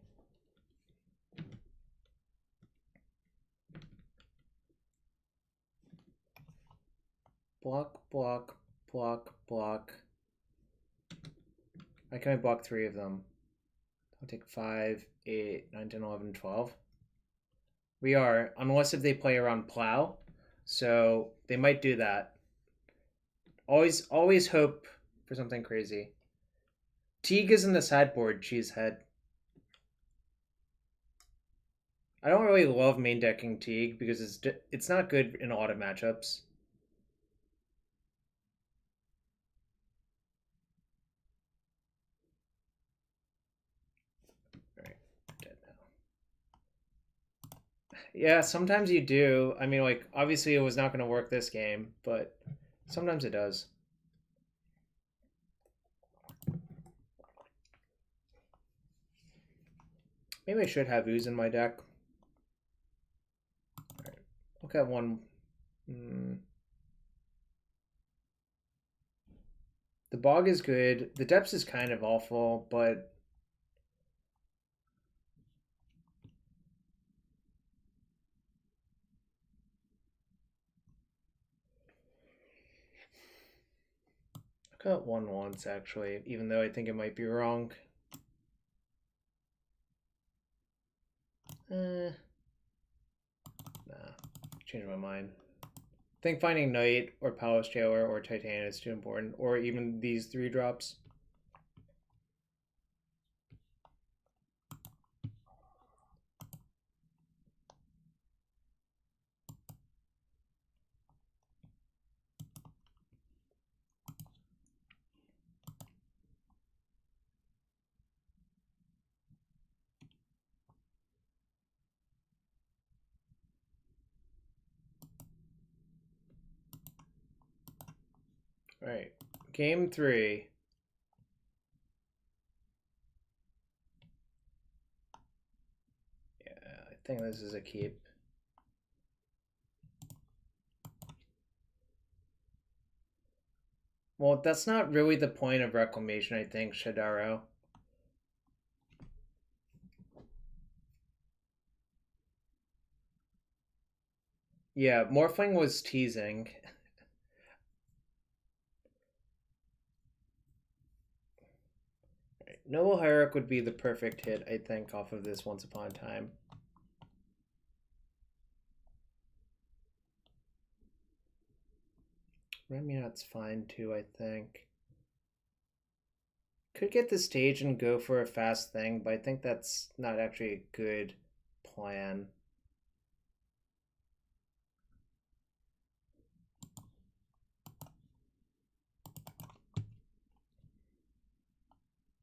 Speaker 1: Block, block, block, block. I can only block 3 of them. I'll take 5, 8, 9, 10, 11, 12. We are, unless if they play around Plow. So they might do that. Always hope for something crazy. Teeg is in the sideboard, Cheesehead. I don't really love main decking Teeg because it's not good in a lot of matchups. Alright, dead now. Yeah, sometimes you do. I mean, like, obviously it was not going to work this game, but sometimes it does. Maybe I should have Ooze in my deck. Alright, look at one. The Bog is good. The Depths is kind of awful, but I got one once actually, even though I think it might be wrong. Nah, changed my mind. I think finding Knight or Palace Jailer or Titania is too important, or even these 3 drops. All right, game 3. Yeah, I think this is a keep. Well, that's not really the point of Reclamation, I think, Shadaro. Yeah, Morphling was teasing. Right. Noble Hierarch would be the perfect hit, I think, off of this Once Upon a Time. Remyat's fine too, I think. Could get the stage and go for a fast thing, but I think that's not actually a good plan.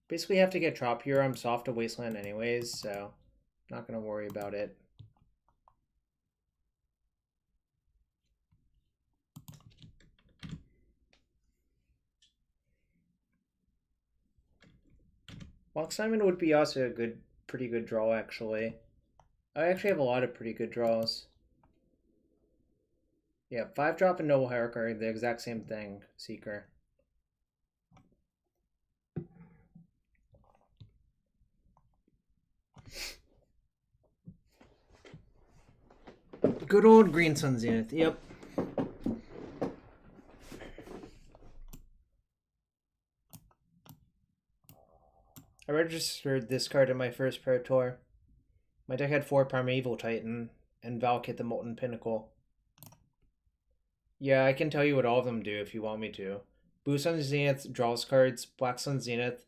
Speaker 1: Basically have to get Trop here. I'm soft to Wasteland anyways, so not going to worry about it. Mox Diamond would be also a pretty good draw, actually. I actually have a lot of pretty good draws. Yeah, 5-drop and Noble Hierarch are the exact same thing, Seeker. Good old Green Sun Zenith, yep. I registered this card in my first Pro Tour. My deck had 4 Primeval Titan and Valakut the Molten Pinnacle. Yeah, I can tell you what all of them do if you want me to. Blue Sun Zenith draws cards. Black Sun Zenith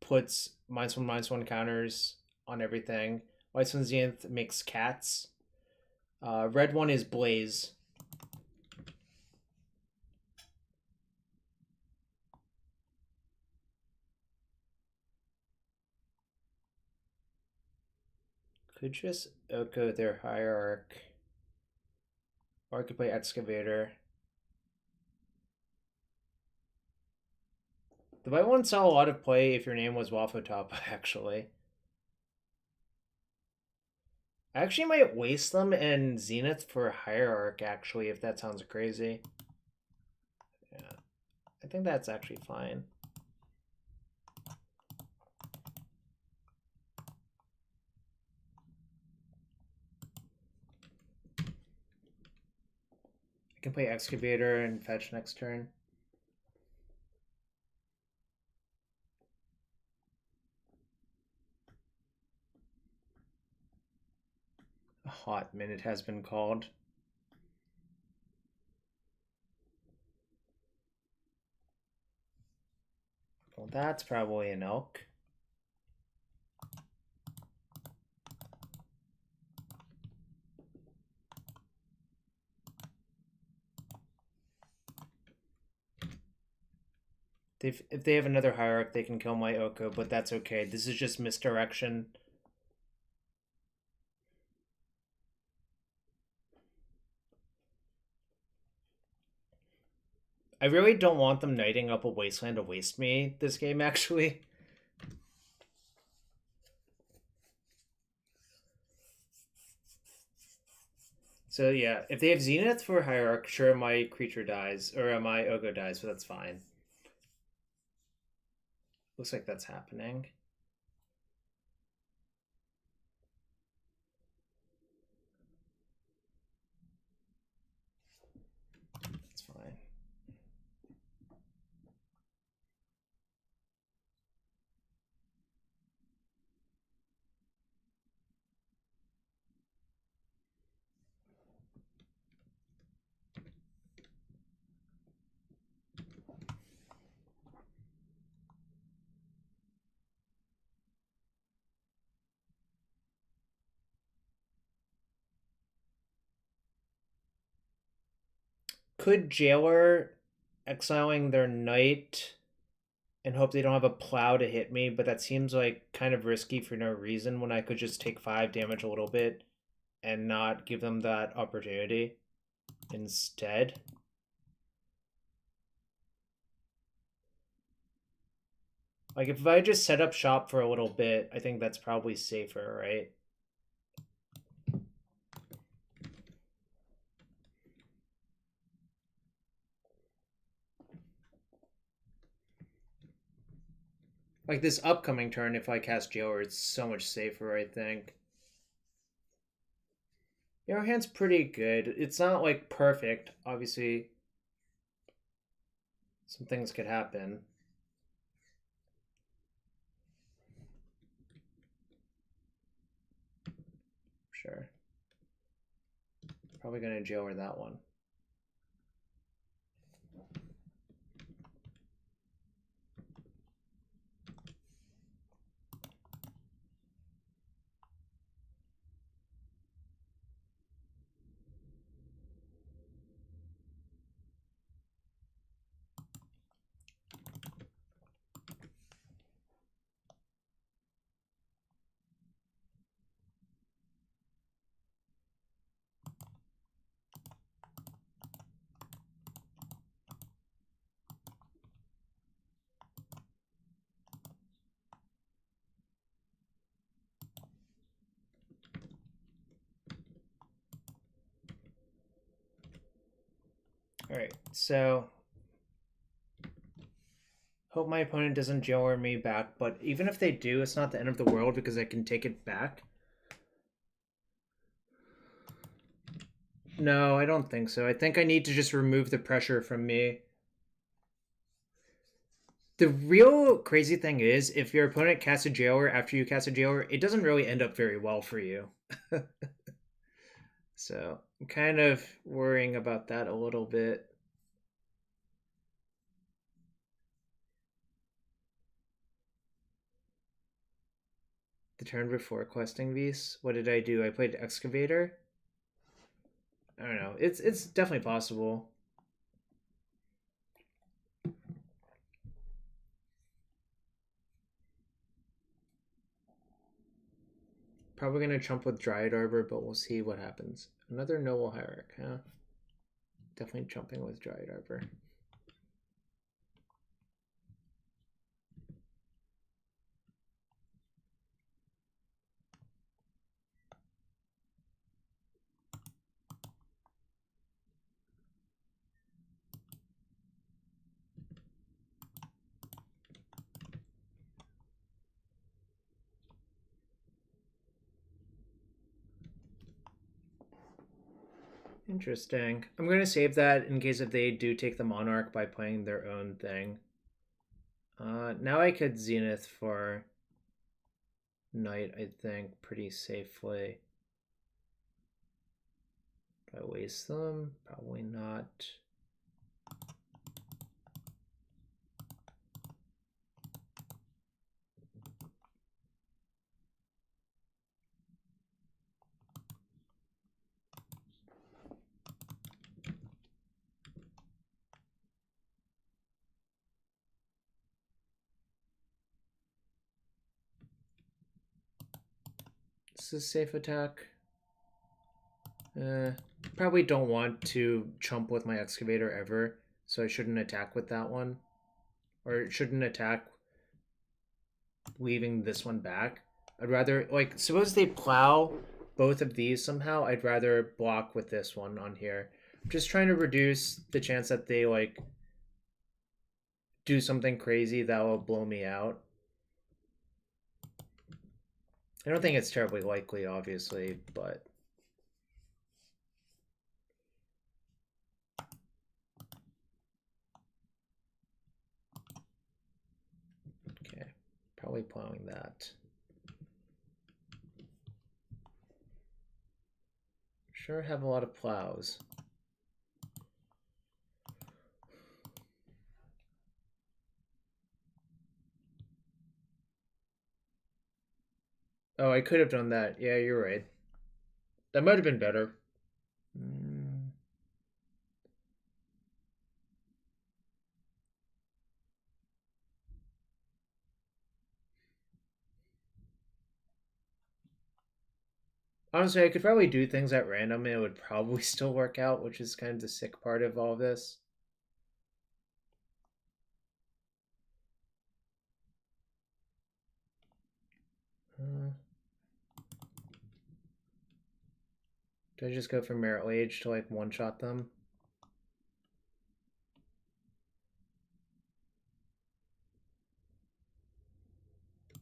Speaker 1: puts -1/-1 counters on everything. White Sun Zenith makes cats. Red one is Blaze. Could just Oko their Hierarch. Or I could play Excavator. The white one saw a lot of play if your name was Waffle Top, actually. I actually might waste them and Zenith for Hierarch, actually, if that sounds crazy. Yeah, I think that's actually fine. I can play Excavator and fetch next turn. A hot minute has been called. Well, that's probably an elk. If they have another Hierarch, they can kill my Oko, but that's okay. This is just misdirection. I really don't want them knighting up a Wasteland to waste me this game, actually. So yeah, if they have Zenith for Hierarch, sure my creature dies, or my Oko dies, but that's fine. Looks like that's happening. That's fine. Could Jailer exiling their knight and hope they don't have a plow to hit me, but that seems like kind of risky for no reason when I could just take 5 damage a little bit and not give them that opportunity instead. Like, if I just set up shop for a little bit, I think that's probably safer, right? Like, this upcoming turn, if I cast Jailer, it's so much safer, I think. Your hand's pretty good. It's not, like, perfect. Obviously, some things could happen. Sure. Probably gonna Jailer that one. Alright, so hope my opponent doesn't Jailer me back, but even if they do, it's not the end of the world because I can take it back. No, I don't think so. I think I need to just remove the pressure from me. The real crazy thing is, if your opponent casts a Jailer after you cast a Jailer, it doesn't really end up very well for you. So I'm kind of worrying about that a little bit. The turn before questing Beast, what did I do? I played Excavator. I don't know. It's definitely possible. Probably gonna chump with Dryad Arbor, but we'll see what happens. Another Noble Hierarch, huh? Definitely jumping with Dryad Arbor. Interesting. I'm going to save that in case if they do take the Monarch by playing their own thing. Now I could Zenith for Knight, I think, pretty safely. Do I waste them? Probably not. This is safe attack. Probably don't want to chump with my excavator ever, so I shouldn't attack with that one. Or shouldn't attack leaving this one back. I'd rather, like, suppose they plow both of these somehow, I'd rather block with this one on here. I'm just trying to reduce the chance that they, like, do something crazy that will blow me out. I don't think it's terribly likely, obviously, but... Okay, probably plowing that. Sure have a lot of plows. Oh, I could have done that. Yeah, you're right. That might have been better. Honestly, I could probably do things at random and it would probably still work out, which is kind of the sick part of all this. Do I just go for Merit Age to like one-shot them?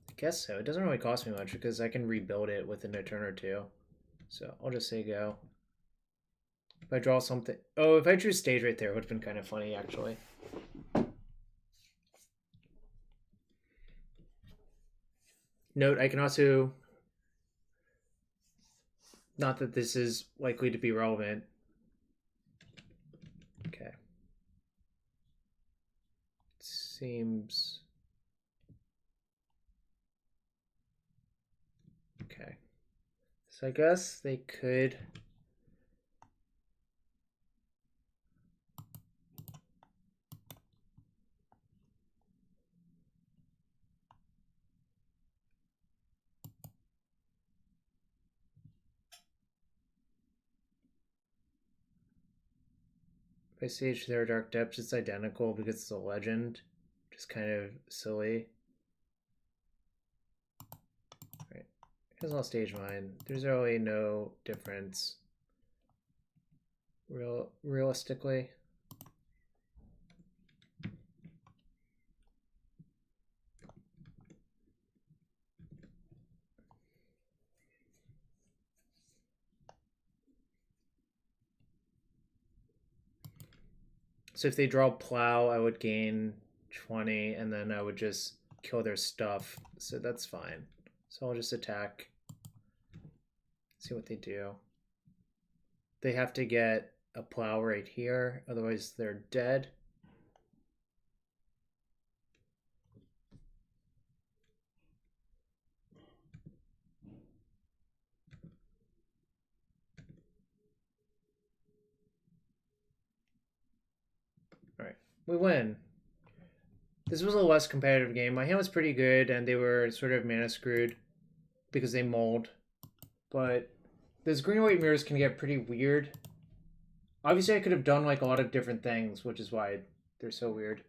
Speaker 1: I guess so. It doesn't really cost me much because I can rebuild it within a turn or two. So I'll just say go. If I draw something... Oh, if I drew stage right there, it would have been kind of funny, actually. Note, I can also... Not that this is likely to be relevant. Okay. Seems... Okay. So I guess they could... If I stage their Dark Depths, it's identical because it's a legend. Just kind of silly. Right. Because I'll stage mine. There's really no difference. Realistically. So if they draw Plow, I would gain 20, and then I would just kill their stuff. So that's fine. So I'll just attack. See what they do. They have to get a Plow right here, otherwise they're dead. Alright, we win. This was a less competitive game. My hand was pretty good, and they were sort of mana screwed because they mulled. But those green and white mirrors can get pretty weird. Obviously, I could have done like a lot of different things, which is why they're so weird.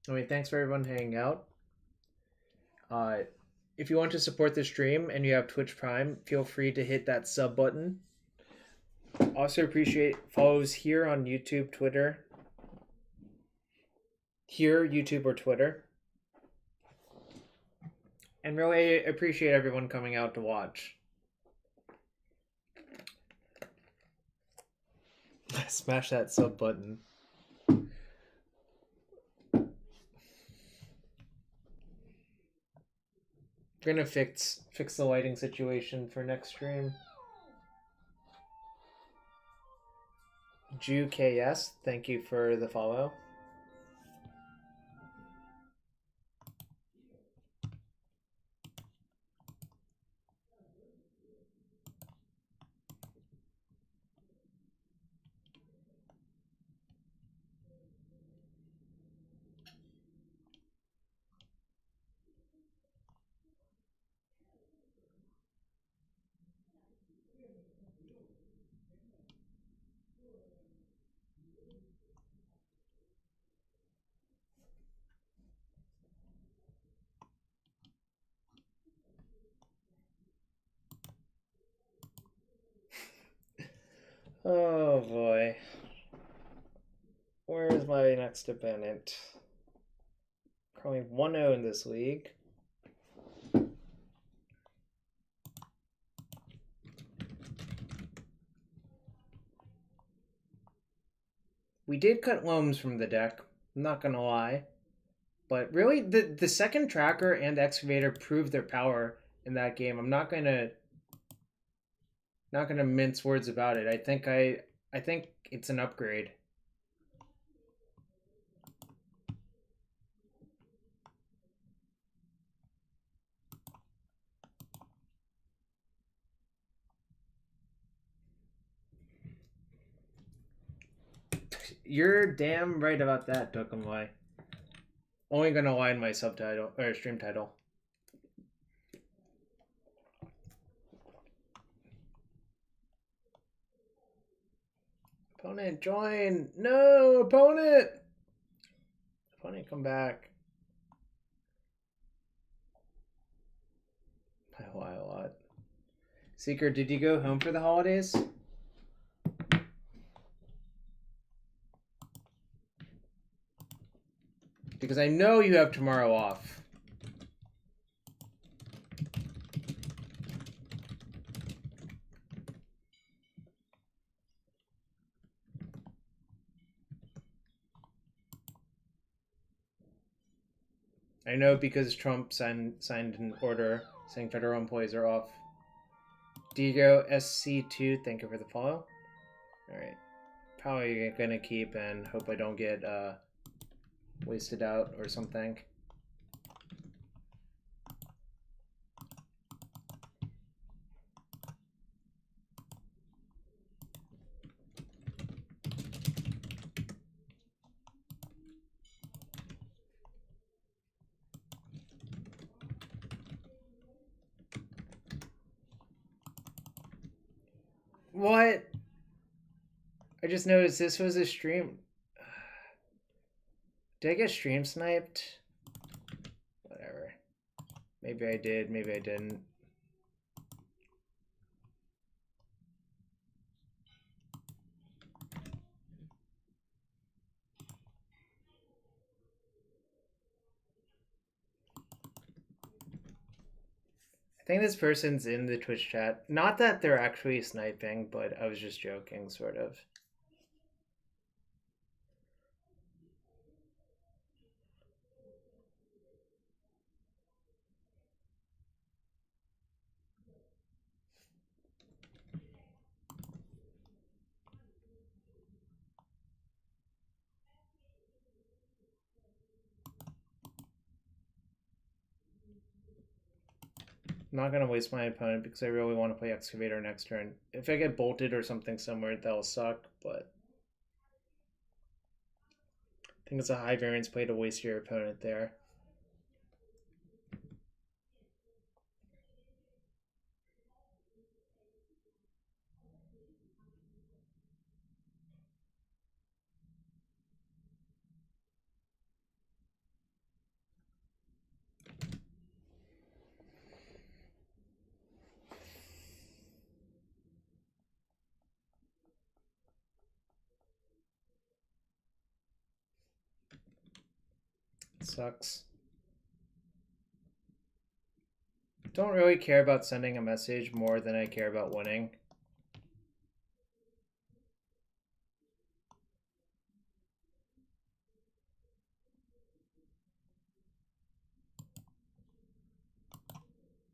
Speaker 1: Anyway, thanks for everyone hanging out. If you want to support the stream and you have Twitch Prime, feel free to hit that sub button. Also appreciate follows here on YouTube, Twitter. Here, YouTube or Twitter. And really appreciate everyone coming out to watch. Smash that sub button. We're gonna fix the lighting situation for next stream. JuKS, thank you for the follow. Oh boy. Where's my next opponent? Probably 1-0 in this league. We did cut Loams from the deck, I'm not gonna lie. But really, the second tracker and excavator proved their power in that game. I'm not gonna mince words about it. I think it's an upgrade. You're damn right about that, Dokkanwai. Only gonna lie in my subtitle or stream title. Opponent, join! No, opponent! Opponent, come back. I lie a lot. Seeker, did you go home for the holidays? Because I know you have tomorrow off. I know because Trump signed an order saying federal employees are off. Diego SC2, thank you for the follow. Alright. Probably gonna keep and hope I don't get wasted out or something. What? I just noticed this was a stream. Did I get stream sniped? Whatever. Maybe I did, maybe I didn't. I think this person's in the Twitch chat. Not that they're actually sniping, but I was just joking, sort of. I'm not going to waste my opponent because I really want to play Excavator next turn. If I get bolted or something somewhere, that'll suck, but I think it's a high variance play to waste your opponent there. Sucks. don't really care about sending a message more than I care about winning.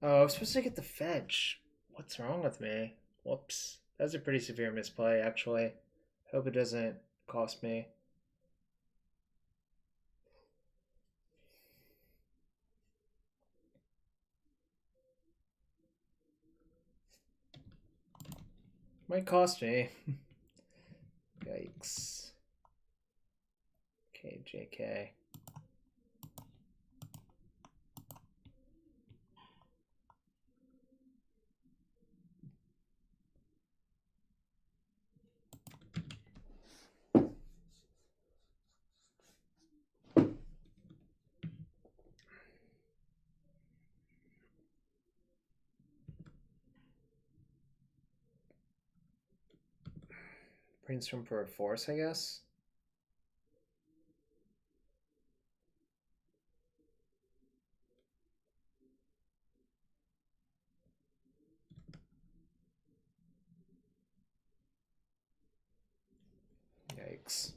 Speaker 1: Oh, I was supposed to get the fetch. What's wrong with me? Whoops. That was a pretty severe misplay, actually. Hope it doesn't cost me. Might cost me. Yikes. Okay, JK. Brainstorm for a force, I guess. Yikes.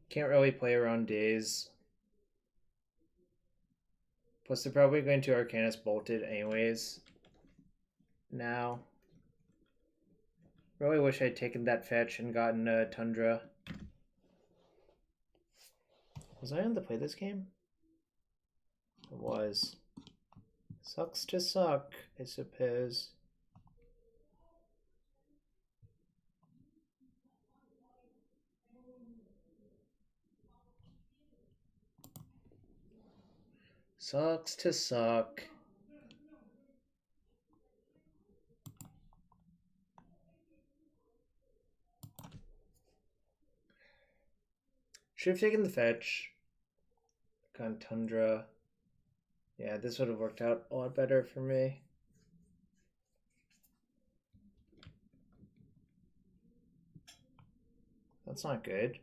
Speaker 1: Can't really play around days. Plus, they're probably going to Arcanus Bolted anyways. Now. Really wish I'd taken that fetch and gotten a Tundra. Was I on to play this game? It was. Sucks to suck, I suppose. Sucks to suck. Should have taken the fetch. Gone Tundra. Yeah, this would have worked out a lot better for me. That's not good.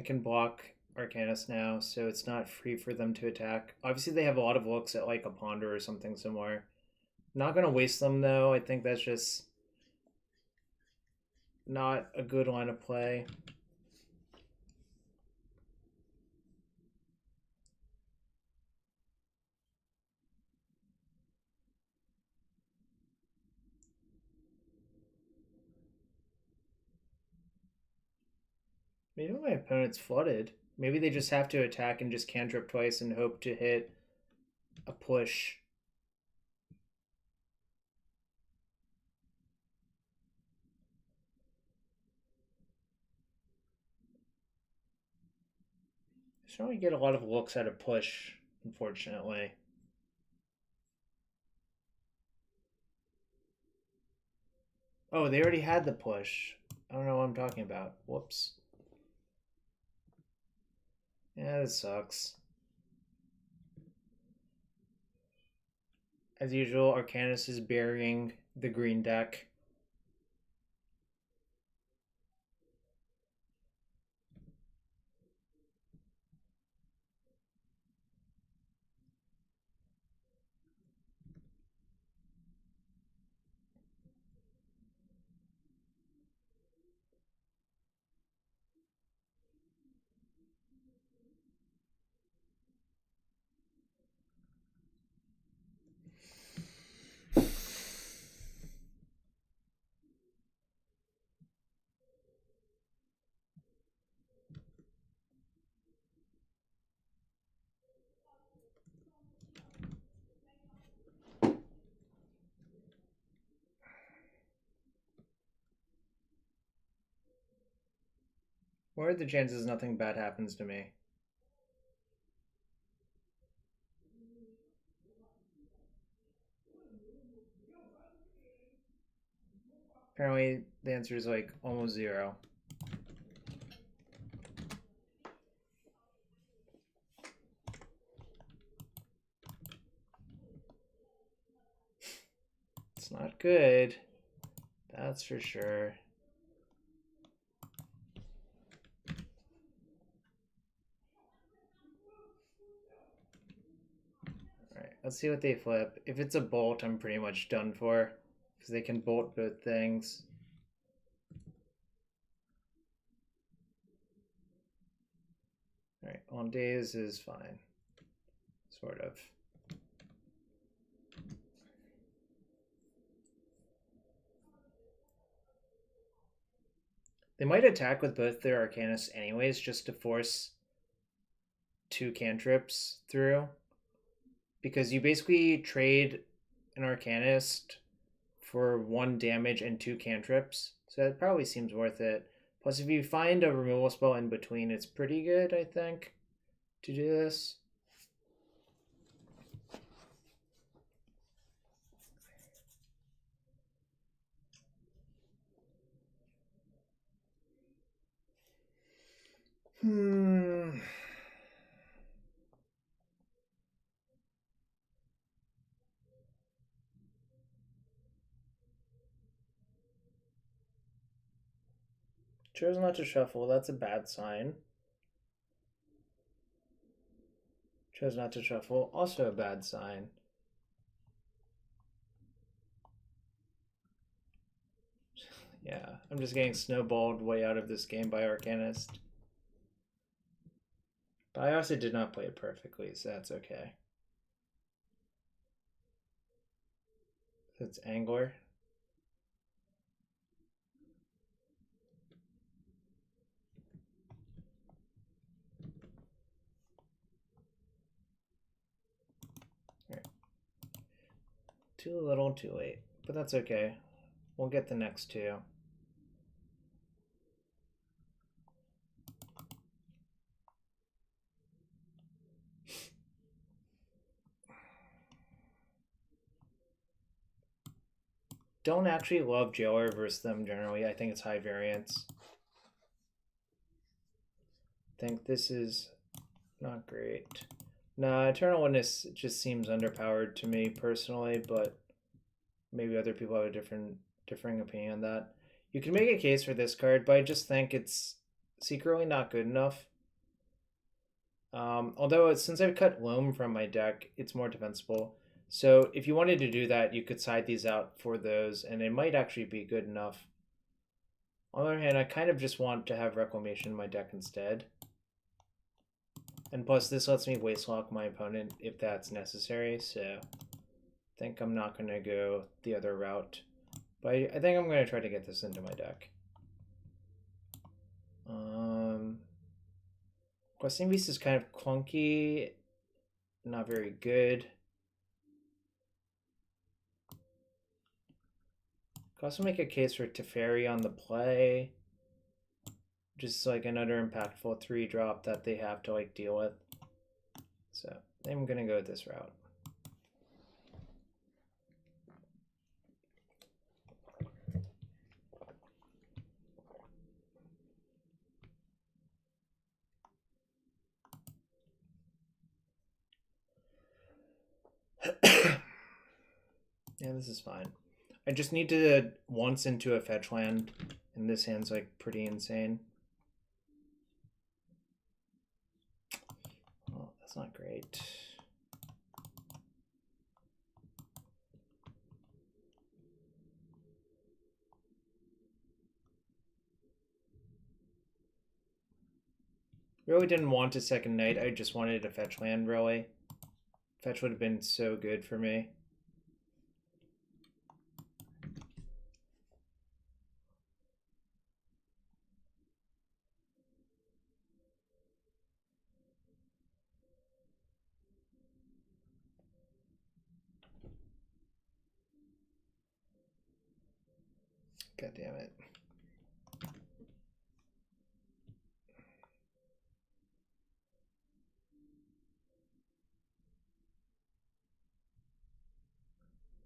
Speaker 1: I can block Arcanus now, so it's not free for them to attack. Obviously, they have a lot of looks at like a Ponder or something similar. Not going to waste them, though. I think that's just not a good line of play. Maybe my opponent's flooded. Maybe they just have to attack and just cantrip twice and hope to hit a push. Just don't get a lot of looks at a push, unfortunately. Oh, they already had the push. I don't know what I'm talking about. Whoops. Yeah, that sucks. As usual, Arcanus is burying the green deck. What are the chances nothing bad happens to me? Apparently the answer is like almost 0. It's not good. That's for sure. Alright, let's see what they flip. If it's a bolt, I'm pretty much done for. Because they can bolt both things. Alright, on days is fine. Sort of. They might attack with both their Arcanists anyways, just to force 2 cantrips through. Because you basically trade an Arcanist for 1 damage and 2 cantrips. So that probably seems worth it. Plus, if you find a removal spell in between, it's pretty good, I think, to do this. Chose not to shuffle. That's a bad sign. Chose not to shuffle. Also a bad sign. Yeah, I'm just getting snowballed way out of this game by Arcanist. But I also did not play it perfectly, so that's okay. So it's Angler. Right. Too little, too late. But that's okay. We'll get the next 2. Don't actually love Jailer versus them generally. I think it's high variance. I think this is not great. Nah, Eternal Witness just seems underpowered to me personally, but maybe other people have a differing opinion on that. You can make a case for this card, but I just think it's secretly not good enough. Although since I've cut Loam from my deck, it's more defensible. So if you wanted to do that, you could side these out for those, and it might actually be good enough. On the other hand, I kind of just want to have Reclamation in my deck instead. And plus, this lets me wastelock my opponent if that's necessary, so I think I'm not going to go the other route. But I think I'm going to try to get this into my deck. Questing Beast is kind of clunky, not very good. Could also make a case for Teferi on the play. Just like another impactful 3-drop that they have to like deal with. So I'm gonna go this route. Yeah, this is fine. I just need to once into a fetch land, and this hand's like pretty insane. Oh, that's not great. Really didn't want a second night. I just wanted a fetch land, really. Fetch would have been so good for me. God damn it.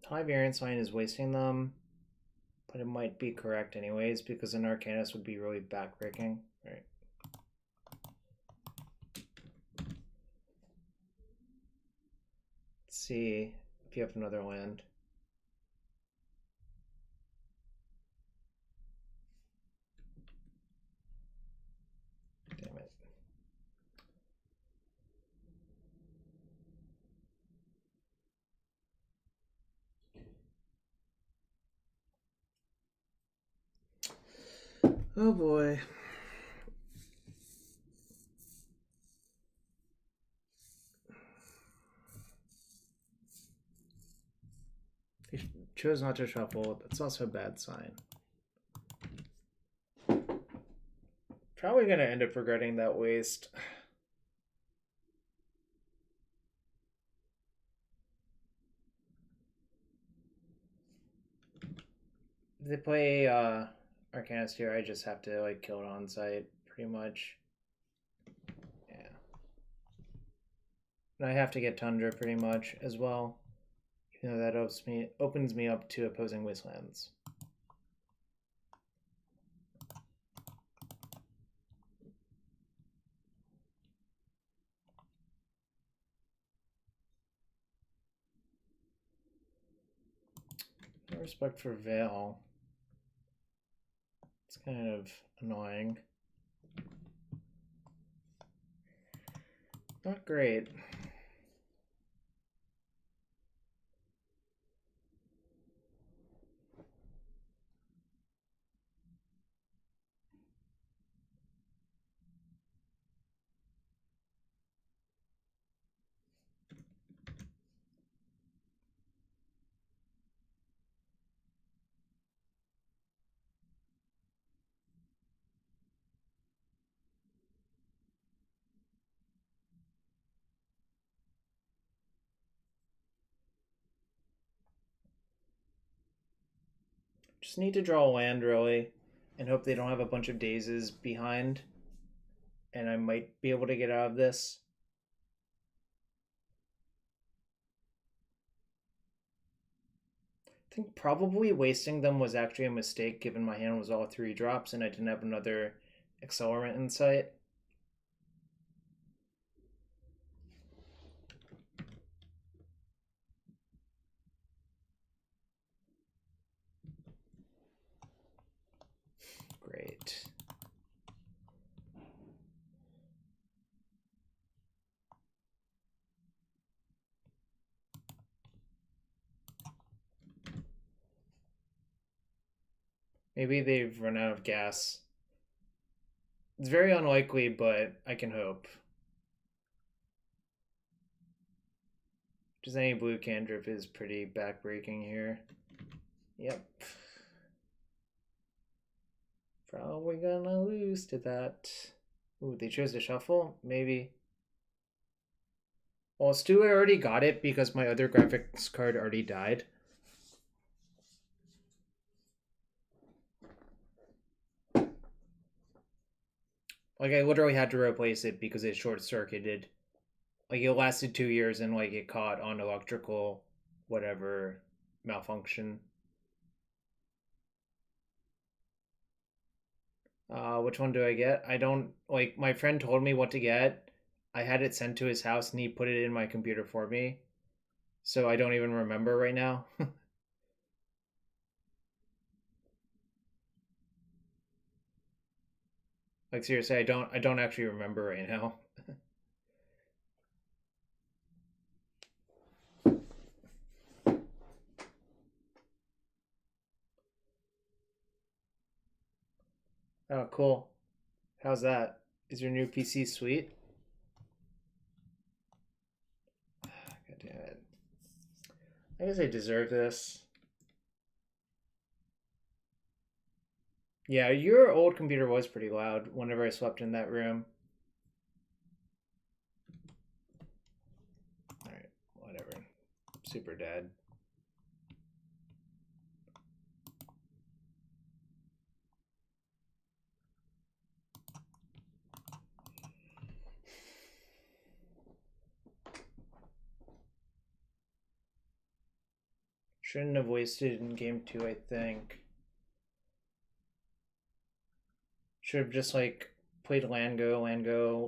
Speaker 1: High variance line is wasting them. But it might be correct anyways, because an Arcanist would be really backbreaking. Right. Let's see if you have another land. Damn it. Oh boy. He chose not to shuffle. That's also a bad sign. Probably gonna end up regretting that waste. If they play Arcanist here, I just have to like kill it on site, pretty much. Yeah. And I have to get Tundra pretty much as well. Even though that opens me up to opposing Wastelands. No respect for Veil. It's kind of annoying. Not great. Just need to draw land, really, and hope they don't have a bunch of dazes behind. And I might be able to get out of this. I think probably wasting them was actually a mistake, given my hand was all 3-drops and I didn't have another accelerant in sight. Great. Maybe they've run out of gas. It's very unlikely, but I can hope. Just any blue cantrip is pretty backbreaking here. Yep. Probably gonna lose to that. Ooh, they chose to shuffle? Maybe. Well, Stu, I already got it because my other graphics card already died. Like, I literally had to replace it because it short-circuited. Like, it lasted 2 years and, like, it caught on electrical whatever malfunction. Which one do I get? I don't, like, my friend told me what to get. I had it sent to his house and he put it in my computer for me. So I don't even remember right now. Like, seriously, I don't actually remember right now. Oh, cool. How's that? Is your new PC sweet? God damn it. I guess I deserve this. Yeah, your old computer was pretty loud whenever I slept in that room. Alright, whatever. Super dead. Shouldn't have wasted in game 2, I think. Should have just like played land go,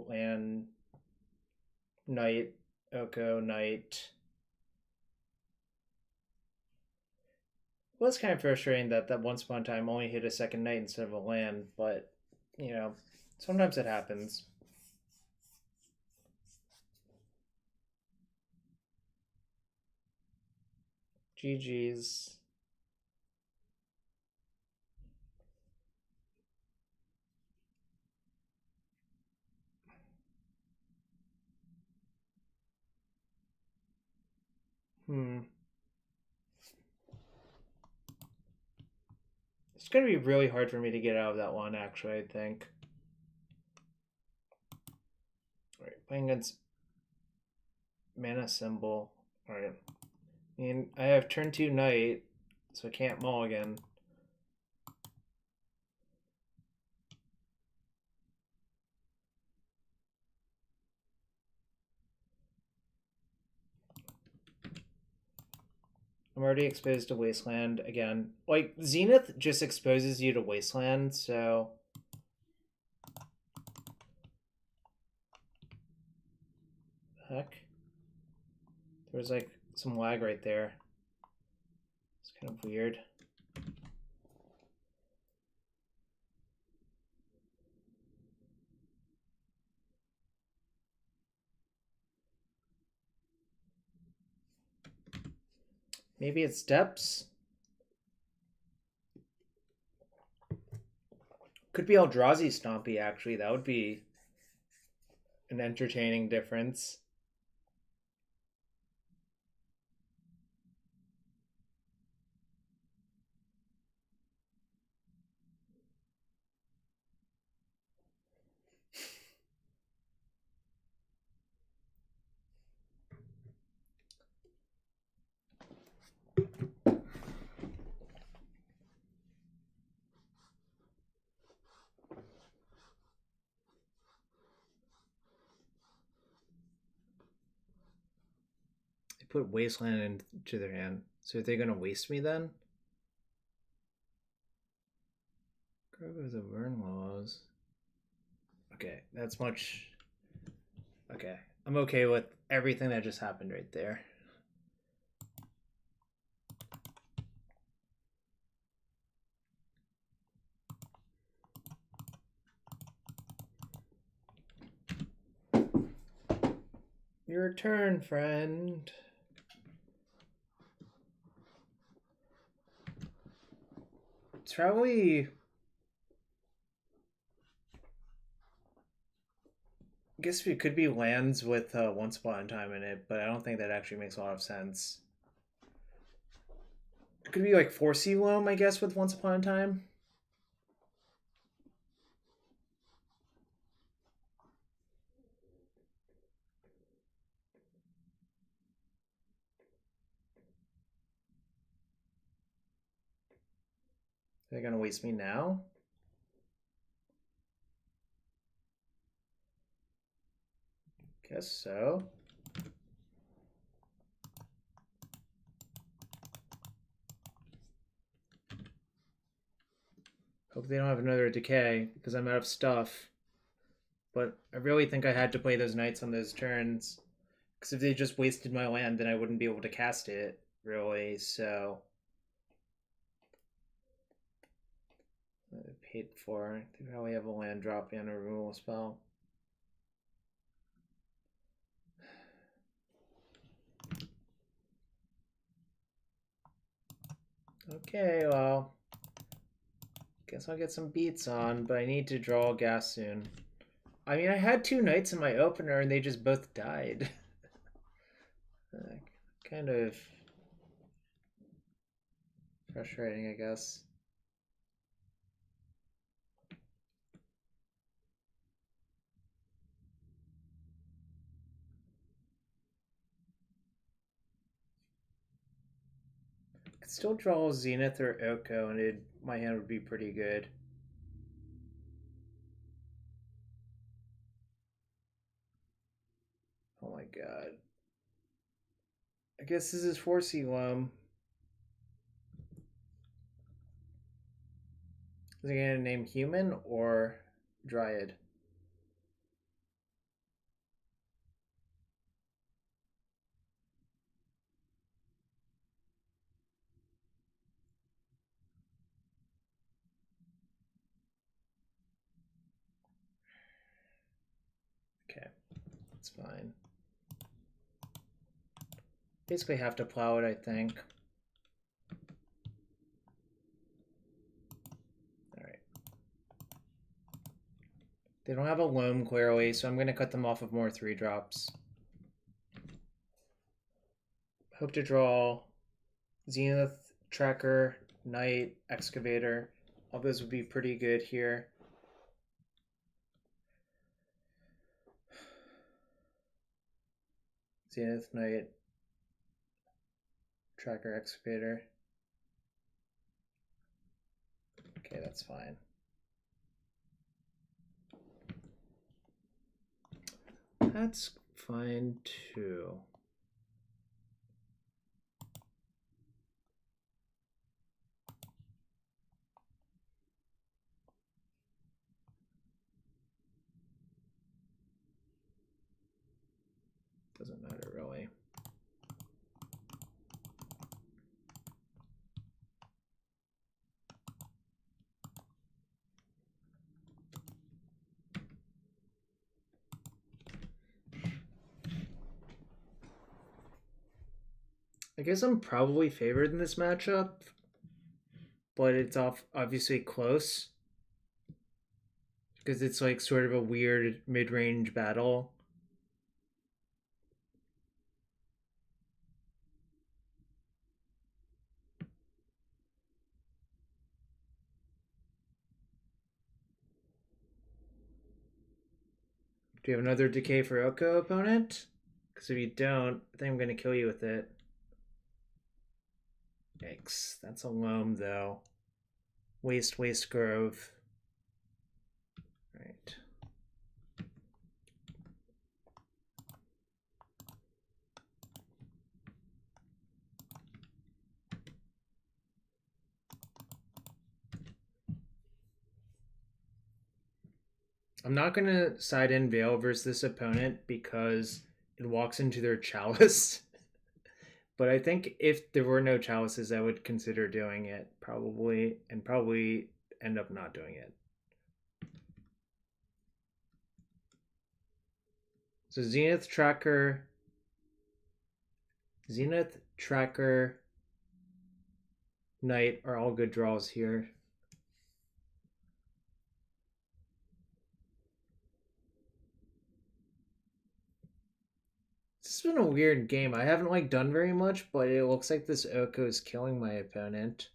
Speaker 1: land, knight, Oko, knight. Well, it's kind of frustrating that once upon a time only hit a second knight instead of a land, but you know, sometimes it happens. GG's. It's going to be really hard for me to get out of that one, actually, I think. Alright, playing against Mana Symbol. Alright. I mean, I have turn 2 Knight, so I can't mulligan. I'm already exposed to Wasteland again. Like, Zenith just exposes you to Wasteland, so... Heck? There's like some lag right there. It's kind of weird. Maybe it's depths. Could be Eldrazi Stompy, actually. That would be an entertaining difference. Put Wasteland into their hand. So are they going to waste me then? Grove of the Vernlaws. Okay, that's much... Okay, I'm okay with everything that just happened right there. Your turn, friend. It's probably... I guess it could be lands with Once Upon a Time in it, but I don't think that actually makes a lot of sense. It could be like 4C Loam, I guess, with Once Upon a Time. They're gonna waste me now? Guess so. Hope they don't have another decay, because I'm out of stuff. But I really think I had to play those knights on those turns. Because if they just wasted my land, then I wouldn't be able to cast it, really, so... I paid for. They probably have a land drop and a removal spell. Okay, well... Guess I'll get some beats on, but I need to draw gas soon. I mean, I had 2 knights in my opener and they just both died. Kind of frustrating, I guess. I could still draw Zenith or Oko and my hand would be pretty good. Oh my god. I guess this is 4C Loam. Is he gonna name human or Dryad. Okay, that's fine. Basically have to plow it, I think. Alright. They don't have a Loam clearly, so I'm going to cut them off of more 3-drops. Hope to draw Zenith, Tracker, Knight, Excavator. All those would be pretty good here. Zenith, Knight, Tracker, Excavator. Okay, that's fine. That's fine too. Doesn't matter really. I guess I'm probably favored in this matchup, but it's obviously close because it's like sort of a weird mid-range battle. Do you have another decay for Oko, opponent? Because if you don't, I think I'm going to kill you with it. Yikes. That's a Loam, though. Waste Grove. Right. I'm not going to side in Veil versus this opponent because it walks into their Chalice. But I think if there were no Chalices, I would consider doing it probably, and probably end up not doing it. So Zenith Tracker, Knight are all good draws here. This has been a weird game. I haven't like done very much, but it looks like this Oko is killing my opponent.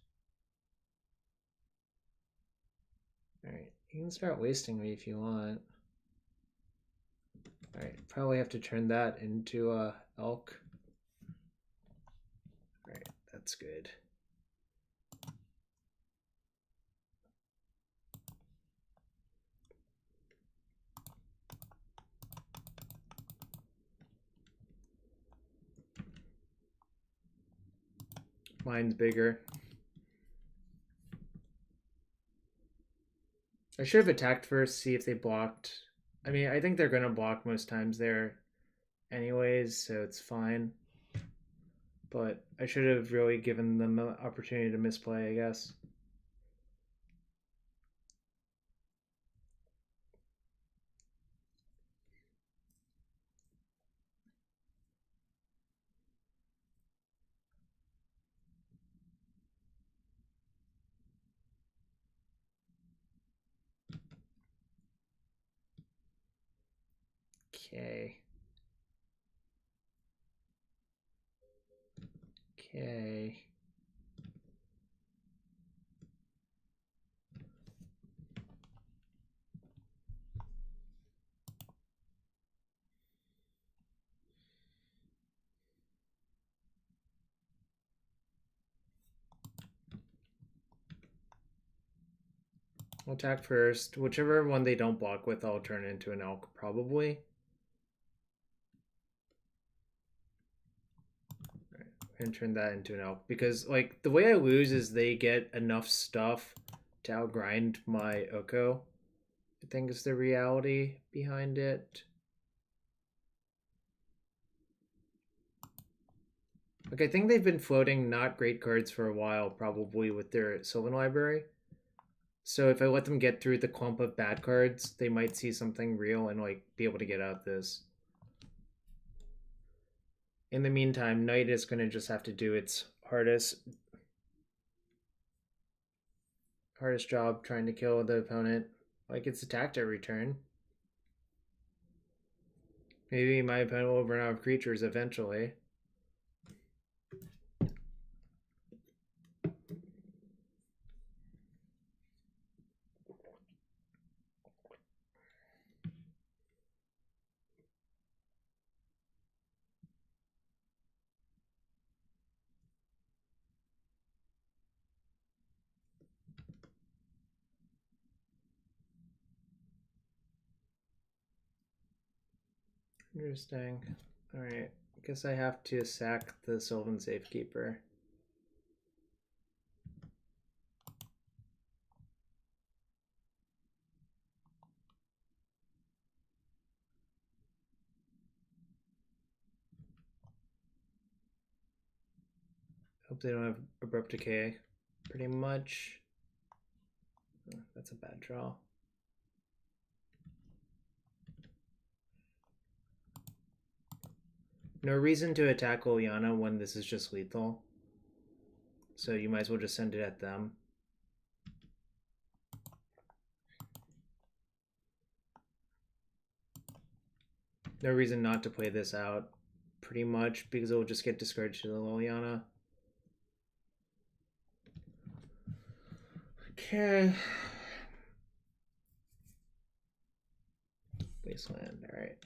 Speaker 1: Alright, you can start wasting me if you want. Alright, probably have to turn that into a elk. Alright, that's good. Mine's bigger. I should have attacked first, see if they blocked. I mean, I think they're going to block most times there anyways, so it's fine. But I should have really given them the opportunity to misplay, I guess. Okay. Okay. I'll attack first. Whichever one they don't block with, I'll turn into an elk, probably. Alright, I'm gonna turn that into an elk. Because, like, the way I lose is they get enough stuff to outgrind my Oko. I think is the reality behind it. Like, I think they've been floating not great cards for a while, probably with their Sylvan library. So if I let them get through the clump of bad cards, they might see something real and like be able to get out this. In the meantime, Knight is going to just have to do its hardest job trying to kill the opponent. Like, it's attacked every turn. Maybe my opponent will run out of creatures eventually. Interesting. Alright, I guess I have to sack the Sylvan Safekeeper. Hope they don't have Abrupt Decay. Pretty much. Oh, that's a bad draw. No reason to attack Liliana when this is just lethal. So you might as well just send it at them. No reason not to play this out, pretty much, because it will just get discouraged to the Liliana. Okay. Wasteland, alright.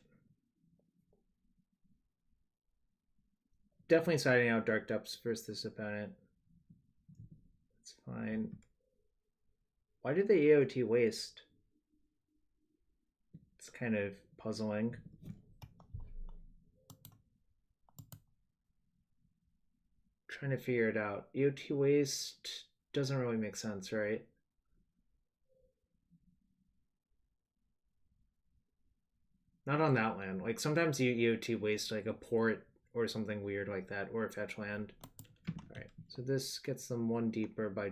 Speaker 1: Definitely siding out Dark Depths versus this opponent. That's fine. Why did they AOT waste? It's kind of puzzling. Trying to figure it out. AOT waste doesn't really make sense, right? Not on that land. Like, sometimes you EOT waste like a port or something weird like that, or a fetch land. Alright, so this gets them one deeper by...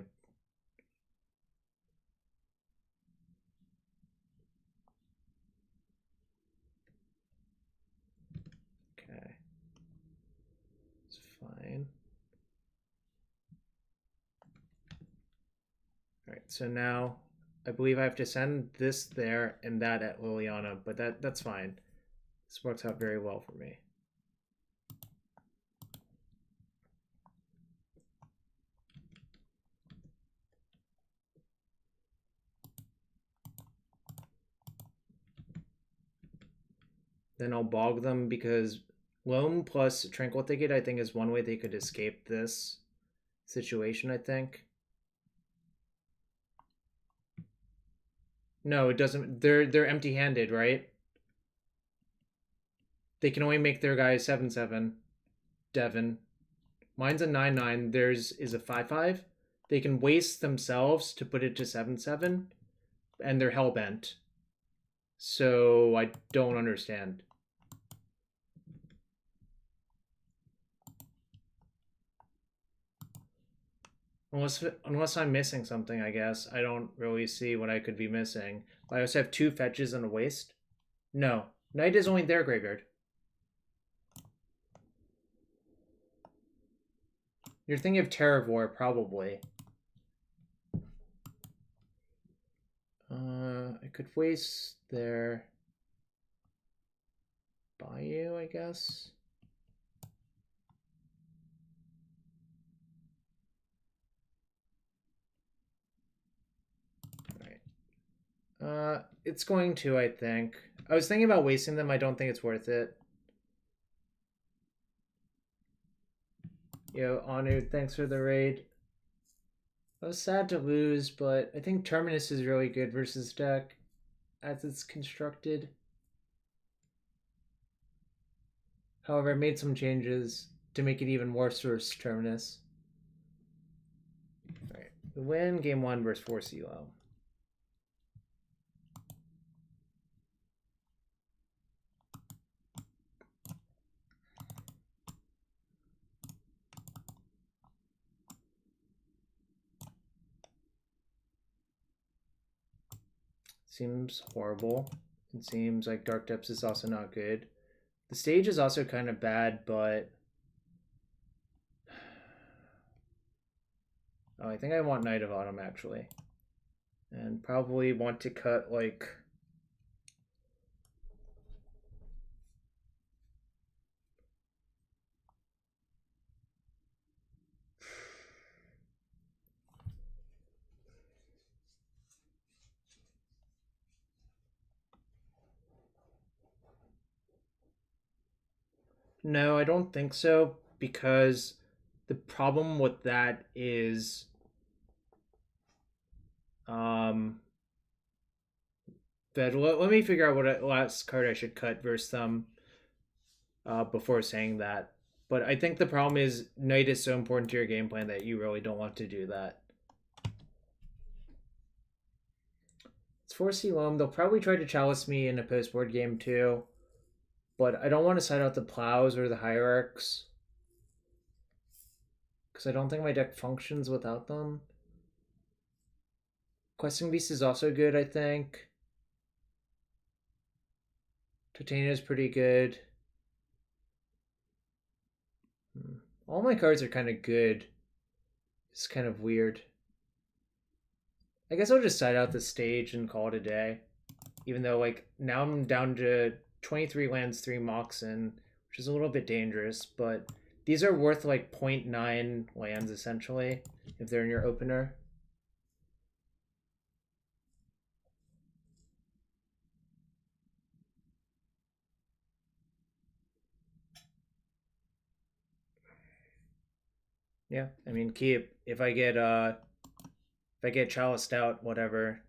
Speaker 1: Okay. It's fine. Alright, so now I believe I have to send this there and that at Liliana, but that's fine. This works out very well for me. Then I'll bog them because Loam plus Tranquil Thicket, I think, is one way they could escape this situation, I think. No, it doesn't. They're empty-handed, right? They can only make their guy 7/7. Devin. Mine's a 9/9. Theirs is a 5/5. They can waste themselves to put it to 7/7, and they're hellbent. So I don't understand. Unless I'm missing something, I guess. I don't really see what I could be missing. I also have 2 fetches and a waste. No. Knight is only their graveyard. You're thinking of Terravore, probably. I could waste their Bayou, I guess. Alright. It's going to, I think. I was thinking about wasting them. I don't think it's worth it. Yo, Honored, thanks for the raid. I was sad to lose, but I think Terminus is really good versus deck as it's constructed. However, I made some changes to make it even worse versus Terminus. Alright, we win game 1 versus 4 CLO. seems horrible. It seems like Dark Depths is also not good. The stage is also kind of bad, but... Oh, I think I want Knight of Autumn, actually. And probably want to cut, like... No, I don't think so, because the problem with that is... But let me figure out what last card I should cut versus them before saying that. But I think the problem is Knight is so important to your game plan that you really don't want to do that. It's 4C Loam. They'll probably try to chalice me in a post-board game too. But I don't want to side out the Plows or the Hierarchs. Because I don't think my deck functions without them. Questing Beast is also good, I think. Titania is pretty good. All my cards are kind of good. It's kind of weird. I guess I'll just side out the stage and call it a day. Even though, like, now I'm down to 23 lands, 3 Moxen, which is a little bit dangerous, but these are worth, like, 0.9 lands, essentially, if they're in your opener. Yeah, I mean, keep. If I get chaliced out, whatever.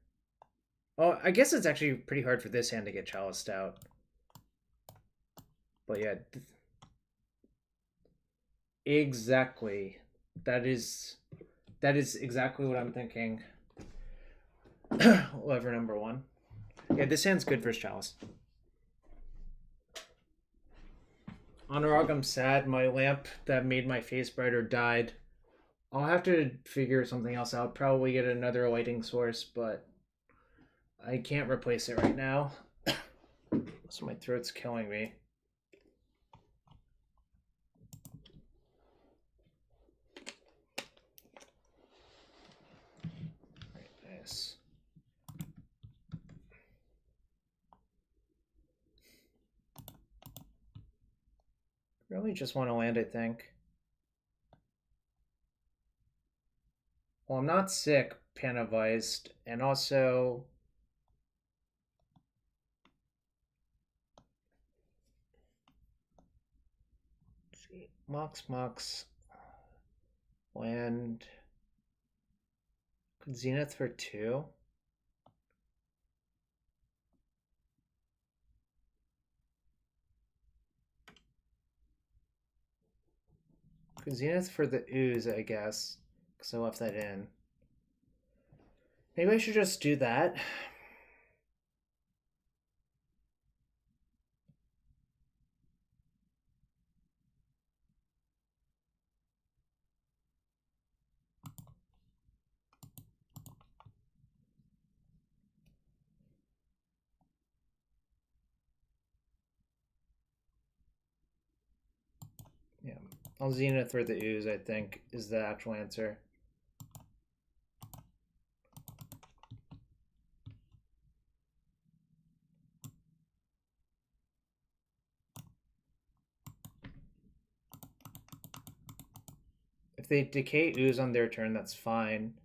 Speaker 1: Oh, I guess it's actually pretty hard for this hand to get chaliced out. But yeah. Exactly. That is exactly what I'm thinking. Lever number 1. Yeah, this hand's good for chalice. Anurag, I'm sad. My lamp that made my face brighter died. I'll have to figure something else out. Probably get another lighting source, but I can't replace it right now. So my throat's killing me. Right, nice. Really just want to land, I think. Well, I'm not sick, Panavized, and also... Let's see, Mox, land... Could Zenith for 2? Could Zenith for the Ooze, I guess, because I left that in. Maybe I should just do that. Yeah, I'll Zenith for the Ooze, I think, is the actual answer. If they decay Ooze on their turn, that's fine.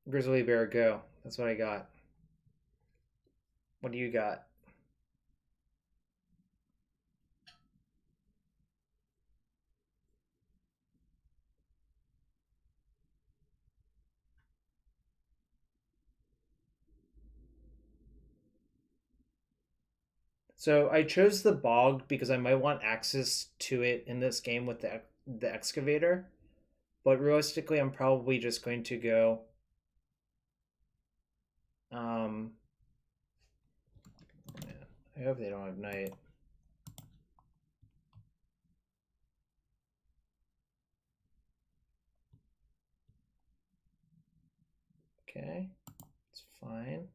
Speaker 1: Grizzly Bear, go. That's what I got. What do you got? So I chose the Bog because I might want access to it in this game with the Excavator. But realistically, I'm probably just going to go... I hope they don't have Night. Okay, it's fine.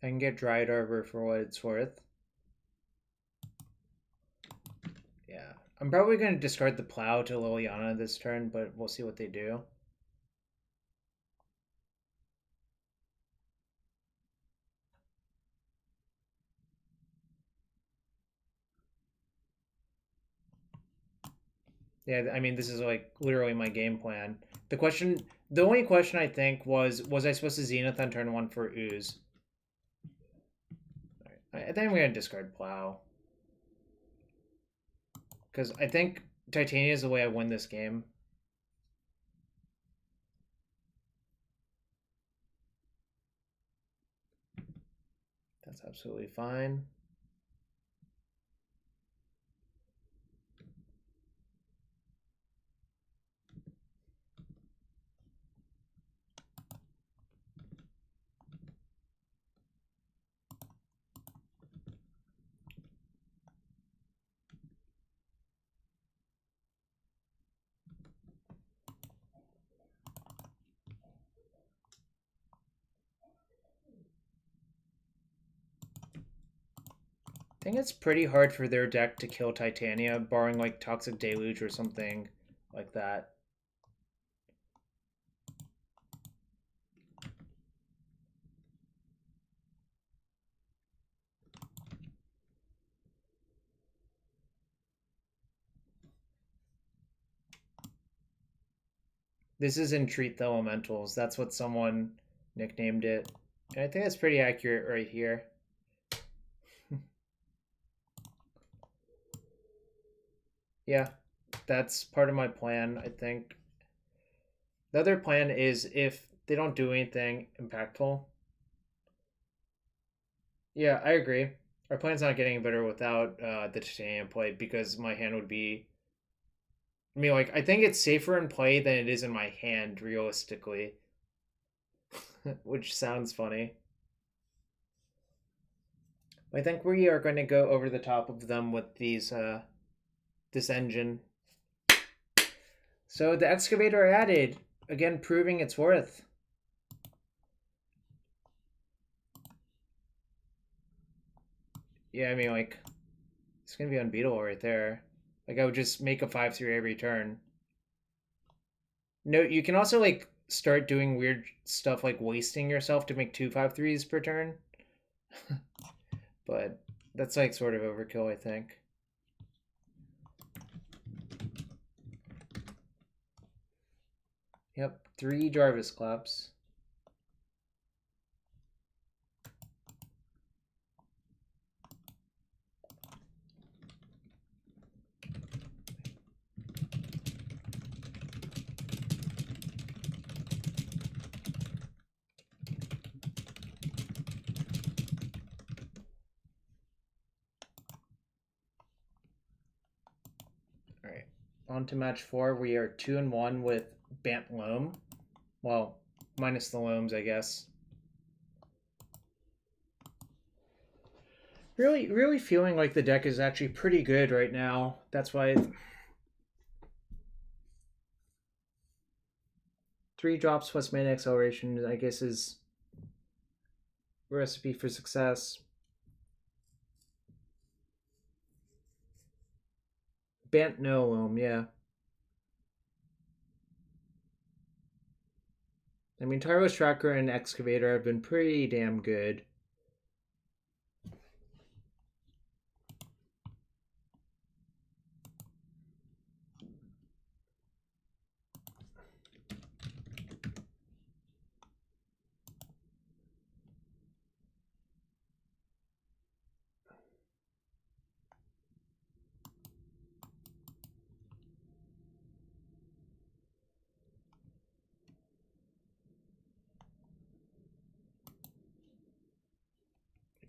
Speaker 1: I can get Dryad Arbor for what it's worth. Yeah, I'm probably going to discard the Plow to Liliana this turn, but we'll see what they do. Yeah, I mean, this is like literally my game plan. The only question I think was I supposed to Zenith on turn 1 for Ooze? Right. I think I'm going to discard Plow. Because I think Titania is the way I win this game. That's absolutely fine. I think it's pretty hard for their deck to kill Titania, barring like Toxic Deluge or something like that. This is Entreat the Elementals. That's what someone nicknamed it. And I think that's pretty accurate right here. Yeah, that's part of my plan, I think. The other plan is if they don't do anything impactful. Yeah, I agree. Our plan's not getting better without the Titanium play because my hand would be. I mean, like, I think it's safer in play than it is in my hand, realistically. Which sounds funny. I think we are going to go over the top of them with these, this engine. So the Excavator added, again, proving its worth. Yeah, I mean, like, it's going to be unbeatable right there. Like, I would just make a 5-3 every turn. No, you can also, like, start doing weird stuff like wasting yourself to make 2 5-3s per turn. But that's, like, sort of overkill, I think. Yep, 3 Jarvis Claps. Alright, on to match 4. We are 2-1 with Bant Loam. Well, minus the Loams, I guess. Really feeling like the deck is actually pretty good right now. That's why 3 drops plus mana acceleration, I guess, is a recipe for success. Bant no Loam, yeah. I mean, Tireless Tracker and Excavator have been pretty damn good.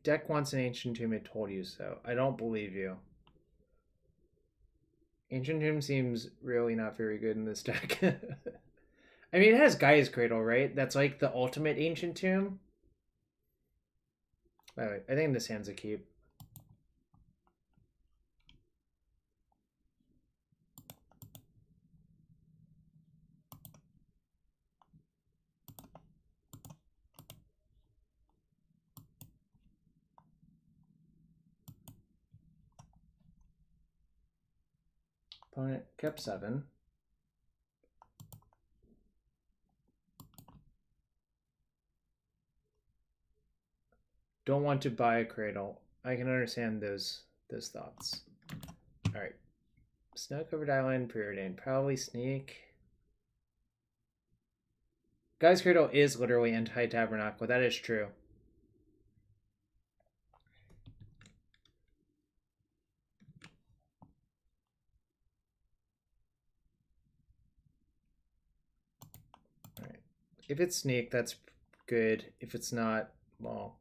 Speaker 1: Deck wants an Ancient Tomb, I told you so. I don't believe you. Ancient Tomb seems really not very good in this deck. I mean, it has Gaia's Cradle, right? That's like the ultimate Ancient Tomb. By the way, I think this hand's a keep. Opponent kept 7. Don't want to buy a Cradle. I can understand those thoughts. Alright. Snow-covered island, preordained. Probably sneak. Guy's Cradle is literally anti-tabernacle. That is true. Alright. If it's sneak, that's good. If it's not, well...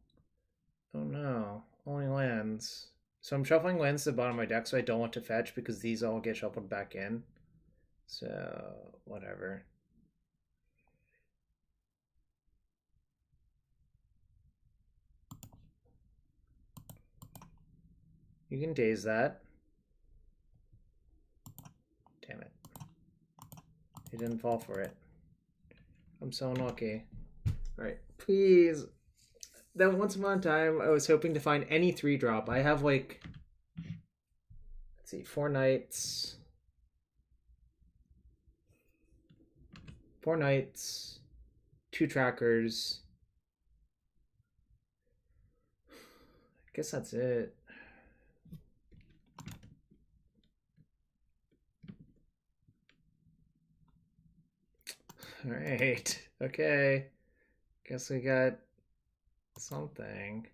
Speaker 1: Oh no. Only lands. So I'm shuffling lands to the bottom of my deck, so I don't want to fetch because these all get shuffled back in. So, whatever. You can daze that. Damn it. He didn't fall for it. I'm so unlucky. Alright, please. That once upon a time, I was hoping to find any 3-drop. I have like... Let's see, 4 knights. 4 knights. 2 trackers. I guess that's it. Alright, okay. Guess we got something.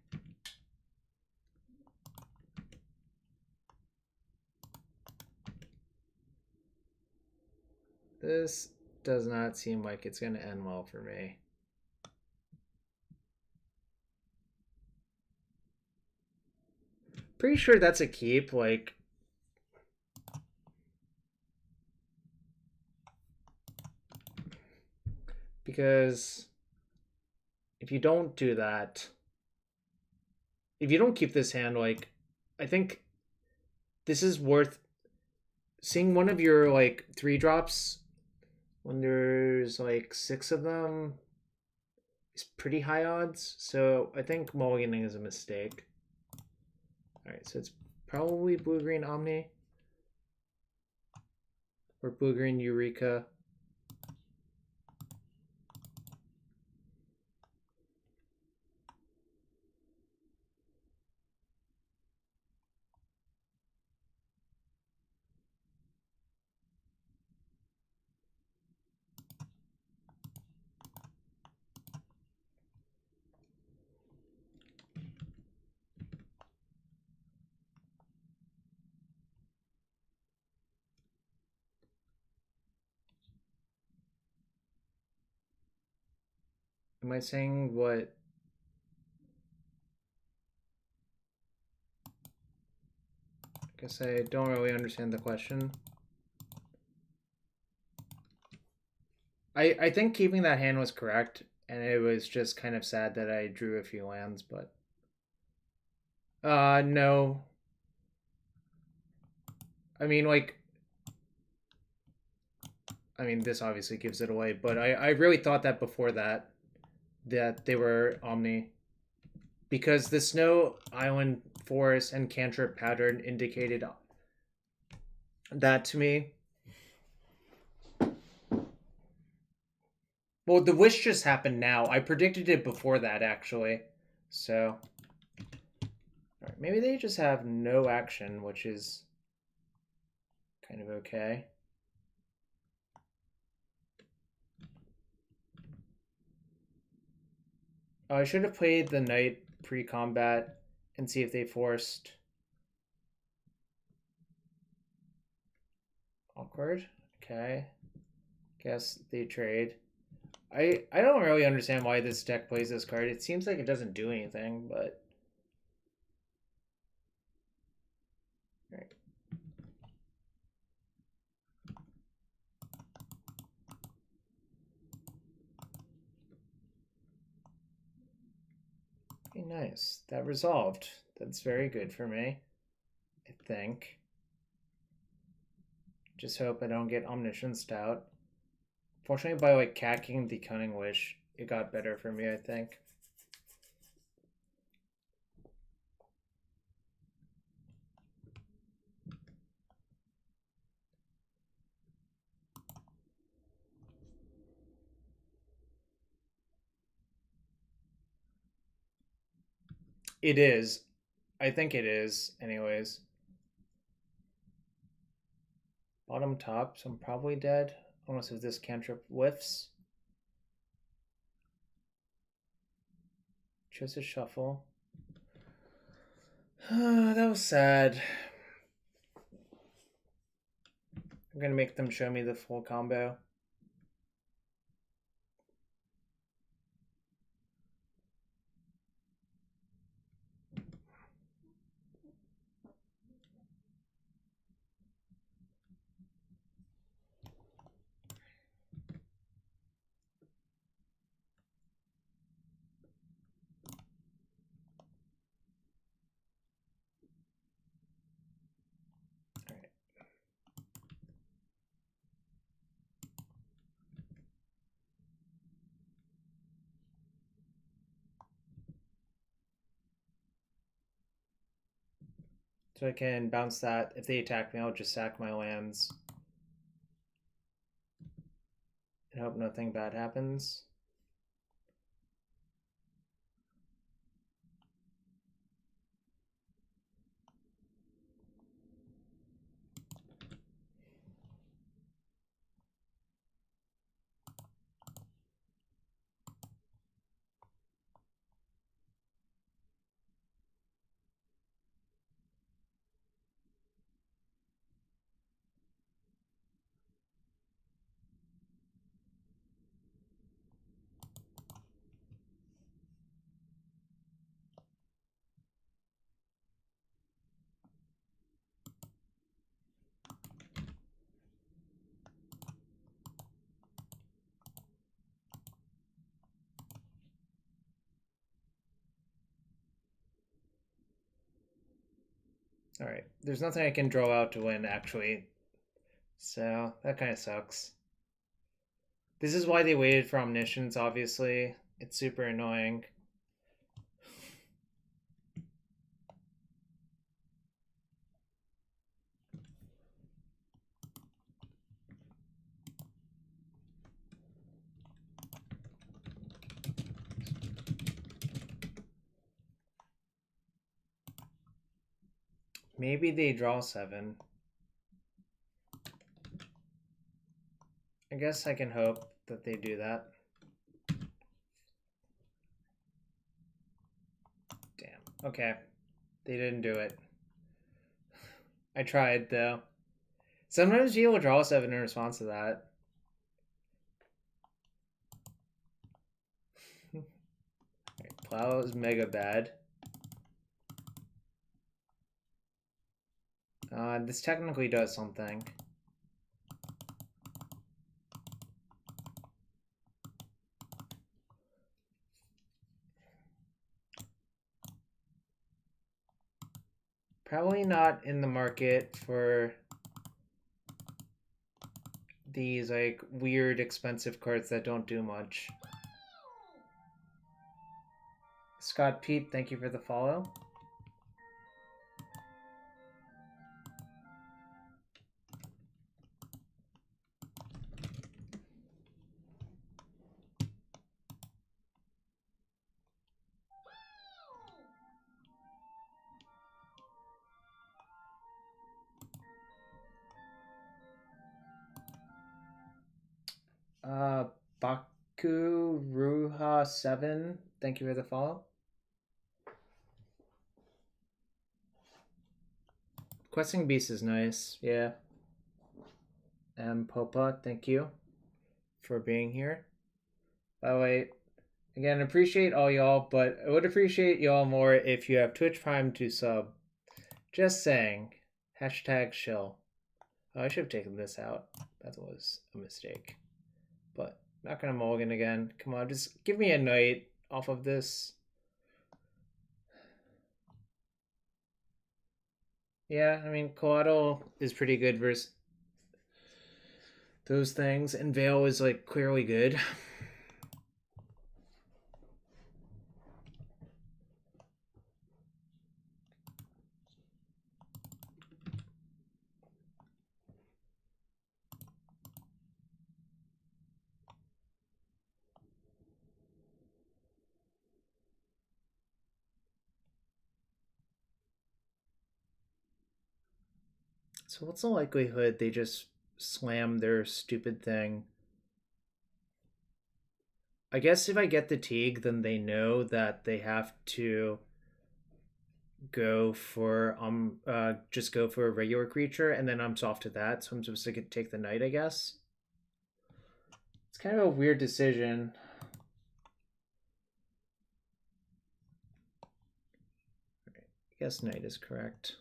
Speaker 1: This does not seem like it's going to end well for me. Pretty sure that's a keep, like... Because if you don't do that, if you don't keep this hand, like, I think this is worth seeing one of your, like, 3-drops when there's, like, 6 of them is pretty high odds. So I think mulliganing is a mistake. Alright, so it's probably blue-green Omni. Or blue-green Eureka. Am I saying what? I guess I don't really understand the question. I think keeping that hand was correct, and it was just kind of sad that I drew a few lands, but... no. I mean, like... I mean, this obviously gives it away, but I really thought that before that they were Omni. Because the Snow Island Forest and Cantrip pattern indicated that to me. Well, the wish just happened now. I predicted it before that, actually. So... Alright, maybe they just have no action, which is kind of okay. Oh, I should have played the knight pre-combat and see if they forced. Awkward. Okay. Guess they trade. I don't really understand why this deck plays this card. It seems like it doesn't do anything, but... Right. Okay, nice. That resolved. That's very good for me, I think. Just hope I don't get Omniscience out. Fortunately, by like cacking the Cunning Wish, it got better for me, I think. It is. I think it is, anyways. Bottom top, so I'm probably dead. Almost if this cantrip whiffs. Chose a shuffle. That was sad. I'm gonna make them show me the full combo. So I can bounce that. If they attack me, I'll just sack my lands. And hope nothing bad happens. All right, there's nothing I can draw out to win, actually. So that kind of sucks. This is why they waited for Omniscience, obviously. It's super annoying. Maybe they draw 7. I guess I can hope that they do that. Damn. Okay. They didn't do it. I tried, though. Sometimes you will draw 7 in response to that. Plow is mega bad. This technically does something. Probably not in the market for these like weird expensive cards that don't do much. Scott Pete, thank you for the follow. Baku Ruha 7, thank you for the follow. Questing Beast is nice, yeah. Popa, thank you for being here. By the way, again, appreciate all y'all, but I would appreciate y'all more if you have Twitch Prime to sub. Just saying. Hashtag shill. Oh, I should have taken this out. That was a mistake. But not gonna mulligan again. Come on, just give me a night off of this. Yeah, I mean, Coatl is pretty good versus those things, and Veil is like clearly good. So what's the likelihood they just slam their stupid thing? I guess if I get the Teeg, then they know that they have to go for just go for a regular creature, and then I'm soft to that, so I'm supposed to take the knight, I guess. It's kind of a weird decision. I guess knight is correct.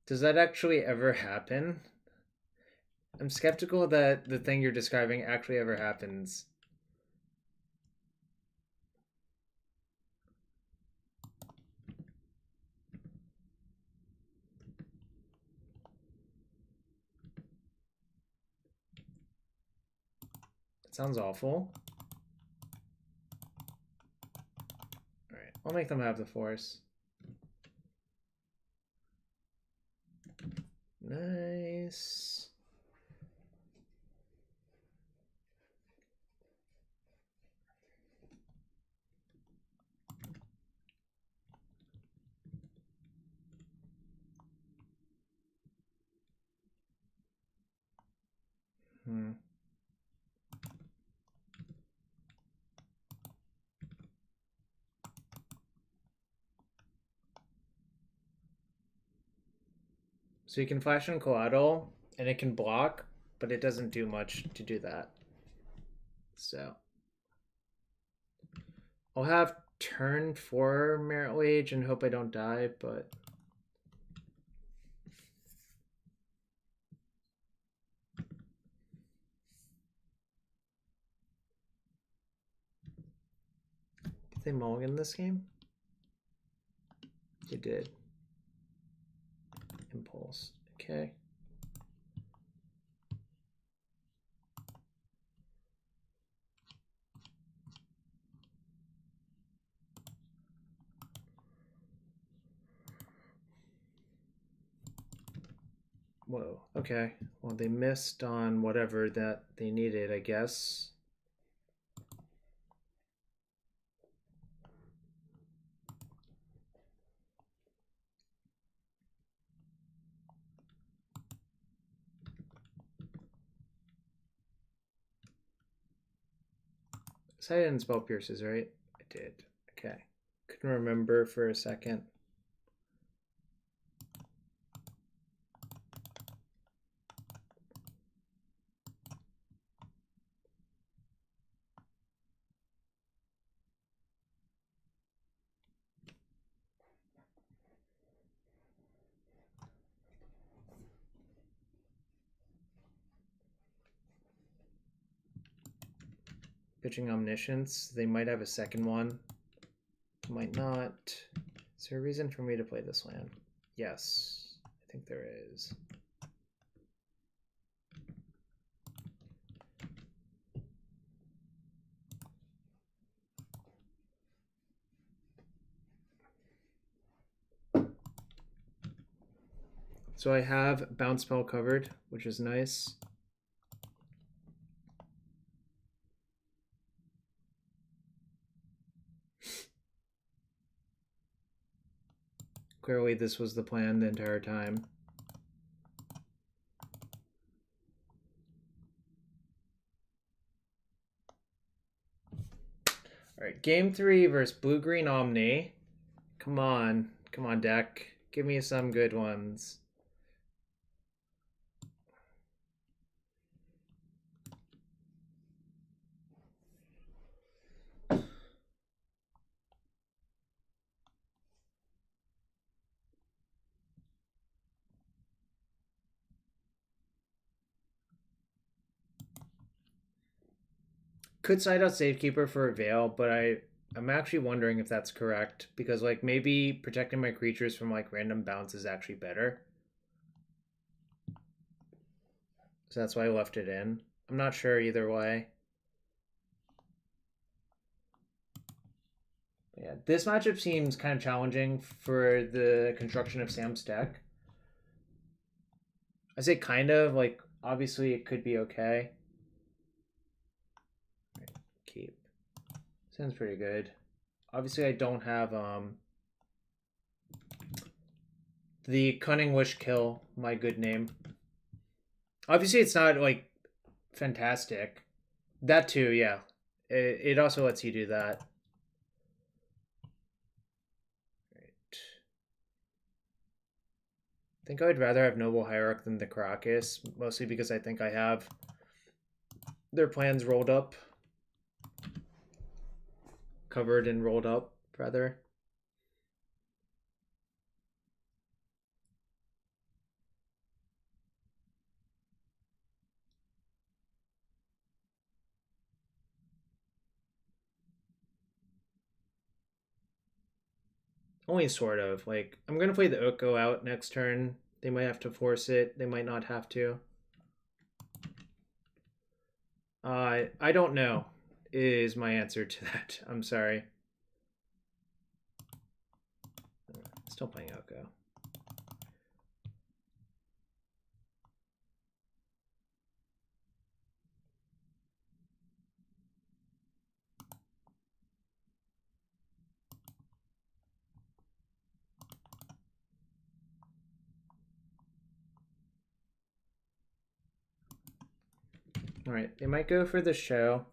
Speaker 1: Does that actually ever happen? I'm skeptical that the thing you're describing actually ever happens. It sounds awful. Alright, I'll make them have the force. Nice. So you can flash on collateral, and it can block, but it doesn't do much to do that. So I'll have turn 4 Merit Wage and hope I don't die, but did they mulligan this game? They did. Impulse. Okay. Whoa. Okay. Well, they missed on whatever that they needed, I guess. So I didn't spell pierces, right? I did. Okay. Couldn't remember for a second. Pitching Omniscience. They might have a second one. Might not. Is there a reason for me to play this land? Yes, I think there is. So I have Bounce Spell covered, which is nice. Clearly this was the plan the entire time. Alright, game 3 versus Blue-Green Omni. Come on, deck. Give me some good ones. Could side out Safekeeper for a Veil, but I'm actually wondering if that's correct, because like maybe protecting my creatures from like random bounce is actually better. So that's why I left it in. I'm not sure either way. Yeah, this matchup seems kind of challenging for the construction of Sam's deck. I say kind of, like, obviously it could be okay. Right, keep. Sounds pretty good. Obviously I don't have the Cunning Wish kill, my good name. Obviously it's not, like, fantastic. That too, yeah. It also lets you do that. I think I would rather have Noble Hierarch than the Karakas, mostly because I think I have their plans rolled up. Covered and rolled up, rather. Only sort of. Like, I'm going to play the Oko out next turn. They might have to force it. They might not have to. I don't know is my answer to that. I'm sorry. Still playing Oko. Alright, they might go for the show.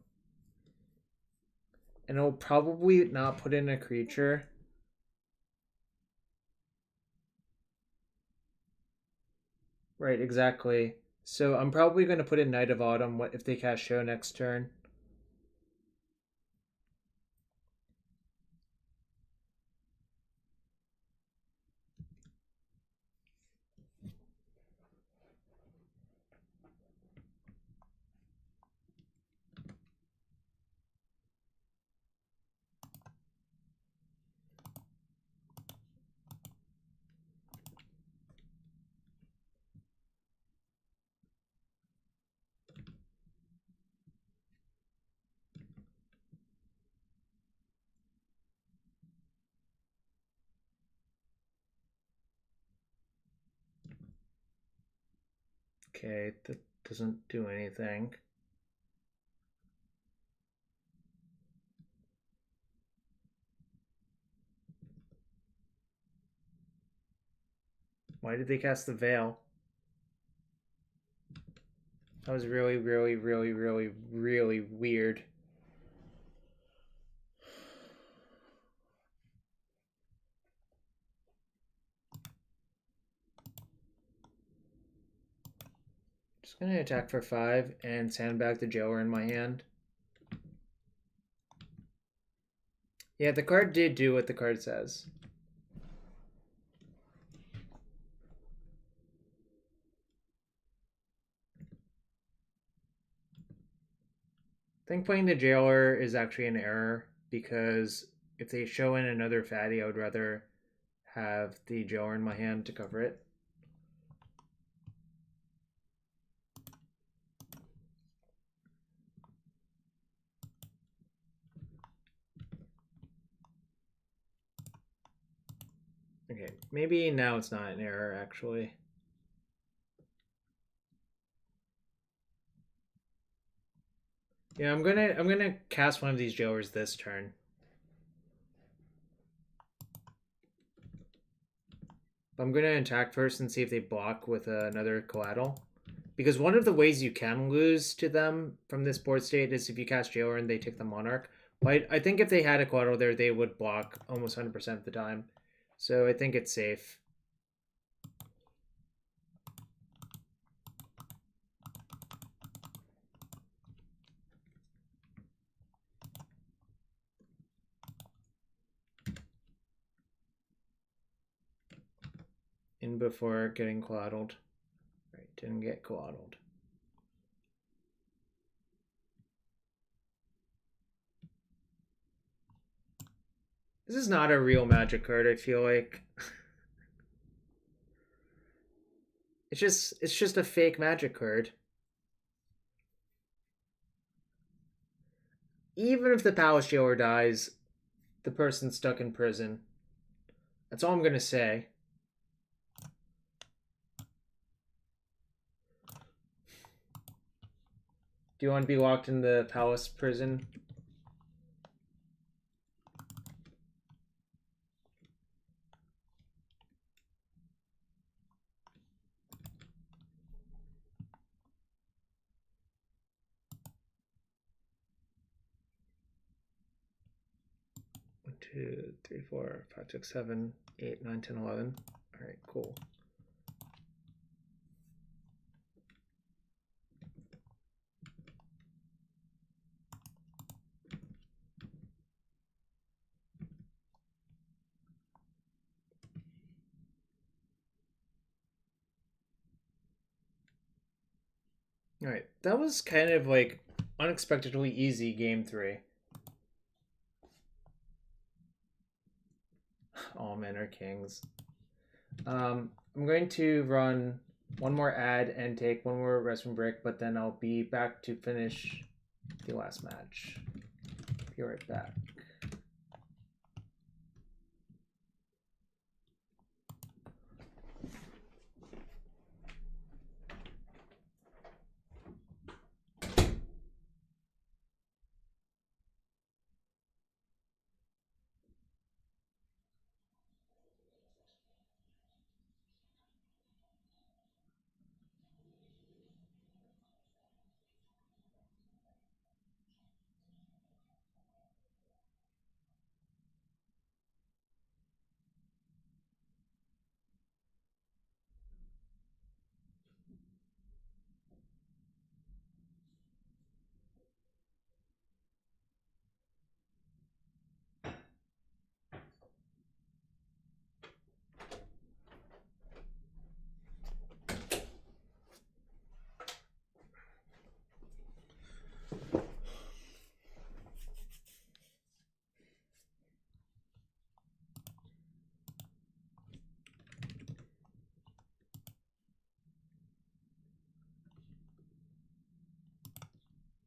Speaker 1: And it'll probably not put in a creature. Right, exactly. So I'm probably going to put in Knight of Autumn if they cast show next turn. Okay, that doesn't do anything. Why did they cast the Veil? That was really, really, really, really, really weird. Just gonna attack for 5 and sandbag the Jailer in my hand. Yeah, the card did do what the card says. I think playing the Jailer is actually an error because if they show in another fatty, I would rather have the Jailer in my hand to cover it. Okay, maybe now it's not an error actually. Yeah, I'm gonna cast one of these Jailers this turn. I'm gonna attack first and see if they block with another collateral. Because one of the ways you can lose to them from this board state is if you cast Jailer and they take the Monarch. But I think if they had a collateral there, they would block almost 100% of the time. So I think it's safe. In before getting collateraled. Right, didn't get collateraled. This is not a real Magic card, I feel like. It's just a fake Magic card. even if the Palace Jailer dies, the person's stuck in prison. That's all I'm gonna say. Do you want to be locked in the palace prison? One, 2, 3, 4, 5, 6, 7, 8, 9, 10, 11. All right, cool. All right, that was kind of like unexpectedly easy game 3. All men are kings. I'm going to run one more ad and take one more restroom break, but then I'll be back to finish the last match. Be right back.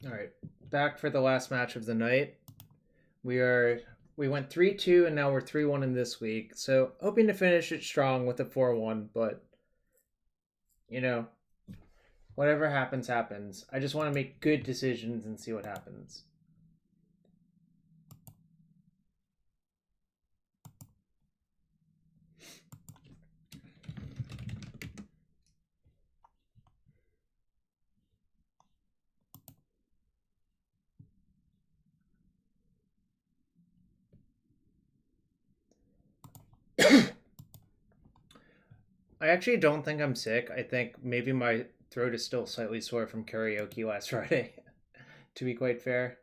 Speaker 1: All right, back for the last match of the night. We went 3-2 and now we're 3-1 in this week. So hoping to finish it strong with a 4-1, but you know, whatever happens happens. I just want to make good decisions and see what happens. I actually don't think I'm sick. I think maybe my throat is still slightly sore from karaoke last Friday, to be quite fair.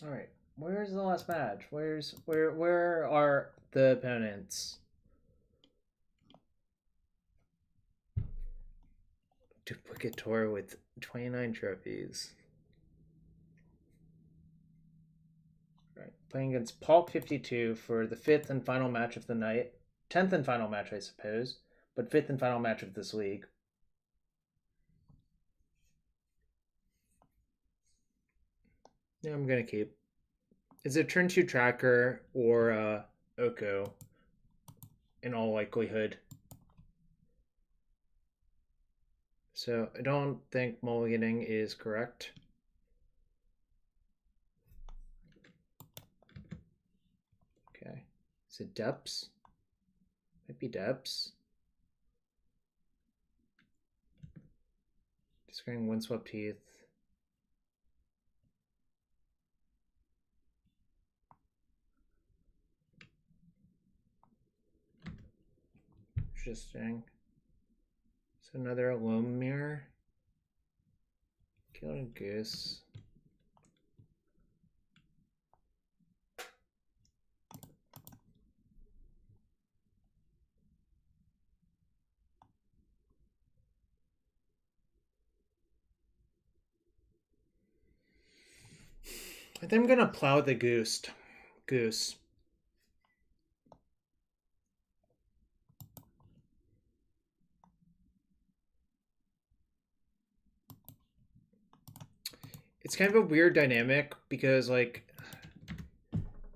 Speaker 1: All right, where's the last match? Where are the opponents? Duplicate tour with 29 trophies. Right, playing against Paul 52 for the 5th and final match of the night. 10th and final match, I suppose, but 5th and final match of this league. Yeah, I'm gonna keep. It's a turn 2 tracker or Oko in all likelihood. So I don't think mulliganing is correct. Okay. Is it depths? Might be depths. Discarding Windswept Heath. Interesting. So another Loam mirror. Killing a goose. I think I'm gonna plow the goose. It's kind of a weird dynamic because, like,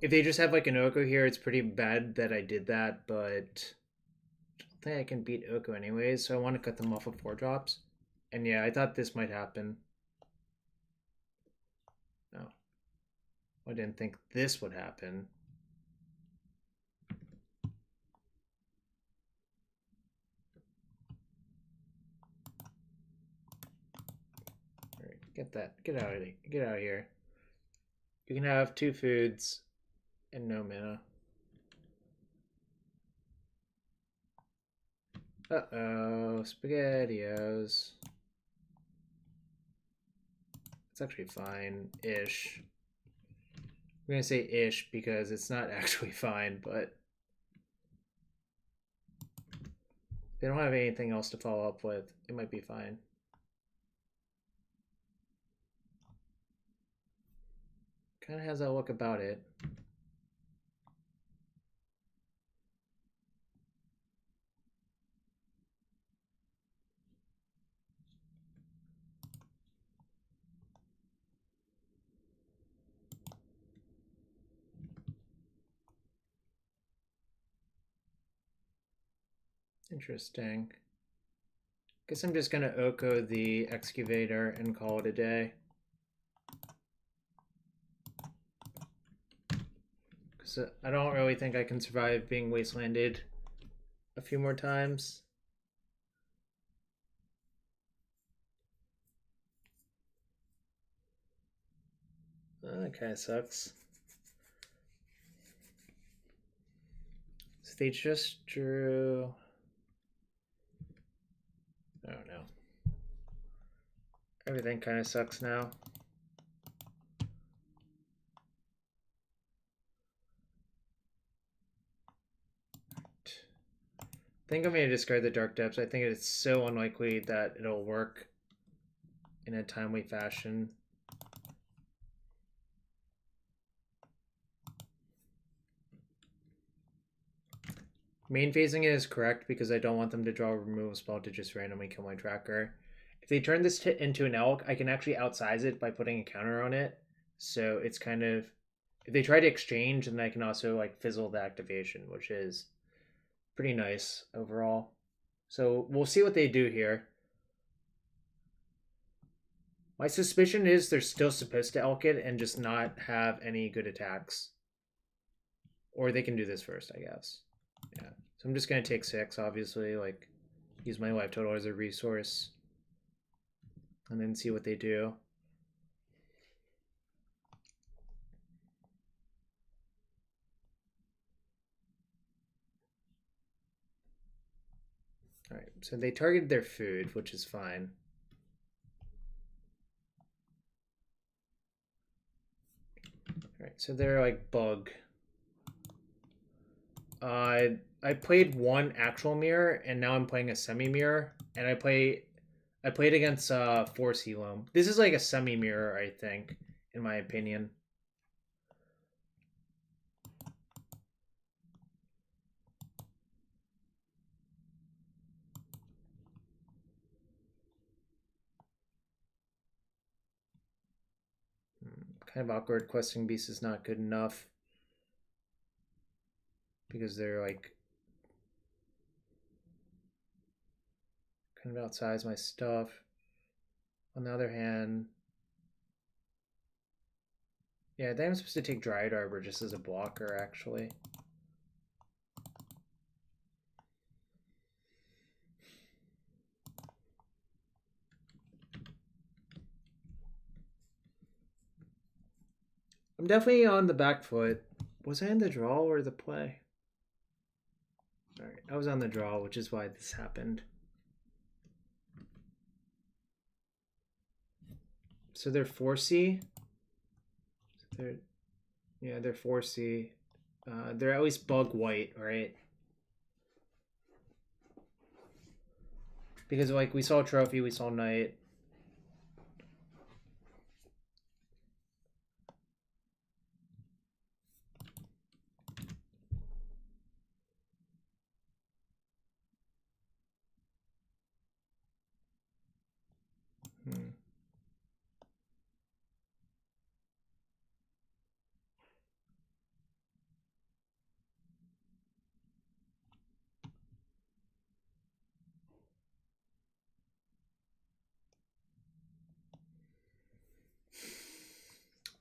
Speaker 1: if they just have like an Oko here, it's pretty bad that I did that, but I don't think I can beat Oko anyways, so I want to cut them off of 4-drops. And yeah, I thought this might happen. No. I didn't think this would happen. Alright, get that. Get out of here. You can have 2 foods and no mana. Uh-oh, SpaghettiOs. It's actually fine-ish. I'm gonna say ish because it's not actually fine, but they don't have anything else to follow up with. It might be fine. Kind of has that look about it. Interesting. Guess I'm just gonna Oko the excavator and call it a day. Because I don't really think I can survive being wastelanded a few more times. That kind of sucks. So they just drew... I don't know. Everything kind of sucks now. I think I'm going to discard the Dark Depths. I think it's so unlikely that it'll work in a timely fashion. Main phasing it is correct because I don't want them to draw a removal spell to just randomly kill my tracker. If they turn this into an elk, I can actually outsize it by putting a counter on it. So it's kind of... If they try to exchange, then I can also like fizzle the activation, which is pretty nice overall. So we'll see what they do here. My suspicion is they're still supposed to elk it and just not have any good attacks. Or they can do this first, I guess. Yeah. So I'm just going to take 6, obviously. Like, use my life total as a resource. And then see what they do. Alright, so they targeted their food, which is fine. Alright, so they're like bug. I played one actual mirror, and now I'm playing a semi-mirror, and I played against 4 Loam. This is like a semi-mirror, I think, in my opinion. Kind of awkward. Questing Beast is not good enough because they're like kind of outsize my stuff. On the other hand, yeah, I think I'm supposed to take Dryad Arbor just as a blocker, actually. I'm definitely on the back foot. Was I in the draw or the play? Alright, I was on the draw, which is why this happened. So they're 4C. They're 4C. They're at least bug white, right? Because like we saw Trophy, we saw Knight.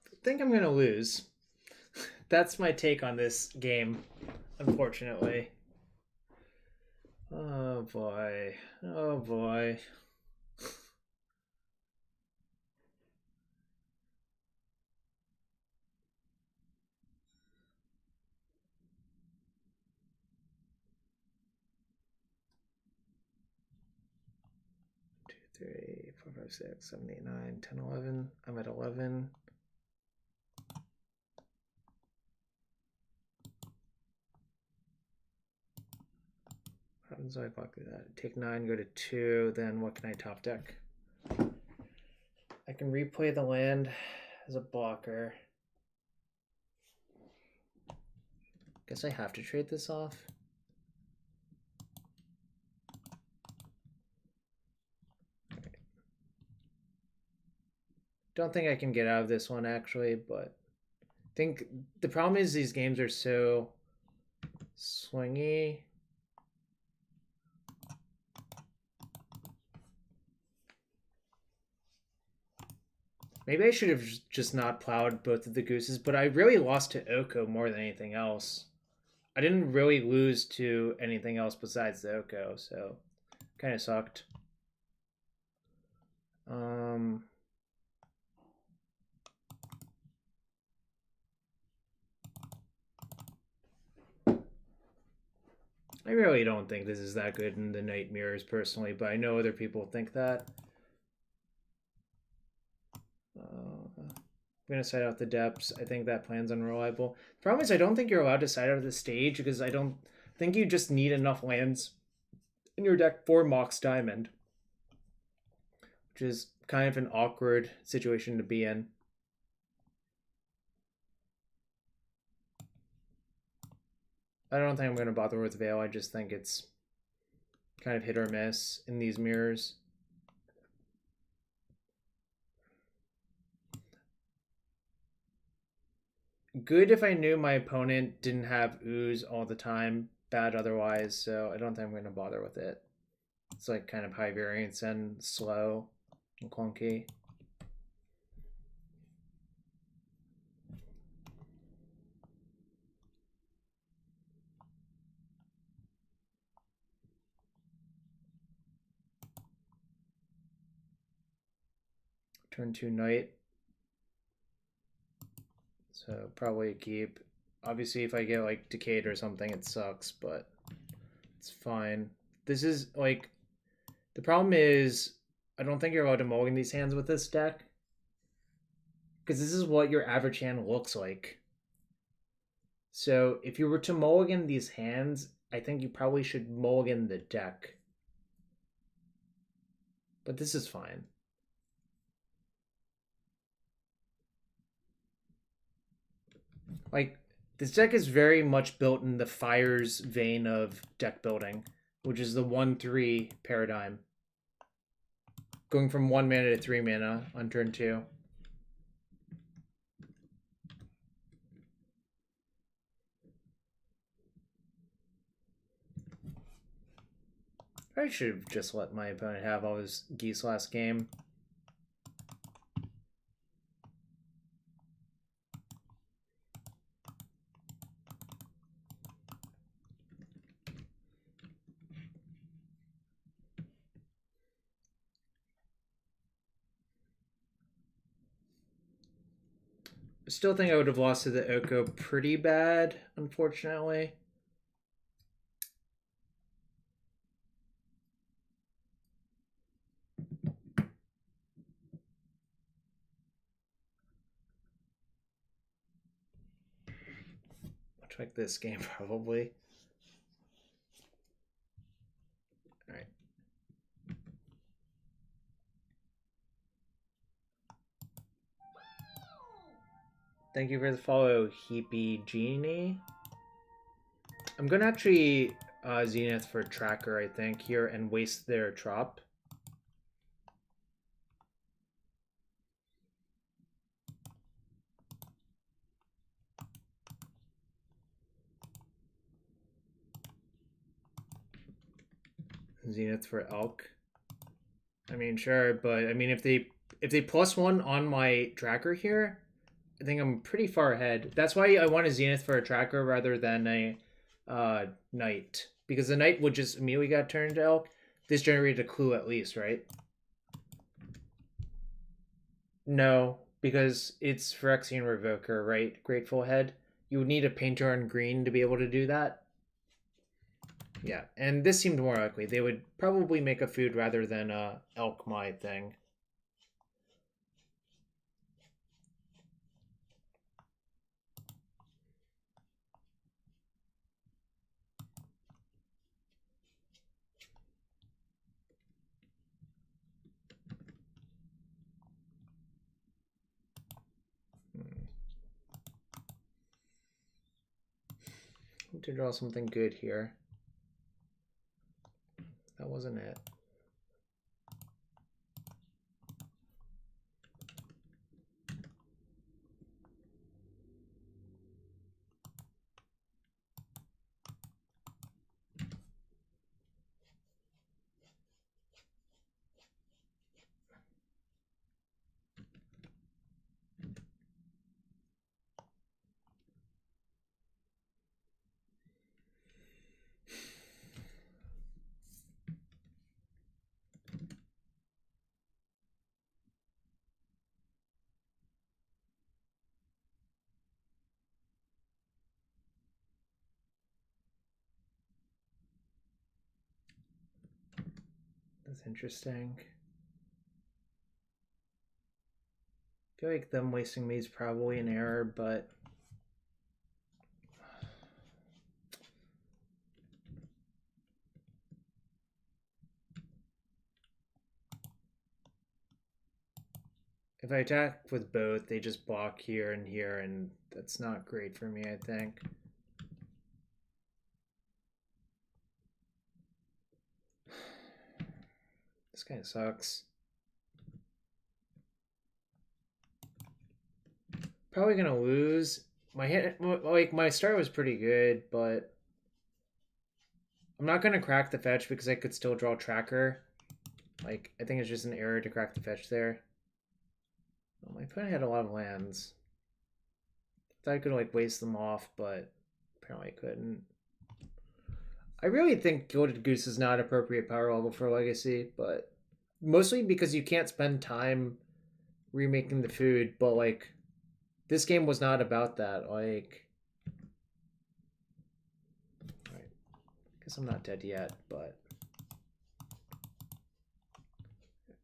Speaker 1: I think I'm gonna lose. That's my take on this game, unfortunately. Oh boy. Oh boy. Two, 3, 4, 5, 6, 7, 8, 9, 10, 11. I'm at 11. What happens if I block that? Take 9, go to 2, then what can I top deck? I can replay the land as a blocker. Guess I have to trade this off. Right. Don't think I can get out of this one actually, but I think the problem is these games are so swingy. Maybe I should have just not plowed both of the gooses, but I really lost to Oko more than anything else. I didn't really lose to anything else besides the Oko, so kind of sucked. I really don't think this is that good in the Night Mirrors personally, but I know other people think that. I'm going to side out the depths. I think that plan's unreliable. The problem is I don't think you're allowed to side out of the stage because I don't think you just need enough lands in your deck for Mox Diamond, which is kind of an awkward situation to be in. I don't think I'm going to bother with Veil. I just think it's kind of hit or miss in these mirrors. Good if I knew my opponent didn't have Ooze all the time. Bad otherwise, so I don't think I'm going to bother with it. It's like kind of high variance and slow and clunky. Turn 2 Knight. So probably keep. Obviously if I get like Decayed or something it sucks, but it's fine. This is like, the problem is I don't think you're allowed to mulligan these hands with this deck. Because this is what your average hand looks like. So if you were to mulligan these hands, I think you probably should mulligan the deck. But this is fine. Like, this deck is very much built in the Fire's vein of deck building, which is the 1-3 paradigm. Going from 1 mana to 3 mana on turn 2. I should have just let my opponent have all his geese last game. I still think I would have lost to the Oko pretty bad, unfortunately. Check this game, probably. Alright. Thank you for the follow, Heapy Genie. I'm gonna actually Zenith for Tracker, I think, here, and waste their Trop. Zenith for Elk. I mean, sure, but I mean, if they +1 on my Tracker here, I think I'm pretty far ahead. That's why I want a Zenith for a Tracker rather than a Knight, because the Knight would just immediately got turned to Elk. This generated a clue at least, right? No, because it's Phyrexian Revoker, right? Grateful Head. You would need a Painter on green to be able to do that. Yeah, and this seemed more likely. They would probably make a food rather than Elk my thing. To draw something good here. That wasn't it. That's interesting. I feel like them wasting me is probably an error, but if I attack with both, they just block here, and that's not great for me, I think. This kind of sucks. Probably gonna lose. My start was pretty good, but I'm not gonna crack the fetch because I could still draw Tracker. Like, I think it's just an error to crack the fetch there. Well, my opponent had a lot of lands. Thought I could like waste them off, but apparently I couldn't. I really think Gilded Goose is not appropriate power level for Legacy, but mostly because you can't spend time remaking the food, but like this game was not about that. Like, alright, guess I'm not dead yet, but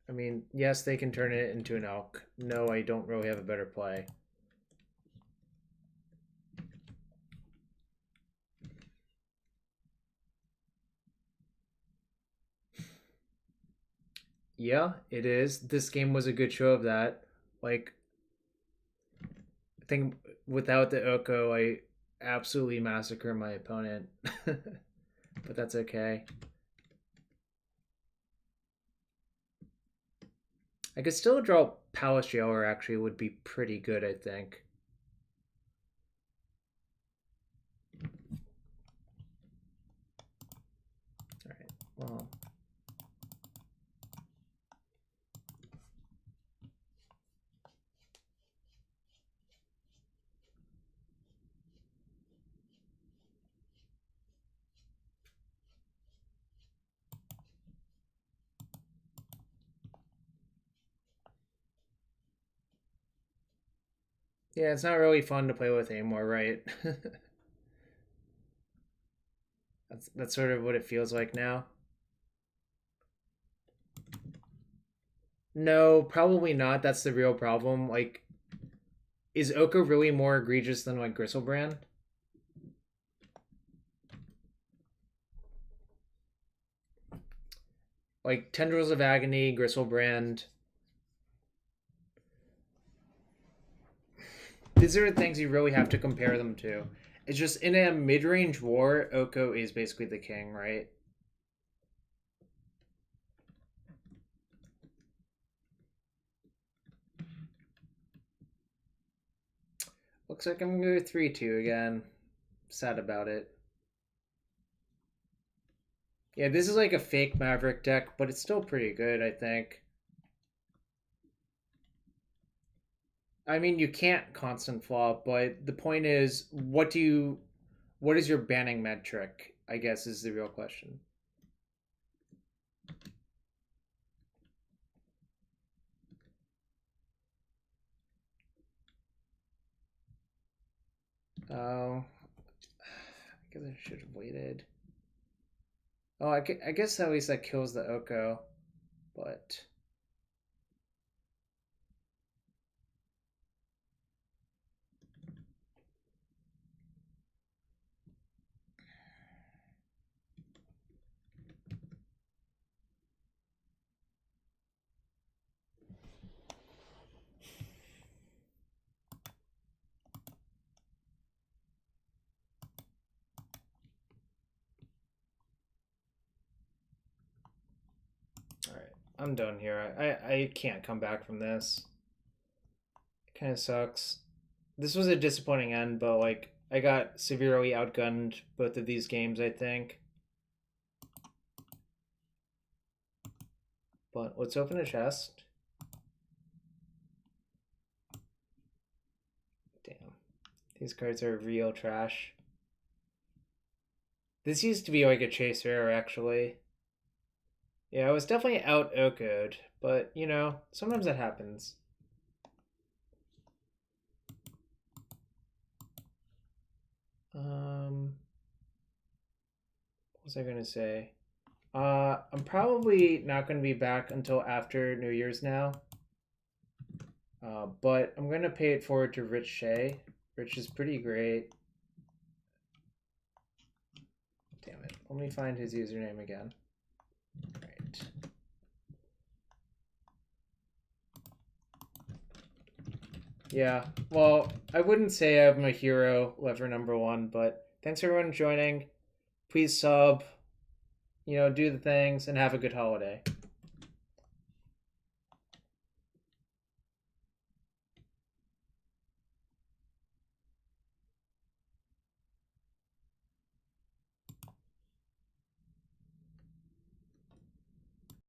Speaker 1: I mean, yes, they can turn it into an Elk. No, I don't really have a better play. Yeah, it is. This game was a good show of that. Like, I think without the Oko, I absolutely massacre my opponent. But that's okay. I could still draw Palace Jailer, actually would be pretty good, I think. Alright, well. Yeah, it's not really fun to play with anymore, right? That's sort of what it feels like now. No, probably not. That's the real problem. Like, is Oko really more egregious than like Gristlebrand? Like Tendrils of Agony, Gristlebrand. These are the things you really have to compare them to. It's just in a mid-range war, Oko is basically the king, right? Looks like I'm going to go 3-2 again. Sad about it. Yeah, this is like a fake Maverick deck, but it's still pretty good, I think. I mean, you can't constant flop, but the point is, what is your banning metric, I guess, is the real question. Oh, I guess I should have waited. Oh, I guess at least that kills the Oko, but... Alright, I'm done here. I can't come back from this. It kind of sucks. This was a disappointing end, but like I got severely outgunned both of these games, I think. But let's open a chest. Damn. These cards are real trash. This used to be like a chase rare, actually. Yeah, I was definitely out Oko'd, but you know, sometimes that happens. What was I gonna say? I'm probably not gonna be back until after New Year's now. But I'm gonna pay it forward to Rich Shea. Rich is pretty great. Damn it. Let me find his username again. Right. Yeah, well, I wouldn't say I'm a hero, lever number 1, but thanks everyone joining. Please sub, you know, do the things, and have a good holiday.